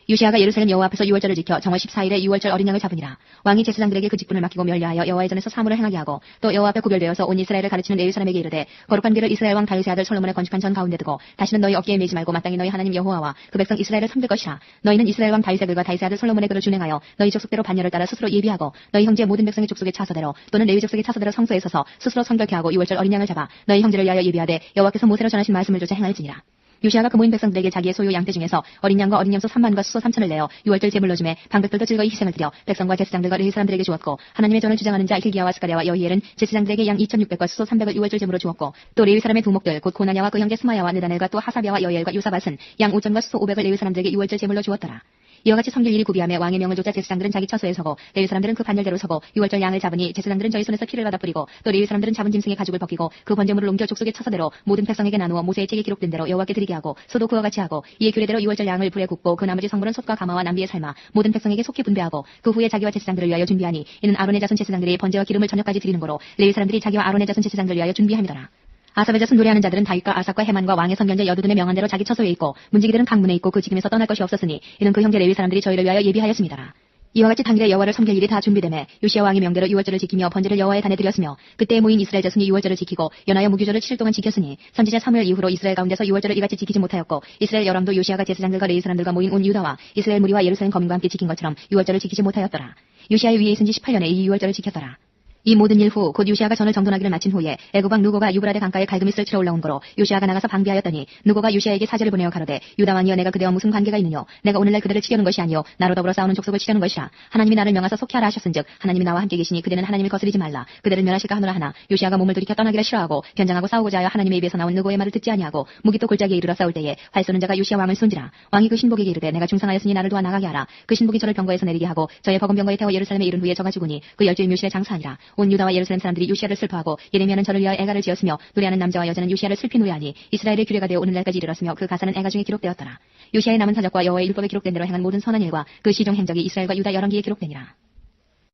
요시아가 예루살렘 여호와 앞에서 유월절을 지켜 정월 14일에 유월절 어린 양을 잡으니라. 왕이 제사장들에게 그 직분을 맡기고 멸리하여 여호와의 전에서 사물을 행하게 하고 또 여호와 앞에 구별되어서 온 이스라엘을 가르치는 레위 사람에게 이르되 거룩한 길을 이스라엘 왕 다윗의 아들 솔로몬의 건축한 전 가운데 두고 다시는 너희 어깨에 메지 말고 마땅히 너희 하나님 여호와와 그 백성 이스라엘을 섬길 것이라. 너희는 이스라엘 왕 다윗의 글과 다윗의 아들 솔로몬의 글을 준행하여 너희 족속대로 반열을 따라 스스로 예비하고 너희 형제 모든 백성의 족속의 차서대로 또는 레위 족속의 차서대로 성소에 서서 스스로 성결케 하고 유월절 어린 양을 잡아 너희 형제를 위하여 예비하되 여호와께서 모세로 전하신 말씀을 조차 행할지니라. 요시아가 그 모인 백성들에게 자기의 소유 양떼 중에서 어린 양과 어린 염소 3만과 수소 3천을 내어 유월절 제물로 주매 방백들도 즐거이 희생을 드려 백성과 제사장들과 레위 사람들에게 주었고 하나님의 전을 주장하는 자 힐기야와 스가랴와 여히엘은 제사장들에게 양 2,600과 수소 300을 유월절 제물로 주었고 또 레위 사람의 부목들 곧 고나냐와 그 형제 스마야와 느다넬과 또 하사랴와 여히엘과 요사밧은 양 5,000과 수소 500을 레위 사람들에게 유월절 제물로 주었더라. 이와 같이 섬길 일이 구비하며 왕의 명을 조자 제사장들은 자기 처소에 서고 레위 사람들은 그 반열대로 서고 유월절 양을 잡으니 제사장들은 저희 손에서 피를 받아 뿌리고 또 레위 사람들은 잡은 짐승의 가죽을 벗기고 그 번제물을 옮겨 족속의 처소대로 모든 백성에게 나누어 모세의 책에 기록된 대로 여호와께 드리게 하고 소도 그와 같이 하고 이에 규례대로 유월절 양을 불에 굽고 그 나머지 성물은 솥과 가마와 남비에 삶아 모든 백성에게 속히 분배하고 그 후에 자기와 제사장들을 위하여 준비하니 이는 아론의 자손 제사장들이 번제와 기름을 저녁까지 드리는 거로 레위 사람들이 자기와 아론의 자손 제사장들을 위하여 준비함이더라. 아삽의 자손 노래하는 자들은 다윗과 아삽과 헤만과 왕의 선견자 여두둔의 명한 대로 자기 처소에 있고 문지기들은 강문에 있고 그 지금에서 떠날 것이 없었으니 이는 그 형제 레위 사람들이 저희를 위하여 예비하였습니다라. 이와 같이 당일에 여호와를 섬길 일이 다 준비되매 요시아 왕이 명대로 유월절을 지키며 번제를 여호와의 단에 드렸으며 그때에 모인 이스라엘 자손이 유월절을 지키고 연하여 무교절을 7일 동안 지켰으니 선지자 사무엘 이후로 이스라엘 가운데서 유월절을 이같이 지키지 못하였고 이스라엘 열왕도 요시아가 제사장들과 레위 사람들과 모인 온 유다와 이스라엘 무리와 예루살렘 거민과 함께 지킨 것처럼 유월절을 지키지 못하였더라. 요시아의 위에 있은 지 18년에 이 유월절을 지켰더라. 이 모든 일 후 곧 요시아가 전을 정돈하기를 마친 후에 애굽 왕 누고가 유브라데 강가에 갈그미스를 치러 올라온 거로 요시아가 나가서 방비하였더니 누고가 요시아에게 사제를 보내어 가로되 유다 왕이여 내가 그대와 무슨 관계가 있느뇨. 내가 오늘날 그대를 치려는 것이 아니요 나로 더불어 싸우는 족속을 치려는 것이라. 하나님이 나를 명하사 속히 하라 하셨은즉 하나님이 나와 함께 계시니 그대는 하나님을 거스리지 말라. 그대를 멸하실까 하노라 하나 요시아가 몸을 돌이켜 떠나기를 싫어하고 변장하고 싸우고자 하여 하나님의 입에서 나온 누고의 말을 듣지 아니하고 무기 또 골짜기에 이르러 싸울 때에 활 쏘는 자가 요시아 왕을 쏜지라. 왕이 그 신복에게 이르되 내가 중상하였으니 나를 도와 나가게 하라. 그 신복이 저를 병거에서 내리게 하고 저의 버금 병거에 태워 예루살렘에 이른 후에 저가 죽으니 그 열조의 묘실에 장사하니라. 온 유다와 예루살렘 사람들이 요시아를 슬퍼하고 예레미야는 저를 위하여 애가를 지었으며 노래하는 남자와 여자는 요시아를 슬피 노래하니 이스라엘의 규례가 되어 오늘날까지 이르렀으며 그 가사는 애가 중에 기록되었더라. 요시아의 남은 사적과 여호와의 율법에 기록된 대로 행한 모든 선한 일과 그 시종 행적이 이스라엘과 유다 열왕기에 기록되니라.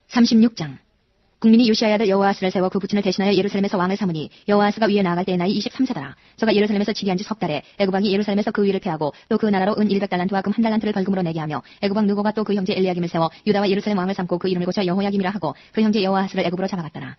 36장 국민이 요시아의 아들 여호아스를 세워 그 부친을 대신하여 예루살렘에서 왕을 삼으니 여호아스가 위에 나아갈 때의 나이 23세더라. 저가 예루살렘에서 치리한 지 석 달에 애굽 왕이 예루살렘에서 그 위를 패하고 또 그 나라로 은 100달란트와 금 1달란트를 벌금으로 내게 하며 애굽 왕 누고가 또 그 형제 엘리야김을 세워 유다와 예루살렘 왕을 삼고 그 이름을 고쳐 여호야김이라 하고 그 형제 여호아스를 애굽으로 잡아갔더라.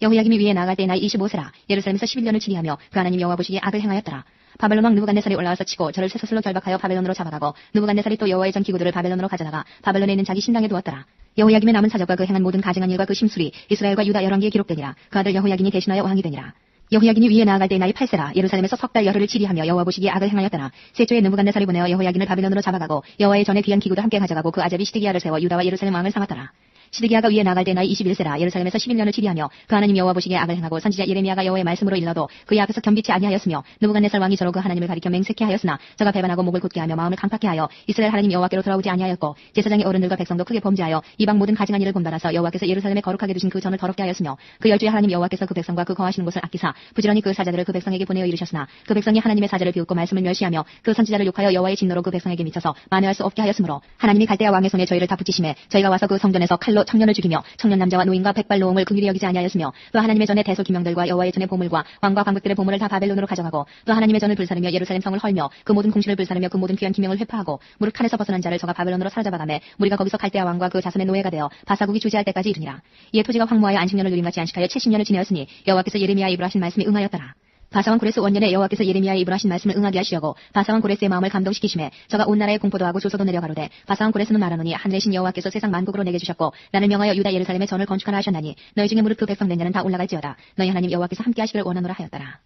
여호야김이 위에 나아갈 때의 나이 25세라. 예루살렘에서 11년을 치리하며 그 하나님 여호와 보시기에 악을 행하였더라. 바벨론 왕 느부갓네살이 올라와서 치고 저를 쇠사슬로 결박하여 바벨론으로 잡아가고 느부갓네살이 또 여호와의 전 기구들을 바벨론으로 가져다가 바벨론에 있는 자기 신당에 두었더라. 여호야김의 남은 사적과 그 행한 모든 가증한 일과 그 심술이 이스라엘과 유다 열왕기에 기록되니라. 그 아들 여호야긴이 대신하여 왕이 되니라. 여호야긴이 위에 나아갈 때 나이 8세라. 예루살렘에서 석 달 열흘을 치리하며 여호와 보시기에 악을 행하였더라. 셋째에 느부갓네살이 보내어 여호야긴을 바벨론으로 잡아가고 여호와의 전에 귀한 기구도 함께 가져가고 그 아잡이 시드기야를 세워 유다와 예루살렘 왕을 삼았더라. 시드기야가 위에 나갈 때 나이 21세라. 예루살렘에서 11년을 치리하며 그 하나님 여호와 보시기에 악을 행하고 선지자 예레미야가 여호와의 말씀으로 일러도 그의 앞에서 겸비치 아니하였으며 느부갓네살 왕이 저로 그 하나님을 가리켜 맹세케 하였으나 저가 배반하고 목을 굳게 하며 마음을 강팍케 하여 이스라엘 하나님 여호와께로 돌아오지 아니하였고 제사장의 어른들과 백성도 크게 범죄하여 이방 모든 가증한 일을 본받아서 여호와께서 예루살렘에 거룩하게 두신 그 전을 더럽게 하였으며 그 열주의 하나님 여호와께서 그 백성과 그 거하시는 곳을 아끼사 부지런히 그 사자들을 그 백성에게 보내어 이르셨으나 그 백성이 하나님의 사자를 비웃고 말씀을 멸시하며 그 선지자를 욕하여 여호와의 진노로 그 백성에게 미쳐서 만회할 수 없게 하였으므로 하나님이 갈대아 왕의 손에 저희를 다 붙이심에 저희가 와서 그 성전에서 칼로 청년을 죽이며 청년 남자와 노인과 백발 노홍을 긍휼히 여기지 아니하였으며 또 하나님의 전에 대소 기명들과 여호와의 전의 보물과 왕과 관객들의 보물을 다 바벨론으로 가져가고 또 하나님의 전을 불사르며 예루살렘 성을 헐며 그 모든 궁실을 불사르며 그 모든 귀한 기명을 회파하고 무릇 칼에서 벗어난 자를 저가 바벨론으로 사로잡아가매 무리가 거기서 갈대아 왕과 그 자손의 노예가 되어 바사국이 주재할 때까지 이르니라. 이에 토지가 황무하여 안식년을 누림같이 안식하여 채 10년을 지내었으니 여호와께서 예레미야의 입으로 하신 말씀이 응하였더라. 바사왕 고레스 원년에 여호와께서 예레미야의 입으로 하신 말씀을 응하게 하시려고 바사왕 고레스의 마음을 감동시키심에 저가 온 나라에 공포도 하고 조서도 내려가로되 바사왕 고레스는 말하노니 하늘의 신 여호와께서 세상 만국으로 내게 주셨고 나를 명하여 유다 예루살렘에 전을 건축하라 하셨나니 너희 중에 무릇 그 백성 된 자는 다 올라갈지어다. 너희 하나님 여호와께서 함께 하시기를 원하노라 하였더라.